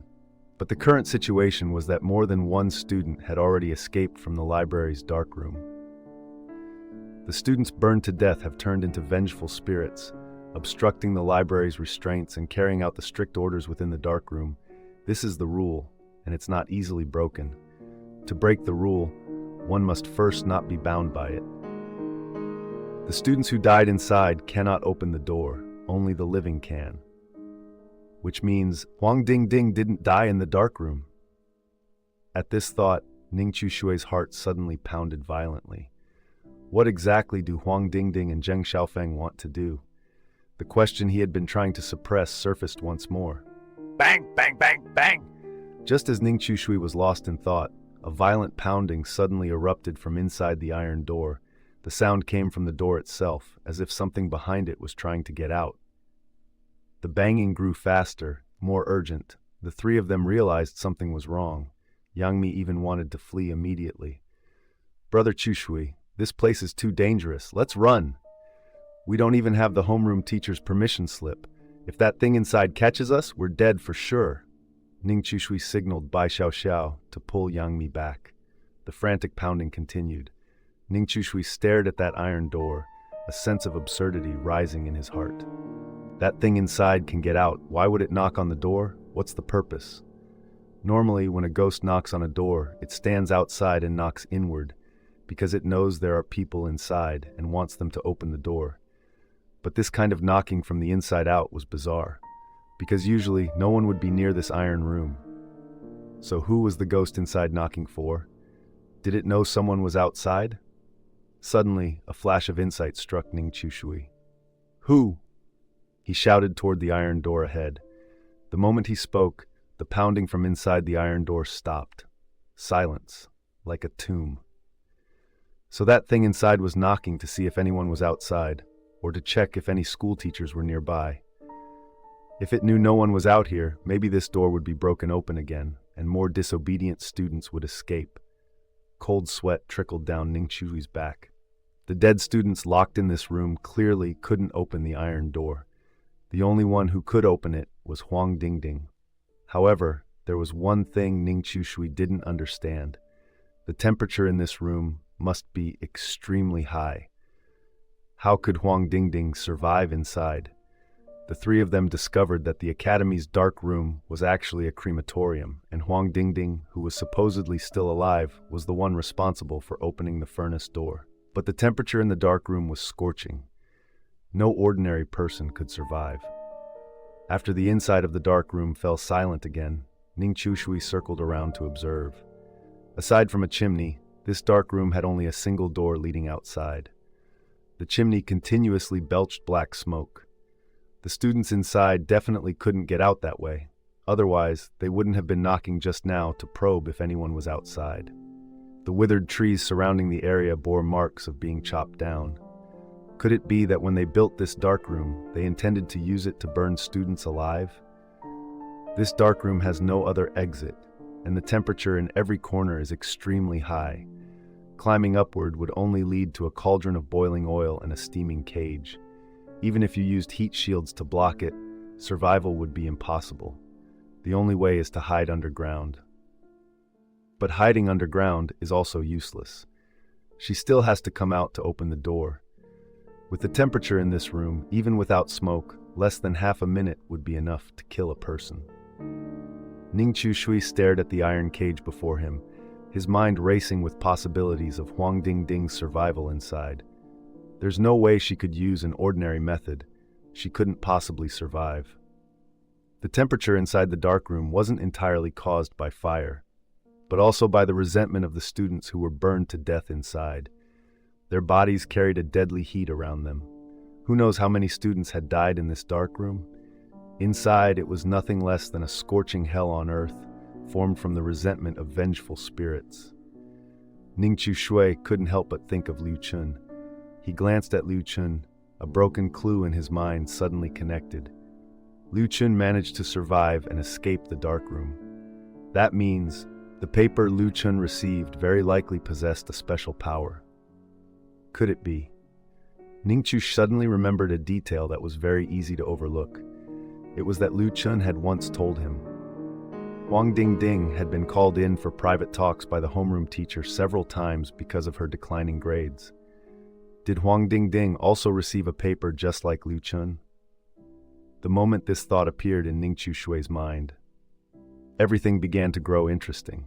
But the current situation was that more than one student had already escaped from the library's darkroom. The students burned to death have turned into vengeful spirits, obstructing the library's restraints and carrying out the strict orders within the dark room. This is the rule, and it's not easily broken. To break the rule, one must first not be bound by it. The students who died inside cannot open the door, only the living can. Which means Huang Dingding didn't die in the dark room. At this thought, Ning Chushui's heart suddenly pounded violently. What exactly do Huang Dingding and Zheng Xiaofeng want to do? The question he had been trying to suppress surfaced once more. Bang, bang, bang, bang! Just as Ning Chushui was lost in thought, a violent pounding suddenly erupted from inside the iron door. The sound came from the door itself, as if something behind it was trying to get out. The banging grew faster, more urgent. The three of them realized something was wrong. Yang Mi even wanted to flee immediately. Brother Chushui, this place is too dangerous. Let's run. We don't even have the homeroom teacher's permission slip. If that thing inside catches us, we're dead for sure. Ning Chushui signaled Bai Xiao to pull Yang Mi back. The frantic pounding continued. Ning Chushui stared at that iron door, a sense of absurdity rising in his heart. That thing inside can get out. Why would it knock on the door? What's the purpose? Normally, when a ghost knocks on a door, it stands outside and knocks inward, because it knows there are people inside and wants them to open the door. But this kind of knocking from the inside out was bizarre, because usually no one would be near this iron room. So who was the ghost inside knocking for? Did it know someone was outside? Suddenly, a flash of insight struck Ning Chushui. Who? He shouted toward the iron door ahead. The moment he spoke, the pounding from inside the iron door stopped. Silence, like a tomb. So that thing inside was knocking to see if anyone was outside, or to check if any school teachers were nearby. If it knew no one was out here, maybe this door would be broken open again, and more disobedient students would escape. Cold sweat trickled down Ning Chushui's back. The dead students locked in this room clearly couldn't open the iron door. The only one who could open it was Huang Dingding. However, there was one thing Ning Chushui didn't understand. The temperature in this room must be extremely high. How could Huang Dingding survive inside? The three of them discovered that the academy's dark room was actually a crematorium, and Huang Dingding, who was supposedly still alive, was the one responsible for opening the furnace door. But the temperature in the dark room was scorching. No ordinary person could survive. After the inside of the dark room fell silent again, Ning Chushui circled around to observe. Aside from a chimney, this dark room had only a single door leading outside. The chimney continuously belched black smoke. The students inside definitely couldn't get out that way. Otherwise, they wouldn't have been knocking just now to probe if anyone was outside. The withered trees surrounding the area bore marks of being chopped down. Could it be that when they built this dark room, they intended to use it to burn students alive? This dark room has no other exit, and the temperature in every corner is extremely high. Climbing upward would only lead to a cauldron of boiling oil and a steaming cage. Even if you used heat shields to block it, survival would be impossible. The only way is to hide underground. But hiding underground is also useless. She still has to come out to open the door. With the temperature in this room, even without smoke, less than half a minute would be enough to kill a person. Ning Chushui stared at the iron cage before him, his mind racing with possibilities of Huang Dingding's survival inside. There's no way she could use an ordinary method. She couldn't possibly survive. The temperature inside the dark room wasn't entirely caused by fire, but also by the resentment of the students who were burned to death inside. Their bodies carried a deadly heat around them. Who knows how many students had died in this dark room? Inside, it was nothing less than a scorching hell on earth, formed from the resentment of vengeful spirits. Ning Chushui couldn't help but think of Liu Chun. He glanced at Liu Chun, a broken clue in his mind suddenly connected. Liu Chun managed to survive and escape the dark room. That means the paper Liu Chun received very likely possessed a special power. Could it be? Ning Chu suddenly remembered a detail that was very easy to overlook. It was that Liu Chun had once told him. Huang Dingding had been called in for private talks by the homeroom teacher several times because of her declining grades. Did Huang Dingding also receive a paper just like Liu Chun? The moment this thought appeared in Ning Shui's mind, everything began to grow interesting.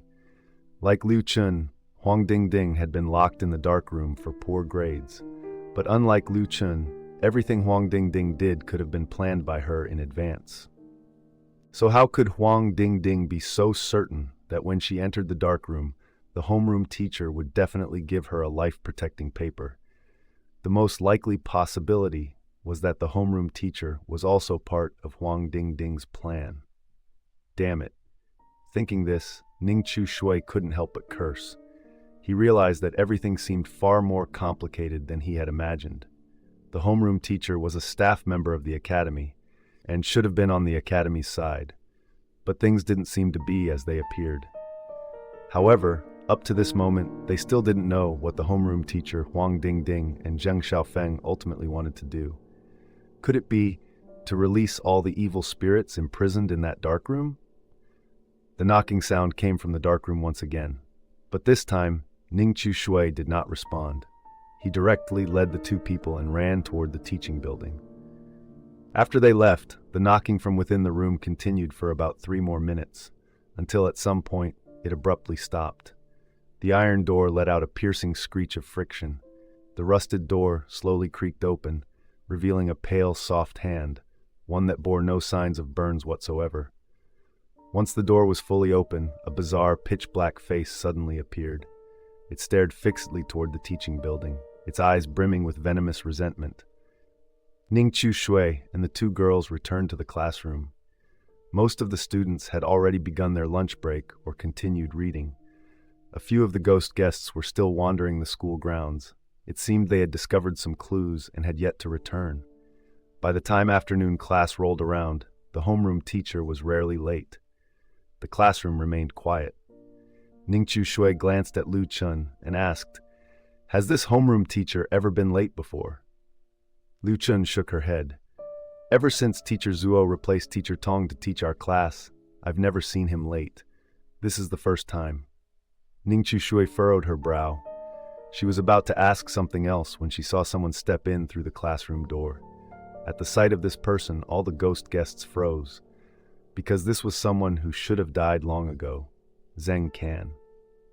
Like Liu Chun, Huang Dingding had been locked in the dark room for poor grades. But unlike Liu Chun, everything Huang Dingding did could have been planned by her in advance. So how could Huang Dingding be so certain that when she entered the dark room, the homeroom teacher would definitely give her a life-protecting paper? The most likely possibility was that the homeroom teacher was also part of Huang Dingding's plan. Damn it. Thinking this, Ning Shui couldn't help but curse. He realized that everything seemed far more complicated than he had imagined. The homeroom teacher was a staff member of the academy and should have been on the academy's side, but things didn't seem to be as they appeared. However, up to this moment, they still didn't know what the homeroom teacher Huang Dingding and Zheng Xiaofeng ultimately wanted to do. Could it be to release all the evil spirits imprisoned in that dark room? The knocking sound came from the dark room once again, but this time, Ning Shui did not respond. He directly led the two people and ran toward the teaching building. After they left, the knocking from within the room continued for about 3 more minutes, until at some point it abruptly stopped. The iron door let out a piercing screech of friction. The rusted door slowly creaked open, revealing a pale, soft hand, one that bore no signs of burns whatsoever. Once the door was fully open, a bizarre, pitch-black face suddenly appeared. It stared fixedly toward the teaching building, its eyes brimming with venomous resentment. Ning Shui and the 2 girls returned to the classroom. Most of the students had already begun their lunch break or continued reading. A few of the ghost guests were still wandering the school grounds. It seemed they had discovered some clues and had yet to return. By the time afternoon class rolled around, the homeroom teacher was rarely late. The classroom remained quiet. Ning Shui glanced at Liu Chun and asked, "Has this homeroom teacher ever been late before?" Liu Chun shook her head. "Ever since Teacher Zuo replaced Teacher Tong to teach our class, I've never seen him late. This is the first time." Ning Shui furrowed her brow. She was about to ask something else when she saw someone step in through the classroom door. At the sight of this person, all the ghost guests froze, because this was someone who should have died long ago, Zheng Can.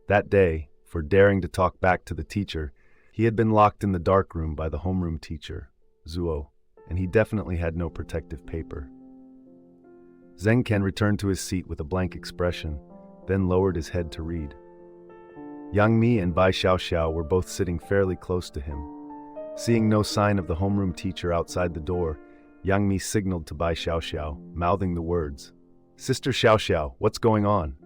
That day, for daring to talk back to the teacher, he had been locked in the dark room by the homeroom teacher, Zuo, and he definitely had no protective paper. Zheng Can returned to his seat with a blank expression, then lowered his head to read. Yang Mi and Bai Xiaoxiao were both sitting fairly close to him. Seeing no sign of the homeroom teacher outside the door, Yang Mi signaled to Bai Xiaoxiao, mouthing the words, "Sister Xiaoxiao, what's going on?"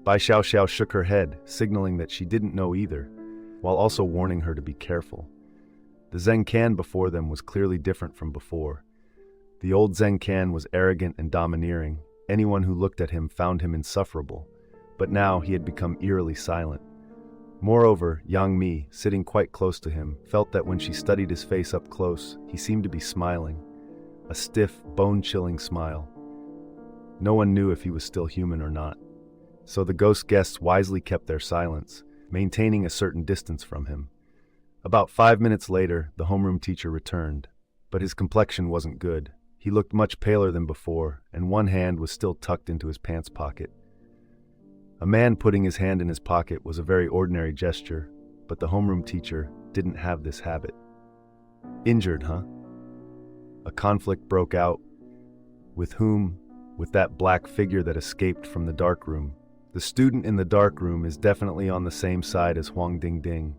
Bai Xiaoxiao shook her head, signaling that she didn't know either, while also warning her to be careful. The Zheng Can before them was clearly different from before. The old Zheng Can was arrogant and domineering. Anyone who looked at him found him insufferable, but now he had become eerily silent. Moreover, Yang Mi, sitting quite close to him, felt that when she studied his face up close, he seemed to be smiling. A stiff, bone-chilling smile. No one knew if he was still human or not. So the ghost guests wisely kept their silence, maintaining a certain distance from him. About 5 minutes later, the homeroom teacher returned, but his complexion wasn't good. He looked much paler than before, and one hand was still tucked into his pants pocket. A man putting his hand in his pocket was a very ordinary gesture, but the homeroom teacher didn't have this habit. "Injured, huh?" A conflict broke out. With whom? With that black figure that escaped from the dark room. The student in the dark room is definitely on the same side as Huang Dingding.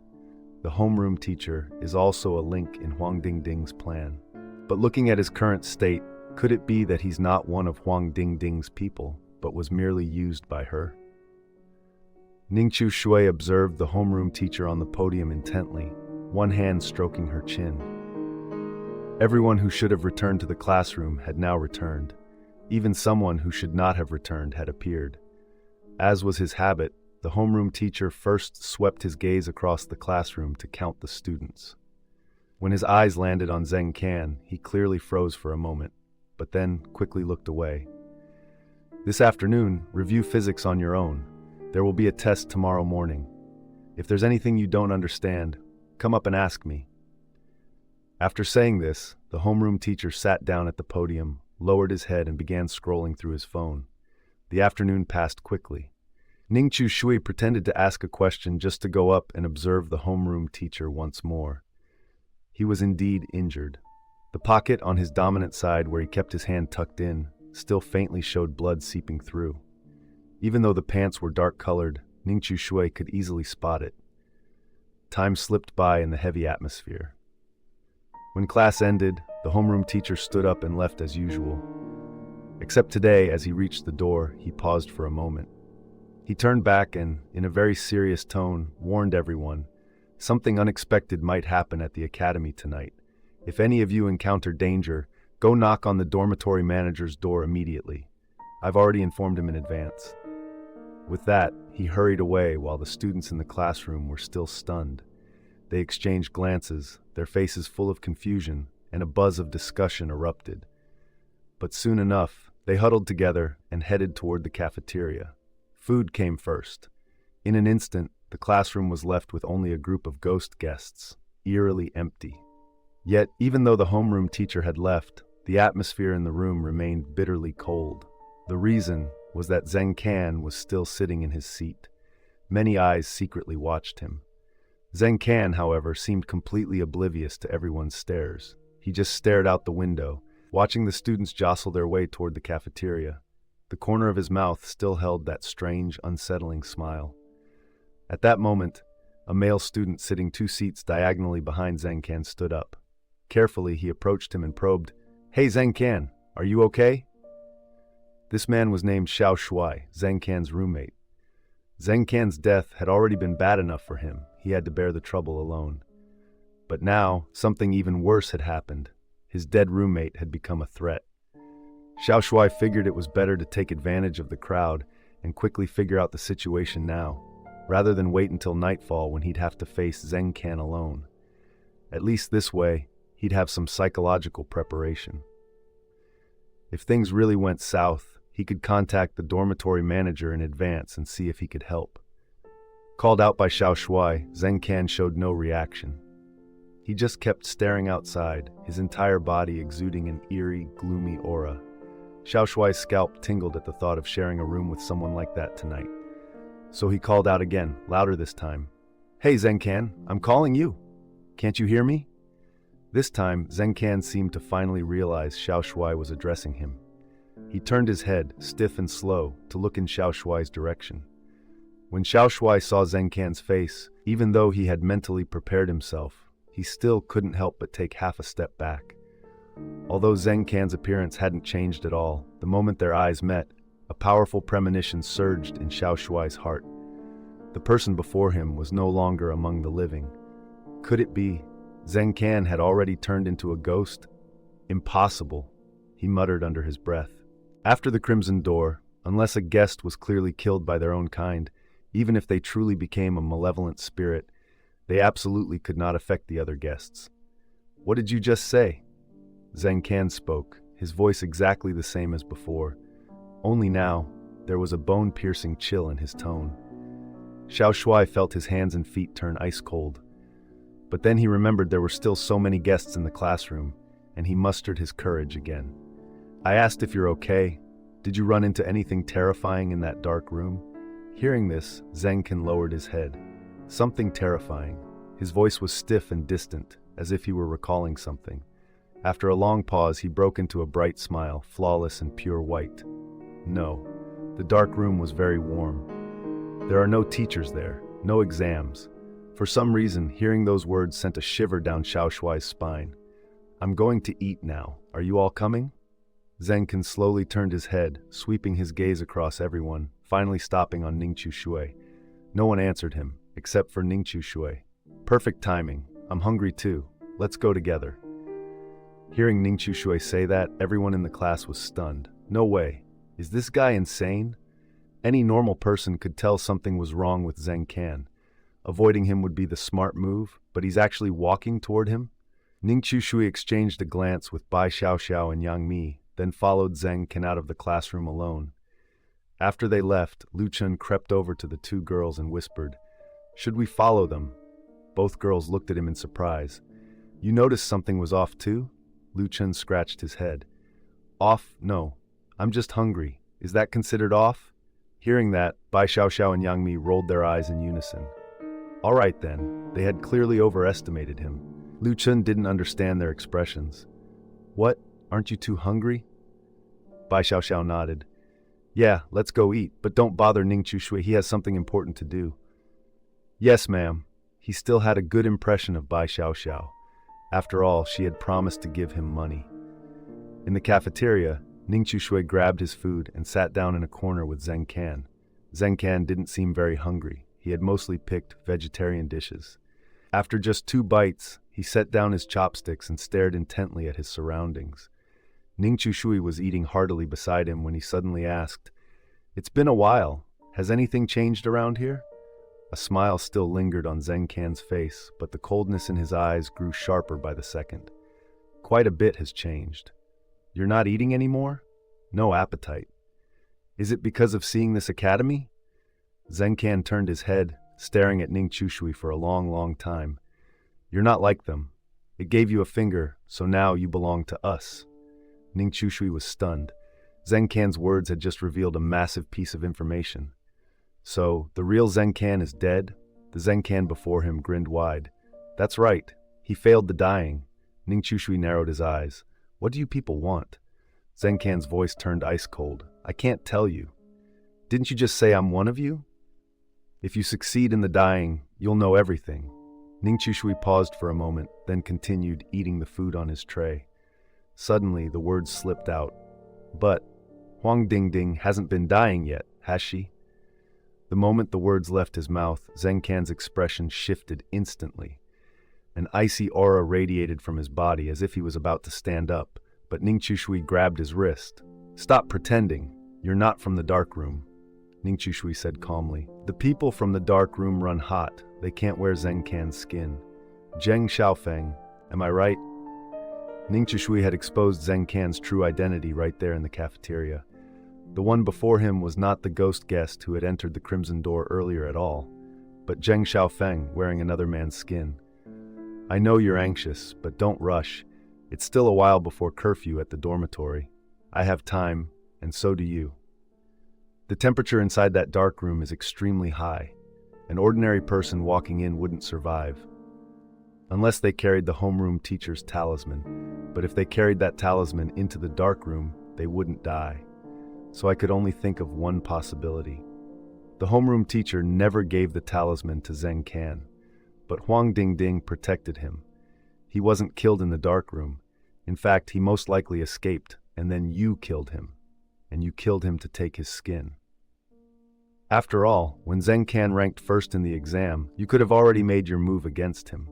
The homeroom teacher is also a link in Huang Dingding's plan. But looking at his current state, could it be that he's not one of Huang Dingding's people, but was merely used by her? Ning Shui observed the homeroom teacher on the podium intently, one hand stroking her chin. Everyone who should have returned to the classroom had now returned. Even someone who should not have returned had appeared. As was his habit, the homeroom teacher first swept his gaze across the classroom to count the students. When his eyes landed on Zheng Can, he clearly froze for a moment, but then quickly looked away. "This afternoon, review physics on your own. There will be a test tomorrow morning. If there's anything you don't understand, come up and ask me. After saying this, the homeroom teacher sat down at the podium, lowered his head, and began scrolling through his phone. The afternoon passed quickly. Ning Chu Shui pretended to ask a question just to go up and observe the homeroom teacher once more. He was indeed injured. The pocket on his dominant side where he kept his hand tucked in still faintly showed blood seeping through. Even though the pants were dark-colored, Ning Chu Shui could easily spot it. Time slipped by in the heavy atmosphere. When class ended, the homeroom teacher stood up and left as usual. Except today, as he reached the door, he paused for a moment. He turned back and, in a very serious tone, warned everyone, something unexpected might happen at the academy tonight. If any of you encounter danger, go knock on the dormitory manager's door immediately. I've already informed him in advance. With that, he hurried away while the students in the classroom were still stunned. They exchanged glances, their faces full of confusion, and a buzz of discussion erupted. But soon enough, they huddled together and headed toward the cafeteria. Food came first. In an instant, the classroom was left with only a group of ghost guests, eerily empty. Yet, even though the homeroom teacher had left, the atmosphere in the room remained bitterly cold. The reason was that Zheng Can was still sitting in his seat. Many eyes secretly watched him. Zheng Can, however, seemed completely oblivious to everyone's stares. He just stared out the window, watching the students jostle their way toward the cafeteria. The corner of his mouth still held that strange, unsettling smile. At that moment, a male student sitting 2 seats diagonally behind Zheng Can stood up. Carefully, he approached him and probed, "Hey Zheng Can, are you okay?" This man was named Xiao Shuai, Zheng Can's roommate. Zheng Can's death had already been bad enough for him. He had to bear the trouble alone. But now, something even worse had happened. His dead roommate had become a threat. Xiao Shuai figured it was better to take advantage of the crowd and quickly figure out the situation now, rather than wait until nightfall when he'd have to face Zheng Can alone. At least this way, he'd have some psychological preparation. If things really went south, he could contact the dormitory manager in advance and see if he could help. Called out by Xiao Shuai, Zheng Can showed no reaction. He just kept staring outside, his entire body exuding an eerie, gloomy aura. Xiao Shuai's scalp tingled at the thought of sharing a room with someone like that tonight. So he called out again, louder this time. "Hey Zheng Can, I'm calling you. Can't you hear me?" This time, Zheng Can seemed to finally realize Xiao Shuai was addressing him. He turned his head, stiff and slow, to look in Xiao Shuai's direction. When Xiao Shuai saw Zheng Can's face, even though he had mentally prepared himself, he still couldn't help but take half a step back. Although Zheng Can's appearance hadn't changed at all, the moment their eyes met, a powerful premonition surged in Xiao Shuai's heart. The person before him was no longer among the living. Could it be Zheng Can had already turned into a ghost? Impossible, he muttered under his breath. After the Crimson Door, unless a guest was clearly killed by their own kind, even if they truly became a malevolent spirit, they absolutely could not affect the other guests. "What did you just say?" Zheng Can spoke, his voice exactly the same as before. Only now, there was a bone-piercing chill in his tone. Xiao Shuai felt his hands and feet turn ice-cold. But then he remembered there were still so many guests in the classroom, and he mustered his courage again. "I asked if you're okay. Did you run into anything terrifying in that dark room?" Hearing this, Zheng Can lowered his head. Something terrifying. His voice was stiff and distant, as if he were recalling something. After a long pause, he broke into a bright smile, flawless and pure white. "No, the dark room was very warm. There are no teachers there, no exams." For some reason, hearing those words sent a shiver down Xiao Shuai's spine. "I'm going to eat now. Are you all coming?" Zheng Can slowly turned his head, sweeping his gaze across everyone, finally stopping on Ning Chu Shui. No one answered him, except for Ning Chu Shui. "Perfect timing. I'm hungry too. Let's go together." Hearing Ning Chu Shui say that, everyone in the class was stunned. No way. Is this guy insane? Any normal person could tell something was wrong with Zheng Can. Avoiding him would be the smart move, but he's actually walking toward him? Ning Chu Shui exchanged a glance with Bai Xiaoxiao and Yang Mi, then followed Zheng Can out of the classroom alone. After they left, Lu Chun crept over to the 2 girls and whispered, "Should we follow them?" Both girls looked at him in surprise. You noticed something was off too? Lu Chen scratched his head. Off? No. I'm just hungry. Is that considered off? Hearing that, Bai Xiaoxiao and Yang Mi rolled their eyes in unison. All right then, they had clearly overestimated him. Lu Chen didn't understand their expressions. What? Aren't you too hungry? Bai Xiaoxiao nodded. Yeah, let's go eat, but don't bother Ning Chushui, he has something important to do. Yes, ma'am. He still had a good impression of Bai Xiaoxiao. After all, she had promised to give him money. In the cafeteria, Ning Chushui grabbed his food and sat down in a corner with Zheng Can. Zheng Can didn't seem very hungry. He had mostly picked vegetarian dishes. After just 2 bites, he set down his chopsticks and stared intently at his surroundings. Ning Chushui was eating heartily beside him when he suddenly asked, It's been a while. Has anything changed around here? A smile still lingered on Zheng Can's face, but the coldness in his eyes grew sharper by the second. Quite a bit has changed. You're not eating anymore? No appetite. Is it because of seeing this academy? Zheng Can turned his head, staring at Ning Chushui for a long time. You're not like them. It gave you a finger, so now you belong to us. Ning Chushui was stunned. Zheng Can's words had just revealed a massive piece of information. So, the real Zheng Can is dead? The Zheng Can before him grinned wide. That's right. He failed the dying. Ning Chushui narrowed his eyes. What do you people want? Zheng Can's voice turned ice cold. I can't tell you. Didn't you just say I'm one of you? If you succeed in the dying, you'll know everything. Ning Chushui paused for a moment, then continued eating the food on his tray. Suddenly, the words slipped out. But Huang Dingding hasn't been dying yet, has she? The moment the words left his mouth, Zheng Can's expression shifted instantly. An icy aura radiated from his body as if he was about to stand up, but Ning Chushui grabbed his wrist. Stop pretending. You're not from the dark room, Ning Chushui said calmly. The people from the dark room run hot. They can't wear Zheng Can's skin. Zheng Xiaofeng, am I right? Ning Chushui had exposed Zheng Can's true identity right there in the cafeteria. The one before him was not the ghost guest who had entered the Crimson Door earlier at all, but Zheng Xiaofeng wearing another man's skin. I know you're anxious, but don't rush. It's still a while before curfew at the dormitory. I have time, and so do you. The temperature inside that dark room is extremely high. An ordinary person walking in wouldn't survive. Unless they carried the homeroom teacher's talisman, but if they carried that talisman into the dark room, they wouldn't die. So I could only think of one possibility. The homeroom teacher never gave the talisman to Zheng Can, but Huang Dingding protected him. He wasn't killed in the dark room. In fact, he most likely escaped, and then you killed him. And you killed him to take his skin. After all, when Zheng Can ranked first in the exam, you could have already made your move against him.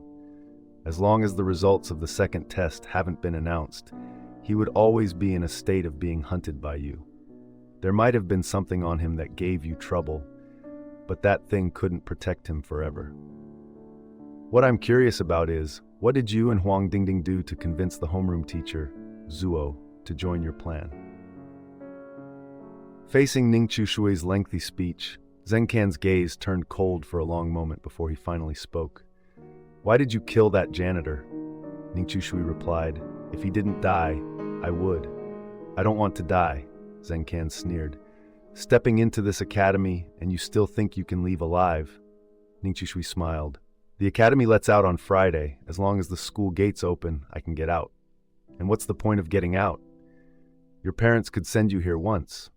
As long as the results of the second test haven't been announced, he would always be in a state of being hunted by you. There might have been something on him that gave you trouble, but that thing couldn't protect him forever. What I'm curious about is, what did you and Huang Dingding do to convince the homeroom teacher, Zuo, to join your plan? Facing Ning Chushui's lengthy speech, Zheng Can's gaze turned cold for a long moment before he finally spoke. Why did you kill that janitor? Ning Chushui replied, If he didn't die, I would. I don't want to die, Zheng Can sneered. Stepping into this academy, and you still think you can leave alive? Ning Chushui smiled. The academy lets out on Friday. As long as the school gates open, I can get out. And what's the point of getting out? Your parents could send you here once.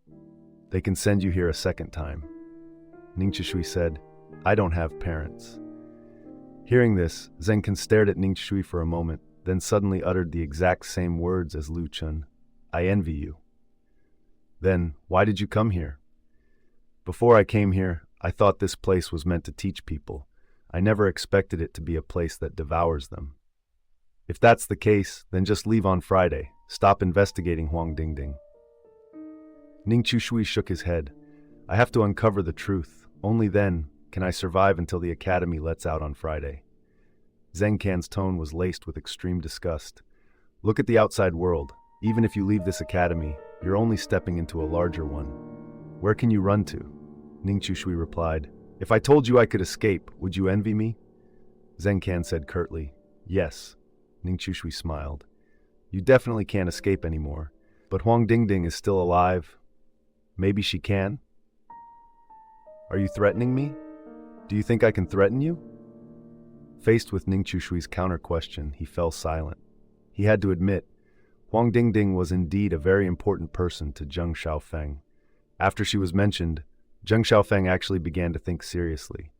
They can send you here a second time. Ning Chushui said, I don't have parents. Hearing this, Zheng Can stared at Ning Chushui for a moment, then suddenly uttered the exact same words as Lu Chun. I envy you. Then, why did you come here? Before I came here, I thought this place was meant to teach people. I never expected it to be a place that devours them. If that's the case, then just leave on Friday. Stop investigating Huang Dingding. Ning Chushui shook his head. I have to uncover the truth. Only then can I survive until the academy lets out on Friday. Zheng Can's tone was laced with extreme disgust. Look at the outside world. Even if you leave this academy, you're only stepping into a larger one. Where can you run to? Ning Chushui replied, If I told you I could escape, would you envy me? Zheng Can said curtly, Yes. Ning Chushui smiled. You definitely can't escape anymore. But Huang Dingding is still alive. Maybe she can? Are you threatening me? Do you think I can threaten you? Faced with Ning Chushui's counter-question, he fell silent. He had to admit, Huang Dingding was indeed a very important person to Zheng Xiaofeng. After she was mentioned, Zheng Xiaofeng actually began to think seriously.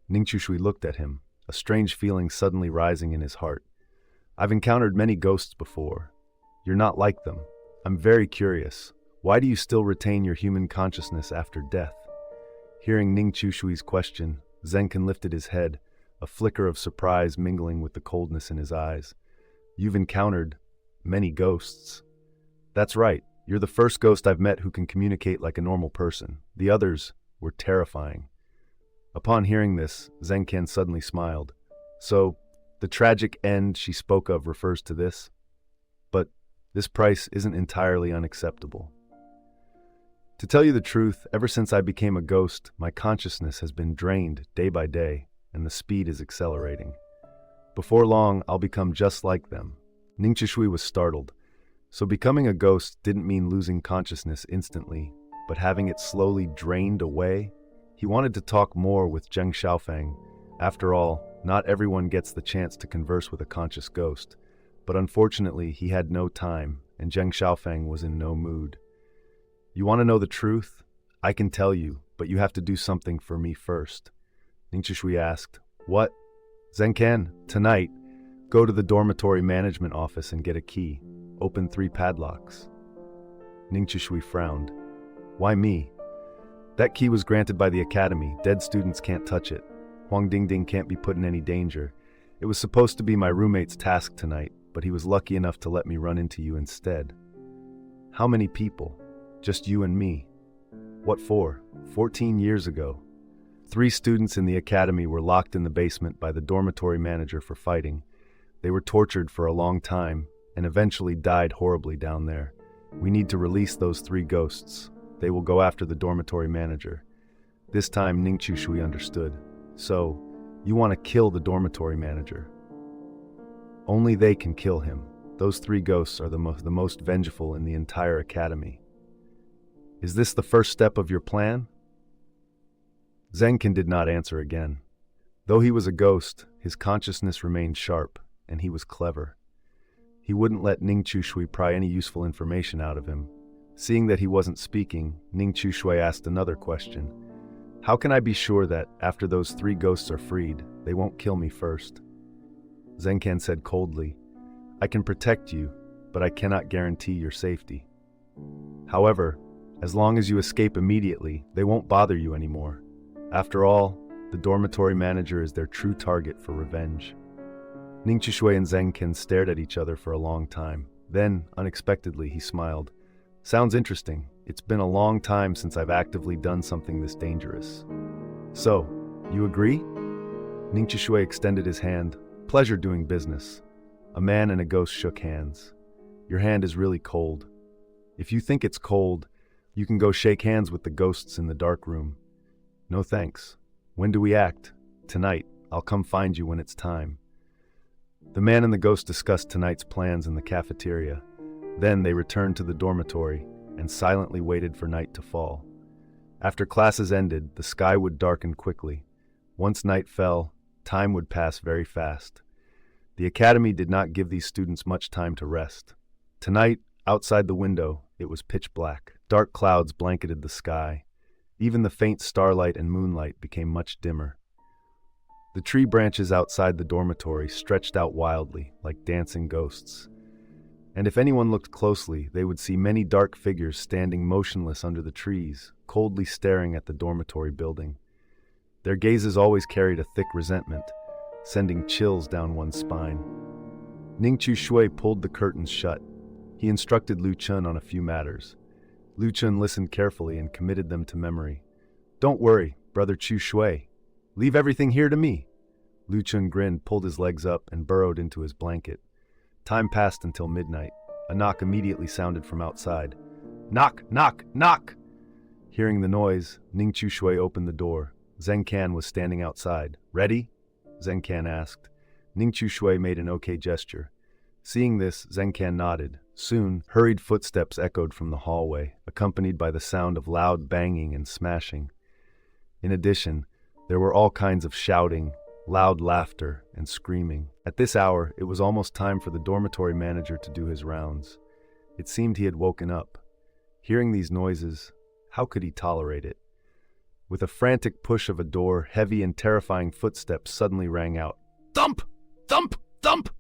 Ning Chushui looked at him, a strange feeling suddenly rising in his heart. I've encountered many ghosts before. You're not like them. I'm very curious. Why do you still retain your human consciousness after death? Hearing Ning Chushui's question, Zenkin lifted his head, a flicker of surprise mingling with the coldness in his eyes. You've encountered many ghosts. That's right. You're the first ghost I've met who can communicate like a normal person. The others were terrifying. Upon hearing this, Zenkin suddenly smiled. So, the tragic end she spoke of refers to this? But this price isn't entirely unacceptable. To tell you the truth, ever since I became a ghost, my consciousness has been drained day by day, and the speed is accelerating. Before long, I'll become just like them. Ning Chishui was startled. So becoming a ghost didn't mean losing consciousness instantly, but having it slowly drained away? He wanted to talk more with Zheng Xiaofeng. After all, not everyone gets the chance to converse with a conscious ghost. But unfortunately, he had no time, and Zheng Xiaofeng was in no mood. You want to know the truth? I can tell you, but you have to do something for me first. Ning Chishui asked, What? Zenkan, tonight, go to the dormitory management office and get a key. Open 3 padlocks. Ning Chishui frowned. Why me? That key was granted by the academy. Dead students can't touch it. Huang Dingding can't be put in any danger. It was supposed to be my roommate's task tonight, but he was lucky enough to let me run into you instead. How many people? Just you and me. What for? 14 years ago. 3 students in the academy were locked in the basement by the dormitory manager for fighting. They were tortured for a long time and eventually died horribly down there. We need to release those 3 ghosts. They will go after the dormitory manager. This time Ning Chushui understood. So, you want to kill the dormitory manager. Only they can kill him. Those 3 ghosts are the most vengeful in the entire academy. Is this the first step of your plan? Zenkin did not answer again. Though he was a ghost, his consciousness remained sharp, and he was clever. He wouldn't let Ning Chushui pry any useful information out of him. Seeing that he wasn't speaking, Ning Chushui asked another question. How can I be sure that, after those 3 ghosts are freed, they won't kill me first? Zenkan said coldly, I can protect you, but I cannot guarantee your safety. However, as long as you escape immediately, they won't bother you anymore. After all, the dormitory manager is their true target for revenge. Ning Chishui and Zenkin stared at each other for a long time. Then, unexpectedly, he smiled. Sounds interesting. It's been a long time since I've actively done something this dangerous. So, you agree? Ning Chishui extended his hand. Pleasure doing business. A man and a ghost shook hands. Your hand is really cold. If you think it's cold, you can go shake hands with the ghosts in the dark room. No thanks. When do we act? Tonight. I'll come find you when it's time. The man and the ghost discussed tonight's plans in the cafeteria. Then they returned to the dormitory and silently waited for night to fall. After classes ended, the sky would darken quickly. Once night fell, time would pass very fast. The academy did not give these students much time to rest. Tonight, outside the window, it was pitch black. Dark clouds blanketed the sky. Even the faint starlight and moonlight became much dimmer. The tree branches outside the dormitory stretched out wildly, like dancing ghosts. And if anyone looked closely, they would see many dark figures standing motionless under the trees, coldly staring at the dormitory building. Their gazes always carried a thick resentment, sending chills down one's spine. Ning Chushui pulled the curtains shut. He instructed Lu Chun on a few matters. Lu Chun listened carefully and committed them to memory. Don't worry, Brother Chushui. Leave everything here to me. Lu Chun grinned, pulled his legs up, and burrowed into his blanket. Time passed until midnight. A knock immediately sounded from outside. Knock, knock, knock! Hearing the noise, Ning Chushui opened the door. Zenkan was standing outside. Ready? Zenkan asked. Ning Chushui made an okay gesture. Seeing this, Zenkan nodded. Soon, hurried footsteps echoed from the hallway, accompanied by the sound of loud banging and smashing. In addition, there were all kinds of shouting, loud laughter, and screaming. At this hour, it was almost time for the dormitory manager to do his rounds. It seemed he had woken up. Hearing these noises, how could he tolerate it? With a frantic push of a door, heavy and terrifying footsteps suddenly rang out. Thump! Thump! Thump!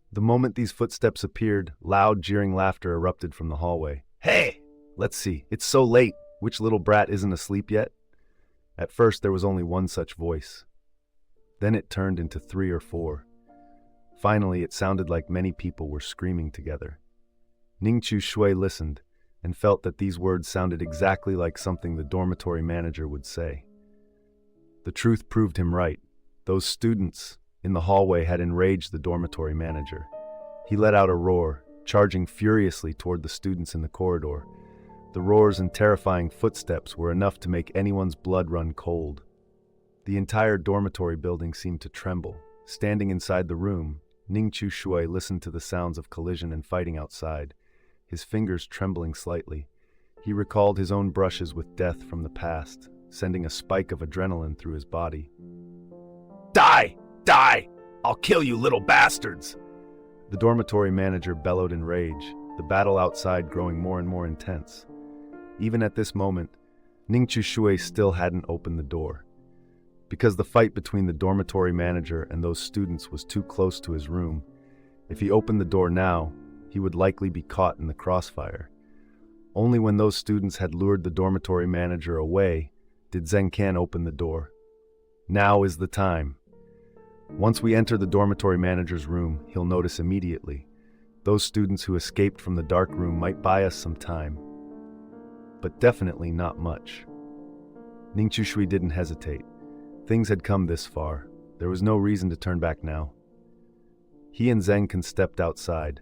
The moment these footsteps appeared, loud, jeering laughter erupted from the hallway. Hey! Let's see. It's so late. Which little brat isn't asleep yet? At first, there was only one such voice. Then it turned into 3 or 4. Finally, it sounded like many people were screaming together. Ningqiu Shui listened and felt that these words sounded exactly like something the dormitory manager would say. The truth proved him right. Those students in the hallway had enraged the dormitory manager. He let out a roar, charging furiously toward the students in the corridor. The roars and terrifying footsteps were enough to make anyone's blood run cold. The entire dormitory building seemed to tremble. Standing inside the room, Ningqiu Shui listened to the sounds of collision and fighting outside, his fingers trembling slightly. He recalled his own brushes with death from the past, sending a spike of adrenaline through his body. Die! Die! I'll kill you, little bastards! The dormitory manager bellowed in rage, the battle outside growing more and more intense. Even at this moment, Ningqiu Shui still hadn't opened the door. Because the fight between the dormitory manager and those students was too close to his room, if he opened the door now, he would likely be caught in the crossfire. Only when those students had lured the dormitory manager away did Zenkan open the door. Now is the time. Once we enter the dormitory manager's room, he'll notice immediately. Those students who escaped from the dark room might buy us some time, but definitely not much. Ningqiu Shui didn't hesitate. Things had come this far. There was no reason to turn back now. He and Zenkan stepped outside.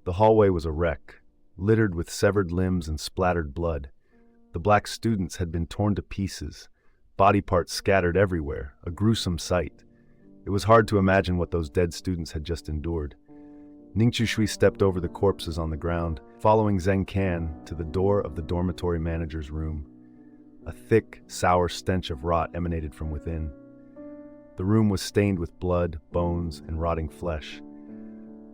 The hallway was a wreck, littered with severed limbs and splattered blood. The black students had been torn to pieces, body parts scattered everywhere, a gruesome sight. It was hard to imagine what those dead students had just endured. Ningqiu Shui stepped over the corpses on the ground, following Zenkan to the door of the dormitory manager's room. A thick, sour stench of rot emanated from within. The room was stained with blood, bones, and rotting flesh.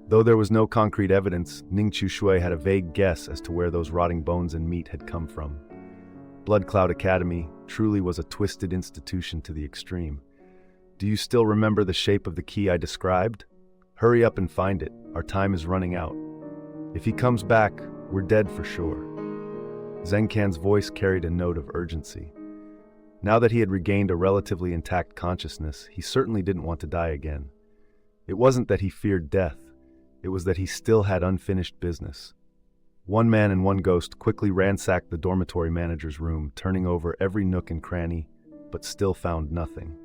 Though there was no concrete evidence, Ningqiu Shui had a vague guess as to where those rotting bones and meat had come from. Blood Cloud Academy truly was a twisted institution to the extreme. Do you still remember the shape of the key I described? Hurry up and find it. Our time is running out. If he comes back, we're dead for sure. Zenkan's voice carried a note of urgency. Now that he had regained a relatively intact consciousness, he certainly didn't want to die again. It wasn't that he feared death. It was that he still had unfinished business. One man and one ghost quickly ransacked the dormitory manager's room, turning over every nook and cranny, but still found nothing.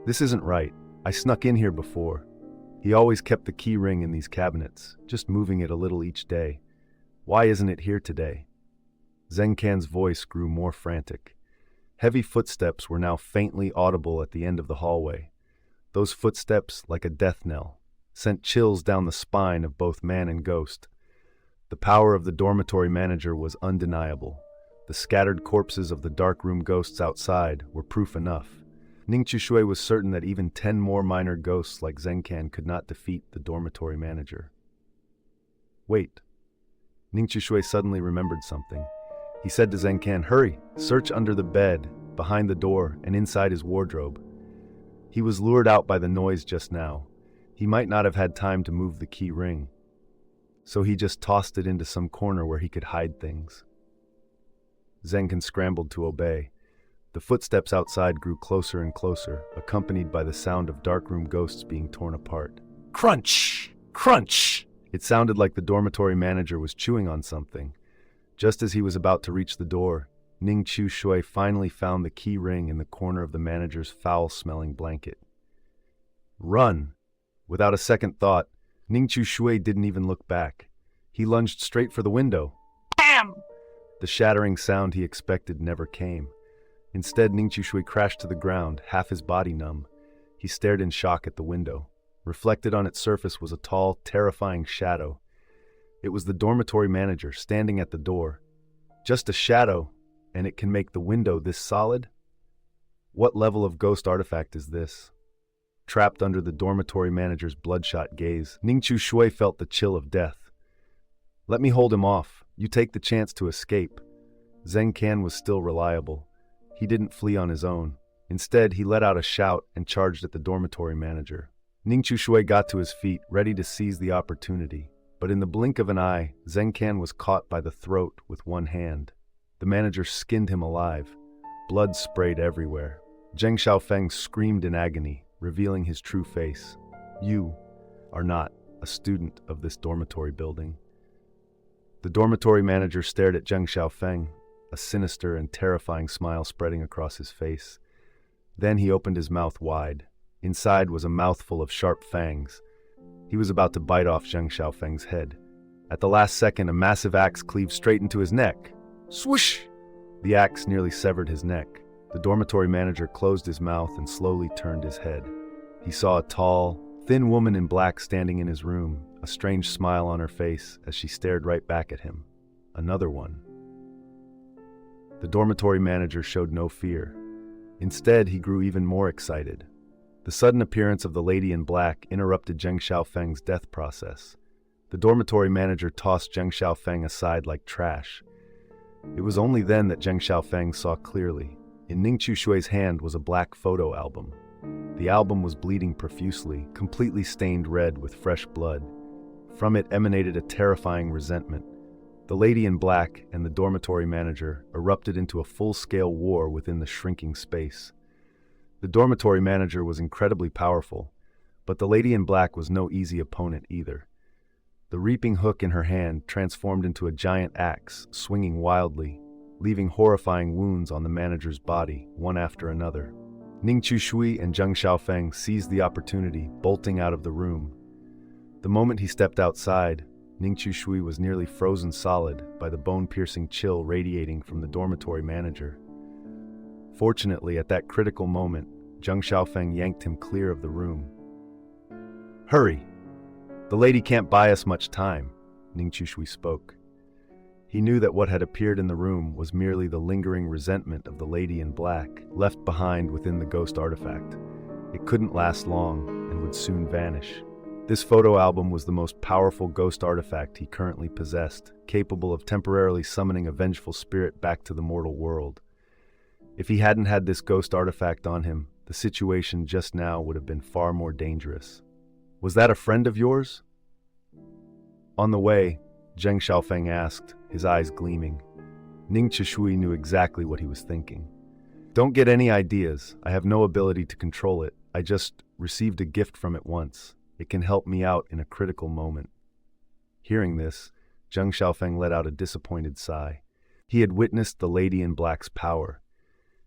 This isn't right. I snuck in here before. He always kept the key ring in these cabinets, just moving it a little each day. Why isn't it here today? Zenkan's voice grew more frantic. Heavy footsteps were now faintly audible at the end of the hallway. Those footsteps, like a death knell, sent chills down the spine of both man and ghost. The power of the dormitory manager was undeniable. The scattered corpses of the darkroom ghosts outside were proof enough. Ningqiu Shui was certain that even 10 more minor ghosts like Zenkan could not defeat the dormitory manager. Wait. Ningqiu Shui suddenly remembered something. He said to Zenkan, "Hurry, search under the bed, behind the door, and inside his wardrobe." He was lured out by the noise just now. He might not have had time to move the key ring, so he just tossed it into some corner where he could hide things. Zenkan scrambled to obey. The footsteps outside grew closer and closer, accompanied by the sound of darkroom ghosts being torn apart. Crunch! Crunch! It sounded like the dormitory manager was chewing on something. Just as he was about to reach the door, Ningqiu Shui finally found the key ring in the corner of the manager's foul-smelling blanket. Run! Without a second thought, Ningqiu Shui didn't even look back. He lunged straight for the window. Bam! The shattering sound he expected never came. Instead, Ningqiu Shui crashed to the ground, half his body numb. He stared in shock at the window. Reflected on its surface was a tall, terrifying shadow. It was the dormitory manager standing at the door. Just a shadow, and it can make the window this solid? What level of ghost artifact is this? Trapped under the dormitory manager's bloodshot gaze, Ningqiu Shui felt the chill of death. Let me hold him off. You take the chance to escape. Zheng Can was still reliable. He didn't flee on his own. Instead, he let out a shout and charged at the dormitory manager. Ningqiu Shui got to his feet, ready to seize the opportunity. But in the blink of an eye, Zheng Can was caught by the throat with one hand. The manager skinned him alive. Blood sprayed everywhere. Zheng Xiaofeng screamed in agony, revealing his true face. You are not a student of this dormitory building. The dormitory manager stared at Zheng Xiaofeng, a sinister and terrifying smile spreading across his face. Then he opened his mouth wide. Inside was a mouthful of sharp fangs. He was about to bite off Zheng Xiaofeng's head. At the last second, a massive axe cleaved straight into his neck. Swoosh! The axe nearly severed his neck. The dormitory manager closed his mouth and slowly turned his head. He saw a tall, thin woman in black standing in his room, a strange smile on her face as she stared right back at him. Another one. The dormitory manager showed no fear. Instead, he grew even more excited. The sudden appearance of the lady in black interrupted Zheng Xiaofeng's death process. The dormitory manager tossed Zheng Xiaofeng aside like trash. It was only then that Zheng Xiaofeng saw clearly. In Ningqiu Shui's hand was a black photo album. The album was bleeding profusely, completely stained red with fresh blood. From it emanated a terrifying resentment. The lady in black and the dormitory manager erupted into a full-scale war within the shrinking space. The dormitory manager was incredibly powerful, but the lady in black was no easy opponent either. The reaping hook in her hand transformed into a giant axe, swinging wildly, leaving horrifying wounds on the manager's body, one after another. Ningqiu Shui and Zheng Xiaofeng seized the opportunity, bolting out of the room. The moment he stepped outside, Ningqiu Shui was nearly frozen solid by the bone-piercing chill radiating from the dormitory manager. Fortunately, at that critical moment, Zheng Xiaofeng yanked him clear of the room. Hurry! The lady can't buy us much time, Ningqiu Shui spoke. He knew that what had appeared in the room was merely the lingering resentment of the lady in black, left behind within the ghost artifact. It couldn't last long and would soon vanish. This photo album was the most powerful ghost artifact he currently possessed, capable of temporarily summoning a vengeful spirit back to the mortal world. If he hadn't had this ghost artifact on him, the situation just now would have been far more dangerous. Was that a friend of yours? On the way, Zheng Xiaofeng asked, his eyes gleaming. Ningqiu Shui knew exactly what he was thinking. Don't get any ideas. I have no ability to control it. I just received a gift from it once. It can help me out in a critical moment. Hearing this, Zheng Xiaofeng let out a disappointed sigh. He had witnessed the lady in black's power.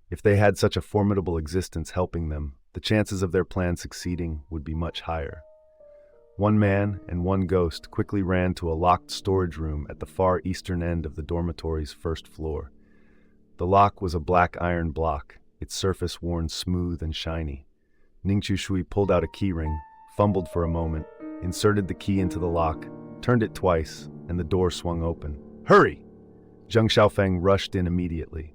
If they had such a formidable existence helping them, the chances of their plan succeeding would be much higher. One man and one ghost quickly ran to a locked storage room at the far eastern end of the dormitory's first floor. The lock was a black iron block, its surface worn smooth and shiny. Ningqiu Shui pulled out a keyring, fumbled for a moment, inserted the key into the lock, turned it twice, and the door swung open. Hurry! Zheng Xiaofeng rushed in immediately.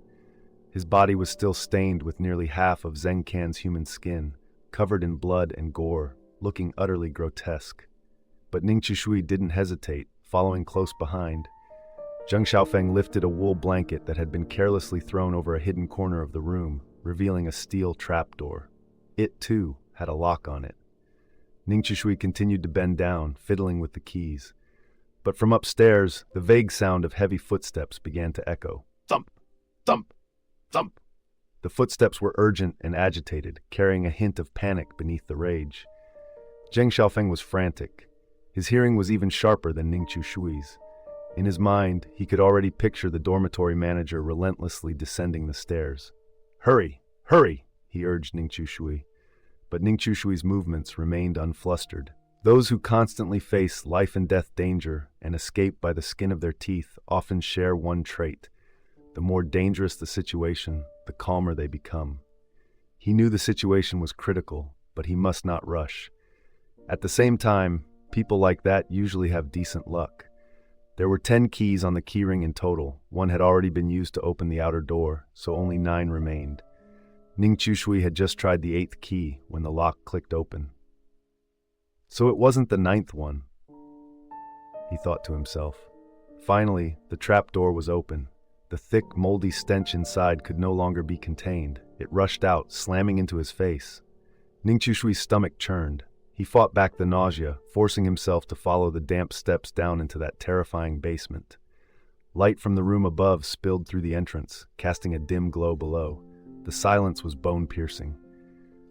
His body was still stained with nearly half of Zheng Can's human skin, covered in blood and gore, looking utterly grotesque. But Ningqiu Shui didn't hesitate, following close behind. Zheng Xiaofeng lifted a wool blanket that had been carelessly thrown over a hidden corner of the room, revealing a steel trapdoor. It, too, had a lock on it. Ningqiu Shui continued to bend down, fiddling with the keys. But from upstairs, the vague sound of heavy footsteps began to echo. Thump! Thump! Thump! The footsteps were urgent and agitated, carrying a hint of panic beneath the rage. Zheng Xiaofeng was frantic. His hearing was even sharper than Ningqiu Shui's. In his mind, he could already picture the dormitory manager relentlessly descending the stairs. Hurry! Hurry! He urged Ningqiu Shui. But Ningqiu Shui's movements remained unflustered. Those who constantly face life-and-death danger and escape by the skin of their teeth often share one trait. The more dangerous the situation, the calmer they become. He knew the situation was critical, but he must not rush. At the same time, people like that usually have decent luck. There were 10 keys on the keyring in total. One had already been used to open the outer door, so only 9 remained. Ning Chushui had just tried the 8th key when the lock clicked open. So it wasn't the 9th one, he thought to himself. Finally, the trap door was open. The thick, moldy stench inside could no longer be contained. It rushed out, slamming into his face. Ning Chushui's stomach churned. He fought back the nausea, forcing himself to follow the damp steps down into that terrifying basement. Light from the room above spilled through the entrance, casting a dim glow below. The silence was bone-piercing.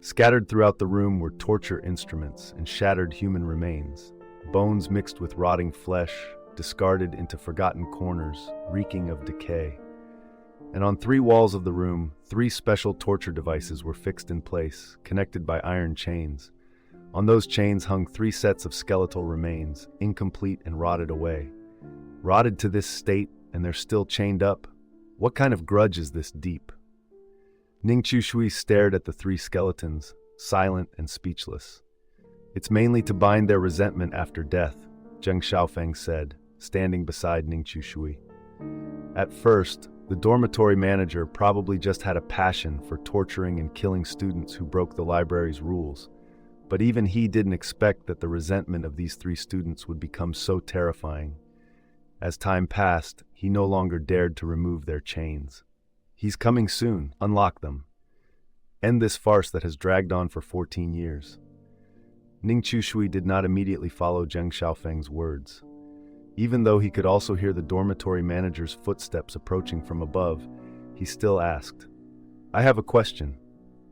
Scattered throughout the room were torture instruments and shattered human remains, bones mixed with rotting flesh, discarded into forgotten corners, reeking of decay. And on 3 walls of the room, 3 special torture devices were fixed in place, connected by iron chains. On those chains hung 3 sets of skeletal remains, incomplete and rotted away. Rotted to this state, and they're still chained up? What kind of grudge is this deep? Ning Chushui stared at the 3 skeletons, silent and speechless. It's mainly to bind their resentment after death, Zheng Xiaofeng said, standing beside Ning Chushui. At first, the dormitory manager probably just had a passion for torturing and killing students who broke the library's rules, but even he didn't expect that the resentment of these 3 students would become so terrifying. As time passed, he no longer dared to remove their chains. He's coming soon. Unlock them. End this farce that has dragged on for 14 years. Ning Chushui did not immediately follow Zheng Xiaofeng's words. Even though he could also hear the dormitory manager's footsteps approaching from above, he still asked, I have a question.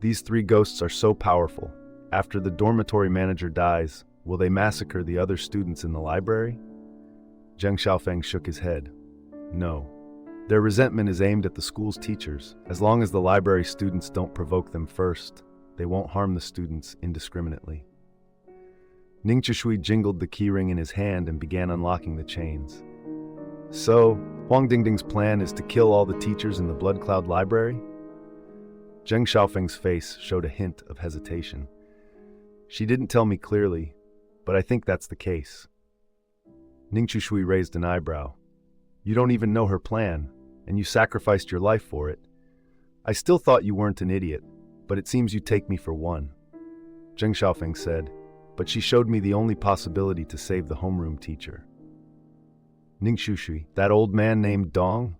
These 3 ghosts are so powerful. After the dormitory manager dies, will they massacre the other students in the library? Zheng Xiaofeng shook his head. No. Their resentment is aimed at the school's teachers. As long as the library students don't provoke them first, they won't harm the students indiscriminately. Ning Chushui jingled the keyring in his hand and began unlocking the chains. So, Huang Dingding's plan is to kill all the teachers in the Blood Cloud Library? Zheng Xiaofeng's face showed a hint of hesitation. She didn't tell me clearly, but I think that's the case. Ning Chushui raised an eyebrow. You don't even know her plan, and you sacrificed your life for it. I still thought you weren't an idiot, but it seems you take me for one. Zheng Xiaofeng said, but she showed me the only possibility to save the homeroom teacher. Ning Chushui, that old man named Dong?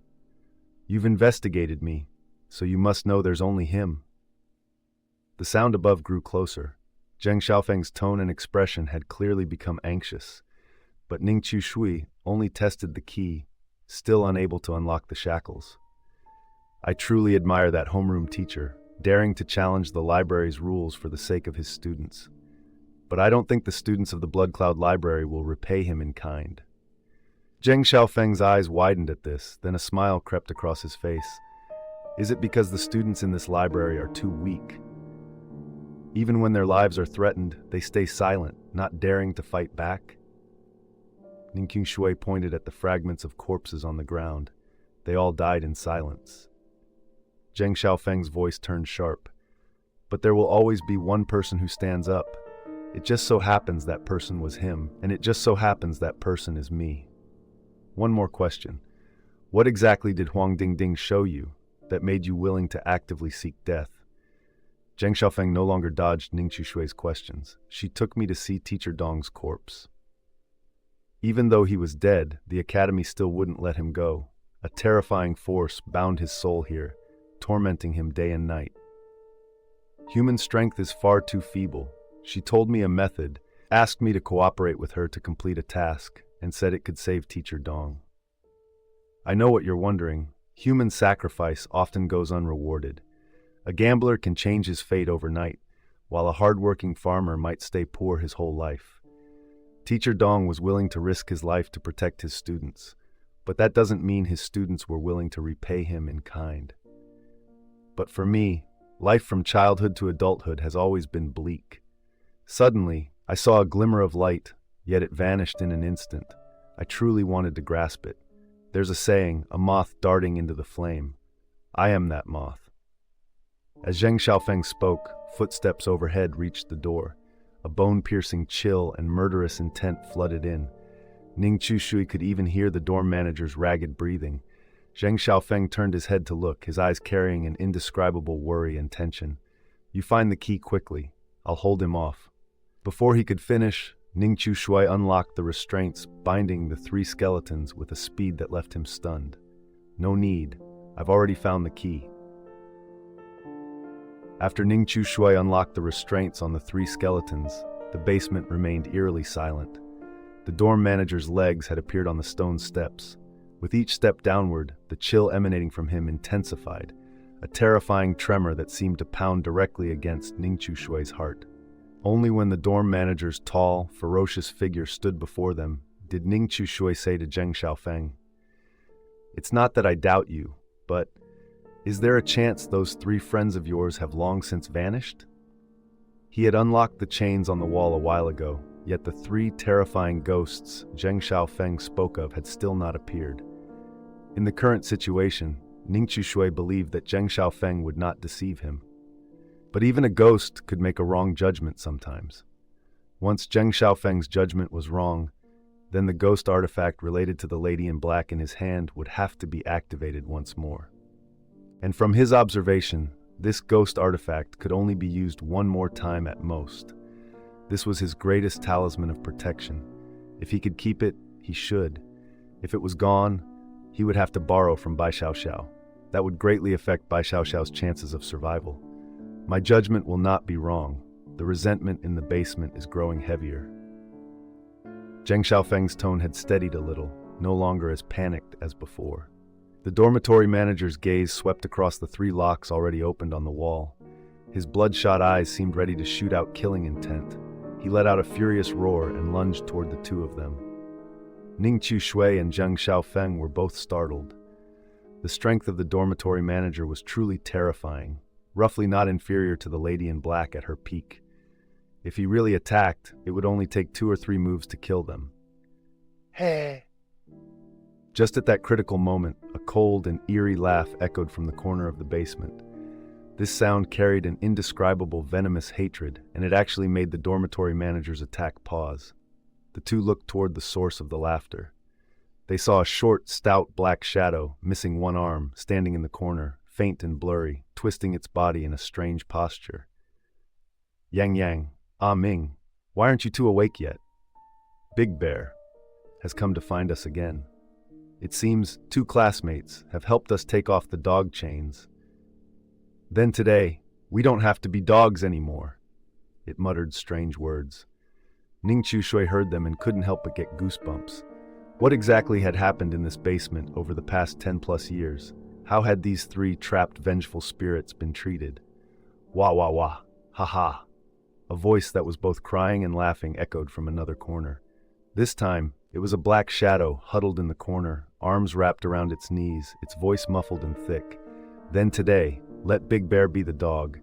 You've investigated me, so you must know there's only him. The sound above grew closer. Zheng Xiaofeng's tone and expression had clearly become anxious, but Ning Chushui only tested the key, still unable to unlock the shackles. I truly admire that homeroom teacher, daring to challenge the library's rules for the sake of his students. But I don't think the students of the Blood Cloud Library will repay him in kind. Zheng Xiaofeng's eyes widened at this, then a smile crept across his face. Is it because the students in this library are too weak? Even when their lives are threatened, they stay silent, not daring to fight back? Ning Chushui pointed at the fragments of corpses on the ground. They all died in silence. Zheng Xiaofeng's voice turned sharp. But there will always be one person who stands up. It just so happens that person was him, and it just so happens that person is me. One more question. What exactly did Huang Dingding show you that made you willing to actively seek death? Zheng Xiaofeng no longer dodged Ning Chushui's questions. She took me to see Teacher Dong's corpse. Even though he was dead, the academy still wouldn't let him go. A terrifying force bound his soul here, tormenting him day and night. Human strength is far too feeble. She told me a method, asked me to cooperate with her to complete a task, and said it could save Teacher Dong. I know what you're wondering. Human sacrifice often goes unrewarded. A gambler can change his fate overnight, while a hard-working farmer might stay poor his whole life. Teacher Dong was willing to risk his life to protect his students, but that doesn't mean his students were willing to repay him in kind. But for me, life from childhood to adulthood has always been bleak. Suddenly, I saw a glimmer of light, yet it vanished in an instant. I truly wanted to grasp it. There's a saying, a moth darting into the flame. I am that moth. As Zheng Xiaofeng spoke, footsteps overhead reached the door. A bone-piercing chill and murderous intent flooded in. Ning Chushui could even hear the dorm manager's ragged breathing. Zheng Xiaofeng turned his head to look, his eyes carrying an indescribable worry and tension. "You find the key quickly. I'll hold him off." Before he could finish, Ning Chushui unlocked the restraints, binding the 3 skeletons with a speed that left him stunned. "No need. I've already found the key." After Ning Chushui unlocked the restraints on the 3 skeletons, the basement remained eerily silent. The dorm manager's legs had appeared on the stone steps. With each step downward, the chill emanating from him intensified, a terrifying tremor that seemed to pound directly against Ning Chushui's heart. Only when the dorm manager's tall, ferocious figure stood before them did Ning Chushui say to Zheng Xiaofeng, "It's not that I doubt you, but is there a chance those 3 friends of yours have long since vanished?" He had unlocked the chains on the wall a while ago, yet the 3 terrifying ghosts Zheng Xiaofeng spoke of had still not appeared. In the current situation, Ning Chushui believed that Zheng Xiaofeng would not deceive him. But even a ghost could make a wrong judgment sometimes. Once Zheng Xiaofeng's judgment was wrong, then the ghost artifact related to the lady in black in his hand would have to be activated once more. And from his observation, this ghost artifact could only be used one more time at most. This was his greatest talisman of protection. If he could keep it, he should. If it was gone, he would have to borrow from Bai Xiaoxiao. That would greatly affect Bai Xiaoxiao's chances of survival. My judgment will not be wrong. The resentment in the basement is growing heavier. Zheng Xiaofeng's tone had steadied a little, no longer as panicked as before. The dormitory manager's gaze swept across the 3 locks already opened on the wall. His bloodshot eyes seemed ready to shoot out killing intent. He let out a furious roar and lunged toward the 2 of them. Ning Chushui and Zheng Xiaofeng were both startled. The strength of the dormitory manager was truly terrifying, roughly not inferior to the lady in black at her peak. If he really attacked, it would only take 2 or 3 moves to kill them. "Hey!" Just at that critical moment, a cold and eerie laugh echoed from the corner of the basement. This sound carried an indescribable venomous hatred, and it actually made the dormitory manager's attack pause. The 2 looked toward the source of the laughter. They saw a short, stout black shadow, missing one arm, standing in the corner, faint and blurry, twisting its body in a strange posture. "Yang, Ah Ming, why aren't you 2 awake yet? Big Bear has come to find us again. It seems 2 classmates have helped us take off the dog chains. Then today, we don't have to be dogs anymore." It muttered strange words. Ning Chushui heard them and couldn't help but get goosebumps. What exactly had happened in this basement over the past 10+ years? How had these 3 trapped vengeful spirits been treated? "Wah wah wah, ha ha." A voice that was both crying and laughing echoed from another corner. This time, it was a black shadow huddled in the corner, arms wrapped around its knees, its voice muffled and thick. "Then today, let Big Bear be the dog.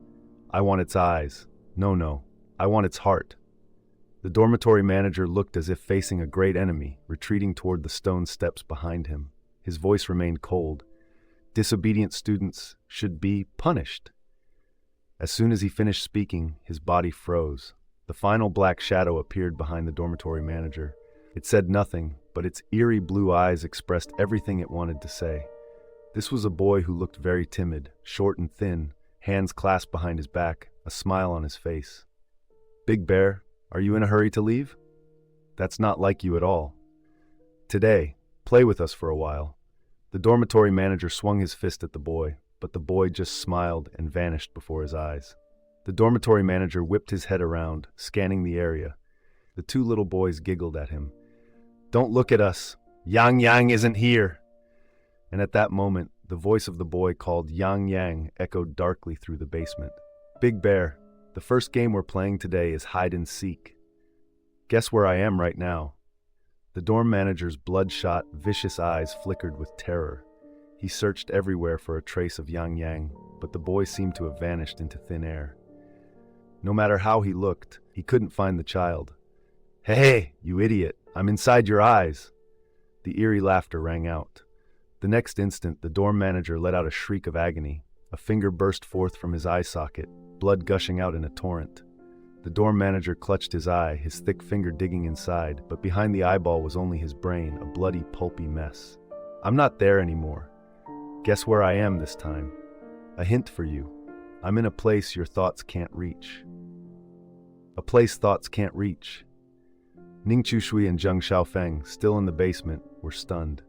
I want its eyes. No, I want its heart." The dormitory manager looked as if facing a great enemy, retreating toward the stone steps behind him. His voice remained cold. Disobedient students should be punished. As soon as he finished speaking, his body froze. The final black shadow appeared behind the dormitory manager. It said nothing, but its eerie blue eyes expressed everything it wanted to say. This was a boy who looked very timid, short and thin, hands clasped behind his back, a smile on his face. "Big Bear, are you in a hurry to leave? That's not like you at all. Today, play with us for a while." The dormitory manager swung his fist at the boy, but the boy just smiled and vanished before his eyes. The dormitory manager whipped his head around, scanning the area. The 2 little boys giggled at him. "Don't look at us. Yang isn't here." And at that moment, the voice of the boy called Yang echoed darkly through the basement. "Big Bear, the first game we're playing today is hide and seek. Guess where I am right now?" The dorm manager's bloodshot, vicious eyes flickered with terror. He searched everywhere for a trace of Yang, but the boy seemed to have vanished into thin air. No matter how he looked, he couldn't find the child. "Hey, you idiot, I'm inside your eyes." The eerie laughter rang out. The next instant, the dorm manager let out a shriek of agony. A finger burst forth from his eye socket, blood gushing out in a torrent. The dorm manager clutched his eye, his thick finger digging inside, but behind the eyeball was only his brain, a bloody, pulpy mess. I'm not there anymore. Guess where I am this time? A hint for you. I'm in a place your thoughts can't reach. A place thoughts can't reach. Ning Chushui and Zheng Xiaofeng, still in the basement, were stunned.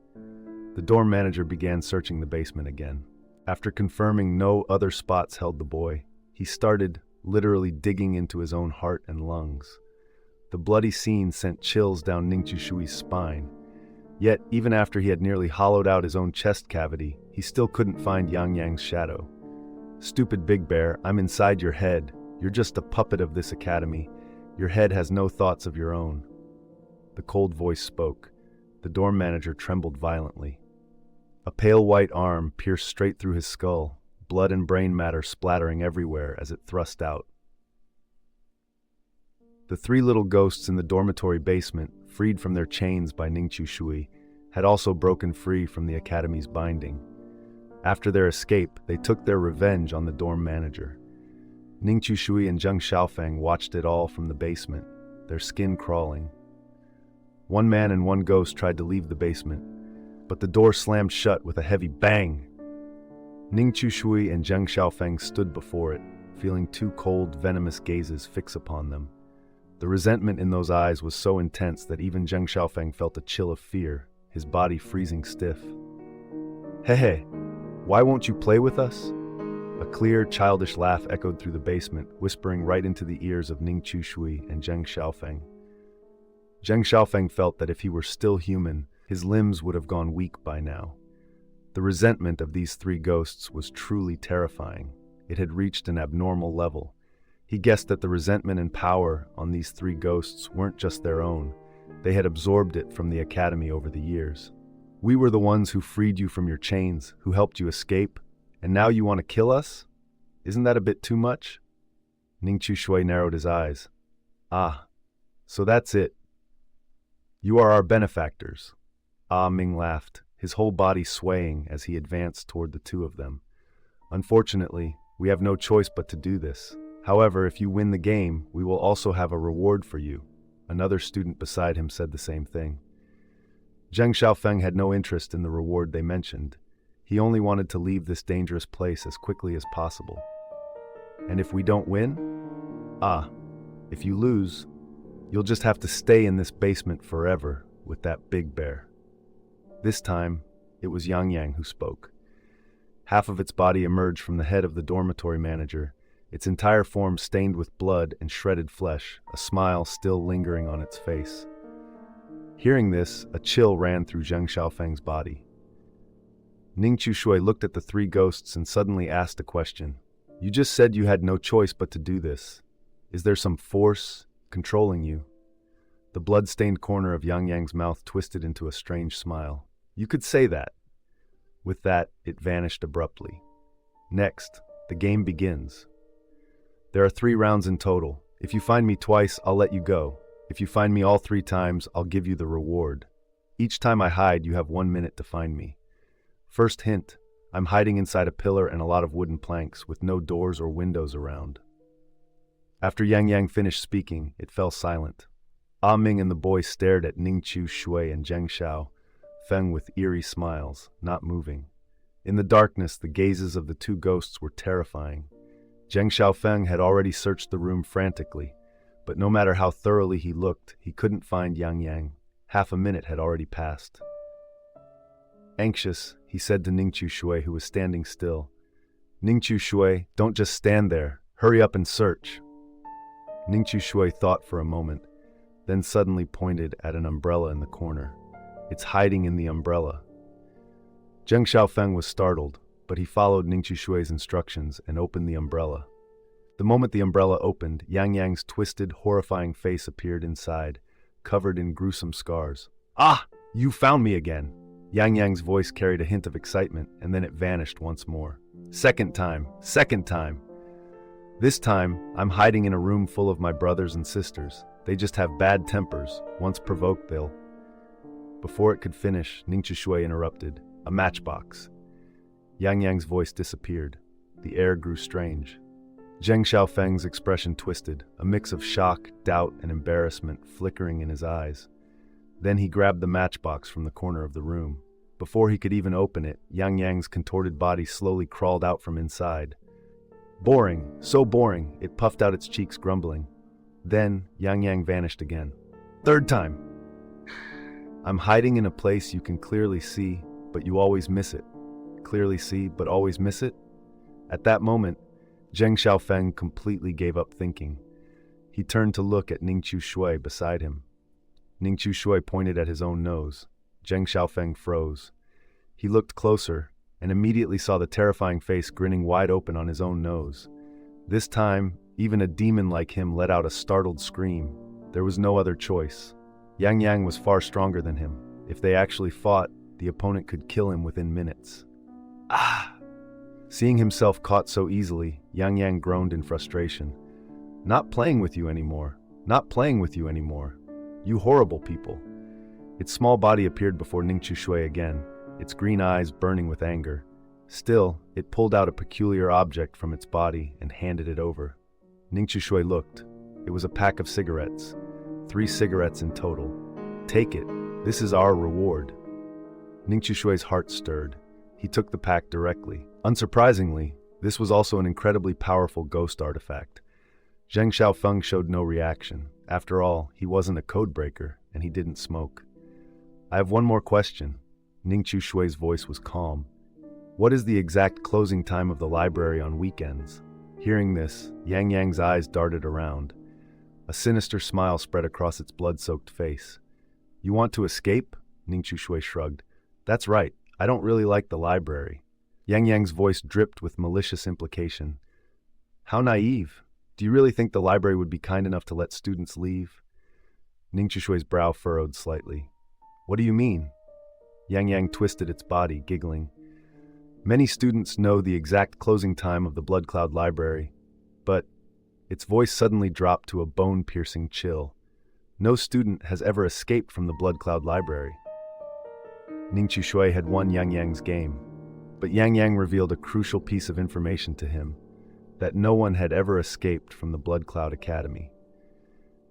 The dorm manager began searching the basement again. After confirming no other spots held the boy, he started literally digging into his own heart and lungs. The bloody scene sent chills down Ning Chushui's spine. Yet, even after he had nearly hollowed out his own chest cavity, he still couldn't find Yang Yang's shadow. Stupid Big Bear, I'm inside your head. You're just a puppet of this academy. Your head has no thoughts of your own. The cold voice spoke. The dorm manager trembled violently. A pale white arm pierced straight through his skull, blood and brain matter splattering everywhere as it thrust out. The three little ghosts in the dormitory basement, freed from their chains by Ning Chushui, had also broken free from the academy's binding. After their escape, they took their revenge on the dorm manager. Ning Chushui and Zheng Xiaofeng watched it all from the basement, their skin crawling. One man and one ghost tried to leave the basement, but the door slammed shut with a heavy bang. Ning Chushui and Zheng Xiaofeng stood before it, feeling two cold, venomous gazes fix upon them. The resentment in those eyes was so intense that even Zheng Xiaofeng felt a chill of fear, his body freezing stiff. Hey, why won't you play with us? A clear, childish laugh echoed through the basement, whispering right into the ears of Ning Chushui and Zheng Xiaofeng. Zheng Xiaofeng felt that if he were still human, his limbs would have gone weak by now. The resentment of these three ghosts was truly terrifying. It had reached an abnormal level. He guessed that the resentment and power on these three ghosts weren't just their own. They had absorbed it from the academy over the years. We were the ones who freed you from your chains, who helped you escape, and now you want to kill us? Isn't that a bit too much? Ning Chushui narrowed his eyes. Ah, so that's it. You are our benefactors. Ah Ming laughed, his whole body swaying as he advanced toward the two of them. Unfortunately, we have no choice but to do this. However, if you win the game, we will also have a reward for you. Another student beside him said the same thing. Zheng Xiaofeng had no interest in the reward they mentioned. He only wanted to leave this dangerous place as quickly as possible. And if we don't win? Ah, if you lose, you'll just have to stay in this basement forever with that Big Bear. This time, it was Yang Yang who spoke. Half of its body emerged from the head of the dormitory manager, its entire form stained with blood and shredded flesh, a smile still lingering on its face. Hearing this, a chill ran through Zheng Xiaofeng's body. Ning Chushui looked at the three ghosts and suddenly asked a question. You just said you had no choice but to do this. Is there some force controlling you? The blood-stained corner of Yang Yang's mouth twisted into a strange smile. You could say that. With that, it vanished abruptly. Next, the game begins. There are 3 rounds in total. If you find me twice, I'll let you go. If you find me all 3 times, I'll give you the reward. Each time I hide, you have 1 minute to find me. First hint, I'm hiding inside a pillar and a lot of wooden planks with no doors or windows around. After Yang Yang finished speaking, it fell silent. Ah Ming and the boy stared at Ning Chushui and Zheng Xiao, Feng with eerie smiles, not moving. In the darkness, the gazes of the 2 ghosts were terrifying. Zheng Xiaofeng had already searched the room frantically, but no matter how thoroughly he looked, he couldn't find Yang Yang. Half a minute had already passed. Anxious, he said to Ning Chushui, who was standing still. Ning Chushui, don't just stand there. Hurry up and search. Ning Chushui thought for a moment, then suddenly pointed at an umbrella in the corner. It's hiding in the umbrella. Zheng Xiaofeng was startled, but he followed Ning Chushui's instructions and opened the umbrella. The moment the umbrella opened, Yang Yang's twisted, horrifying face appeared inside, covered in gruesome scars. Ah! You found me again! Yang Yang's voice carried a hint of excitement, and then it vanished once more. Second time! This time, I'm hiding in a room full of my brothers and sisters. They just have bad tempers. Once provoked, they'll... Before it could finish, Ning Chushui interrupted. A matchbox. Yang Yang's voice disappeared. The air grew strange. Zheng Xiaofeng's expression twisted, a mix of shock, doubt, and embarrassment flickering in his eyes. Then he grabbed the matchbox from the corner of the room. Before he could even open it, Yang Yang's contorted body slowly crawled out from inside. Boring, so boring, it puffed out its cheeks, grumbling. Then, Yang Yang vanished again. Third time. I'm hiding in a place you can clearly see, but you always miss it. Clearly see, but always miss it? At that moment, Zheng Xiaofeng completely gave up thinking. He turned to look at Ningqiu Shui beside him. Ningqiu Shui pointed at his own nose. Zheng Xiaofeng froze. He looked closer, and immediately saw the terrifying face grinning wide open on his own nose. This time, even a demon like him let out a startled scream. There was no other choice. Yang Yang was far stronger than him. If they actually fought, the opponent could kill him within minutes. Ah! Seeing himself caught so easily, Yang Yang groaned in frustration. Not playing with you anymore. Not playing with you anymore. You horrible people. Its small body appeared before Ningqiu Shui again, its green eyes burning with anger. Still, it pulled out a peculiar object from its body and handed it over. Ningqiu Shui looked. It was a pack of cigarettes. 3 cigarettes in total. Take it. This is our reward. Ningqiu Shui's heart stirred. He took the pack directly. Unsurprisingly, this was also an incredibly powerful ghost artifact. Zheng Xiaofeng showed no reaction. After all, he wasn't a codebreaker, and he didn't smoke. I have one more question. Ningqiu Shui's voice was calm. What is the exact closing time of the library on weekends? Hearing this, Yang Yang's eyes darted around. A sinister smile spread across its blood-soaked face. You want to escape? Ningqiu Shui shrugged. That's right. I don't really like the library. Yang Yang's voice dripped with malicious implication. How naive. Do you really think the library would be kind enough to let students leave? Ningqiu Shui's brow furrowed slightly. What do you mean? Yang Yang twisted its body, giggling. Many students know the exact closing time of the Blood Cloud Library, but its voice suddenly dropped to a bone-piercing chill. No student has ever escaped from the Blood Cloud Library. Ningqiu Shui had won Yang Yang's game, but Yang Yang revealed a crucial piece of information to him, that no one had ever escaped from the Blood Cloud Academy.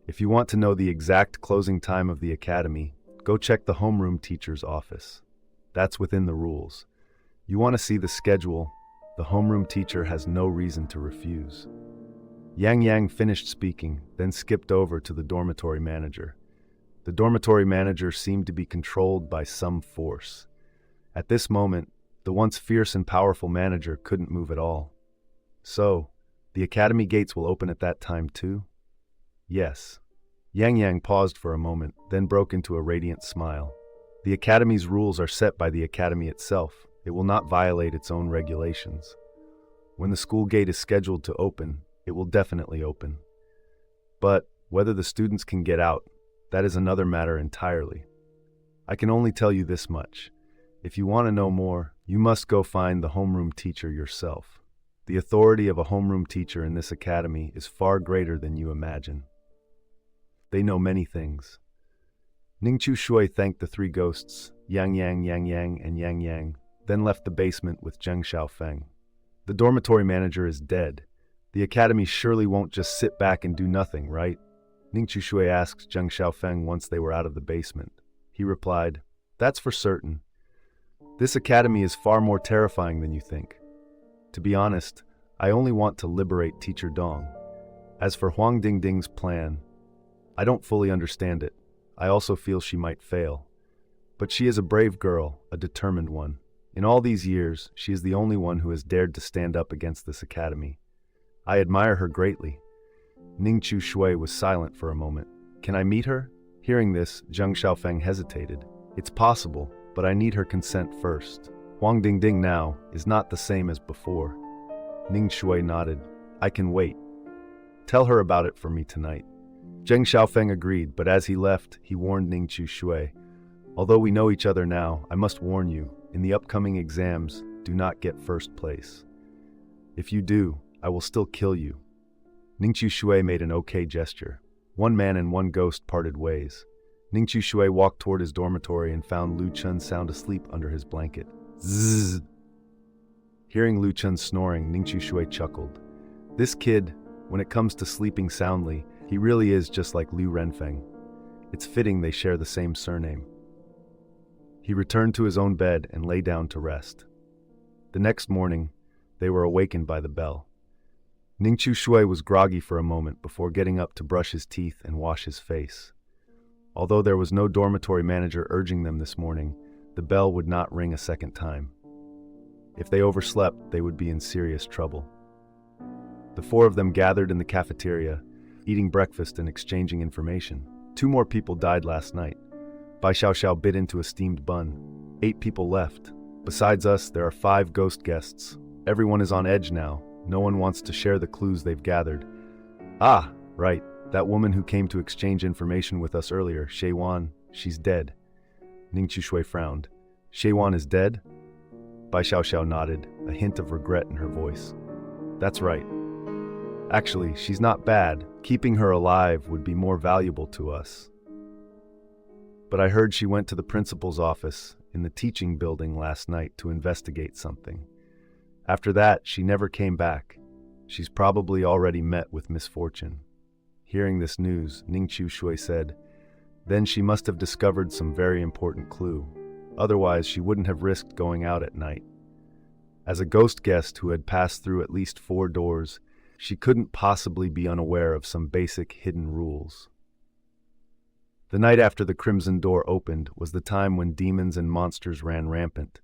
If you want to know the exact closing time of the academy, go check the homeroom teacher's office. That's within the rules. You want to see the schedule, the homeroom teacher has no reason to refuse. Yang Yang finished speaking, then skipped over to the dormitory manager. The dormitory manager seemed to be controlled by some force. At this moment, the once fierce and powerful manager couldn't move at all. So, the academy gates will open at that time too? Yes. Yang Yang paused for a moment, then broke into a radiant smile. The academy's rules are set by the academy itself. It will not violate its own regulations. When the school gate is scheduled to open, it will definitely open. But whether the students can get out, that is another matter entirely. I can only tell you this much. If you want to know more, you must go find the homeroom teacher yourself. The authority of a homeroom teacher in this academy is far greater than you imagine. They know many things. Ningqiu Shui thanked the 3 ghosts, Yang Yang, Yang Yang, and Yang Yang, then left the basement with Zheng Xiaofeng. The dormitory manager is dead. The academy surely won't just sit back and do nothing, right? Ningqiu Shui asked Zheng Xiaofeng once they were out of the basement. He replied, That's for certain. This academy is far more terrifying than you think. To be honest, I only want to liberate Teacher Dong. As for Huang Dingding's plan, I don't fully understand it. I also feel she might fail. But she is a brave girl, a determined one. In all these years, she is the only one who has dared to stand up against this academy. I admire her greatly. Ningqiu Shui was silent for a moment. Can I meet her? Hearing this, Zheng Xiaofeng hesitated. It's possible, but I need her consent first. Huang Dingding now is not the same as before. Ning Shui nodded. I can wait. Tell her about it for me tonight. Zheng Xiaofeng agreed, but as he left, he warned Ningqiu Shui. Although we know each other now, I must warn you, in the upcoming exams, do not get first place. If you do, I will still kill you. Ningqiu Shui made an okay gesture. One man and one ghost parted ways. Ningqiu Shui walked toward his dormitory and found Lu Chun sound asleep under his blanket. Zzz. Hearing Lu Chun snoring, Ningqiu Shui chuckled. This kid, when it comes to sleeping soundly, he really is just like Liu Renfeng. It's fitting they share the same surname. He returned to his own bed and lay down to rest. The next morning, they were awakened by the bell. Ningqiu Shui was groggy for a moment before getting up to brush his teeth and wash his face. Although there was no dormitory manager urging them this morning, the bell would not ring a second time. If they overslept, they would be in serious trouble. The four of them gathered in the cafeteria, eating breakfast and exchanging information. 2 more people died last night. Bai Xiaoxiao bit into a steamed bun. 8 people left. Besides us, there are 5 ghost guests. Everyone is on edge now. No one wants to share the clues they've gathered. Ah, right. That woman who came to exchange information with us earlier, Shui Wan, she's dead. Ningqiu Shui frowned. Shui Wan is dead? Bai Xiaoxiao nodded, a hint of regret in her voice. That's right. Actually, she's not bad. Keeping her alive would be more valuable to us. But I heard she went to the principal's office in the teaching building last night to investigate something. After that, she never came back. She's probably already met with misfortune. Hearing this news, Ningqiu Shui said, then she must have discovered some very important clue. Otherwise, she wouldn't have risked going out at night. As a ghost guest who had passed through at least 4 doors, she couldn't possibly be unaware of some basic hidden rules. The night after the Crimson Door opened was the time when demons and monsters ran rampant.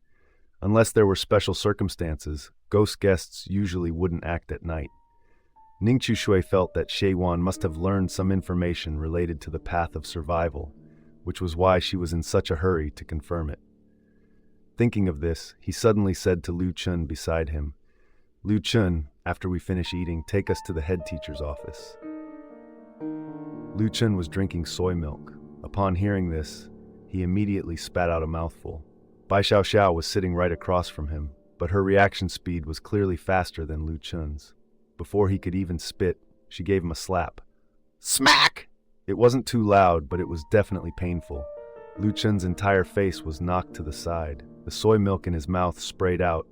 Unless there were special circumstances, ghost guests usually wouldn't act at night. Ningqiu Shui felt that Shui Wan must have learned some information related to the path of survival, which was why she was in such a hurry to confirm it. Thinking of this, he suddenly said to Liu Chun beside him, Liu Chun, after we finish eating, take us to the head teacher's office. Liu Chun was drinking soy milk. Upon hearing this, he immediately spat out a mouthful. Bai Xiaoxiao was sitting right across from him, but her reaction speed was clearly faster than Liu Chun's. Before he could even spit, she gave him a slap. Smack! It wasn't too loud, but it was definitely painful. Liu Chun's entire face was knocked to the side. The soy milk in his mouth sprayed out,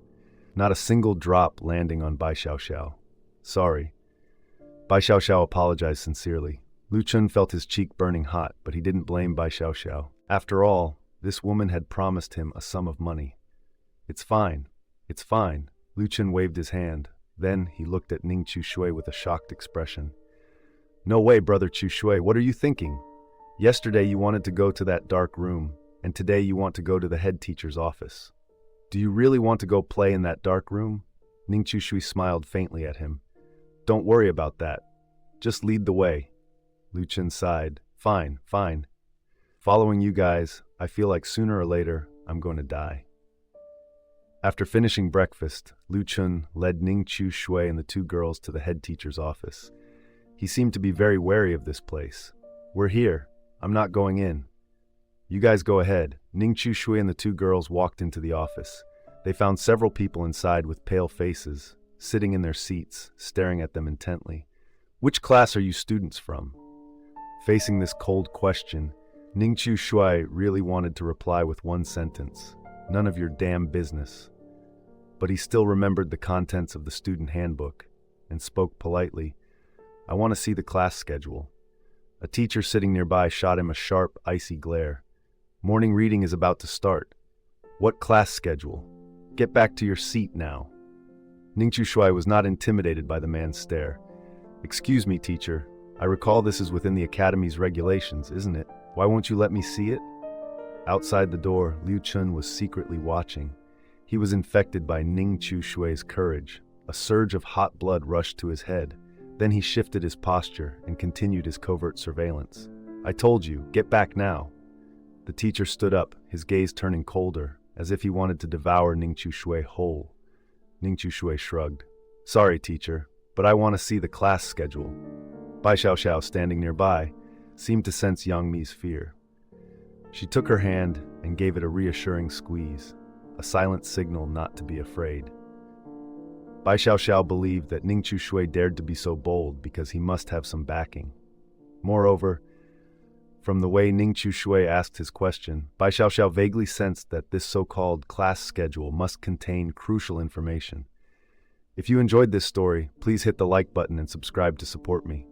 not a single drop landing on Bai Xiaoxiao. Sorry. Bai Xiaoxiao apologized sincerely. Liu Chun felt his cheek burning hot, but he didn't blame Bai Xiaoxiao. After all, this woman had promised him a sum of money. It's fine. It's fine. Liu Chun waved his hand. Then he looked at Ningqiu Shui with a shocked expression. No way, brother Chu Shui, what are you thinking? Yesterday you wanted to go to that dark room, and today you want to go to the head teacher's office. Do you really want to go play in that dark room? Ningqiu Shui smiled faintly at him. Don't worry about that. Just lead the way. Liu Chun sighed. Fine, fine. Following you guys, I feel like sooner or later, I'm going to die. After finishing breakfast, Liu Chun led Ningqiu Shui and the 2 girls to the head teacher's office. He seemed to be very wary of this place. We're here. I'm not going in. You guys go ahead. Ningqiu Shui and the 2 girls walked into the office. They found several people inside with pale faces, sitting in their seats, staring at them intently. Which class are you students from? Facing this cold question, Ningqiu Shui really wanted to reply with one sentence. None of your damn business. But he still remembered the contents of the student handbook and spoke politely. I want to see the class schedule. A teacher sitting nearby shot him a sharp, icy glare. Morning reading is about to start. What class schedule? Get back to your seat now. Ningqiu Shui was not intimidated by the man's stare. Excuse me, teacher. I recall this is within the academy's regulations, isn't it? Why won't you let me see it? Outside the door, Liu Chun was secretly watching. He was infected by Ningqiu Shui's courage. A surge of hot blood rushed to his head. Then he shifted his posture and continued his covert surveillance. I told you, get back now. The teacher stood up, his gaze turning colder, as if he wanted to devour Ningqiu Shui whole. Ningqiu Shui shrugged. Sorry, teacher, but I want to see the class schedule. Bai Xiaoxiao, standing nearby, seemed to sense Yang Mi's fear. She took her hand and gave it a reassuring squeeze, a silent signal not to be afraid. Bai Xiaoxiao believed that Ningqiu Shui dared to be so bold because he must have some backing. Moreover, from the way Ningqiu Shui asked his question, Bai Xiaoxiao vaguely sensed that this so-called class schedule must contain crucial information. If you enjoyed this story, please hit the like button and subscribe to support me.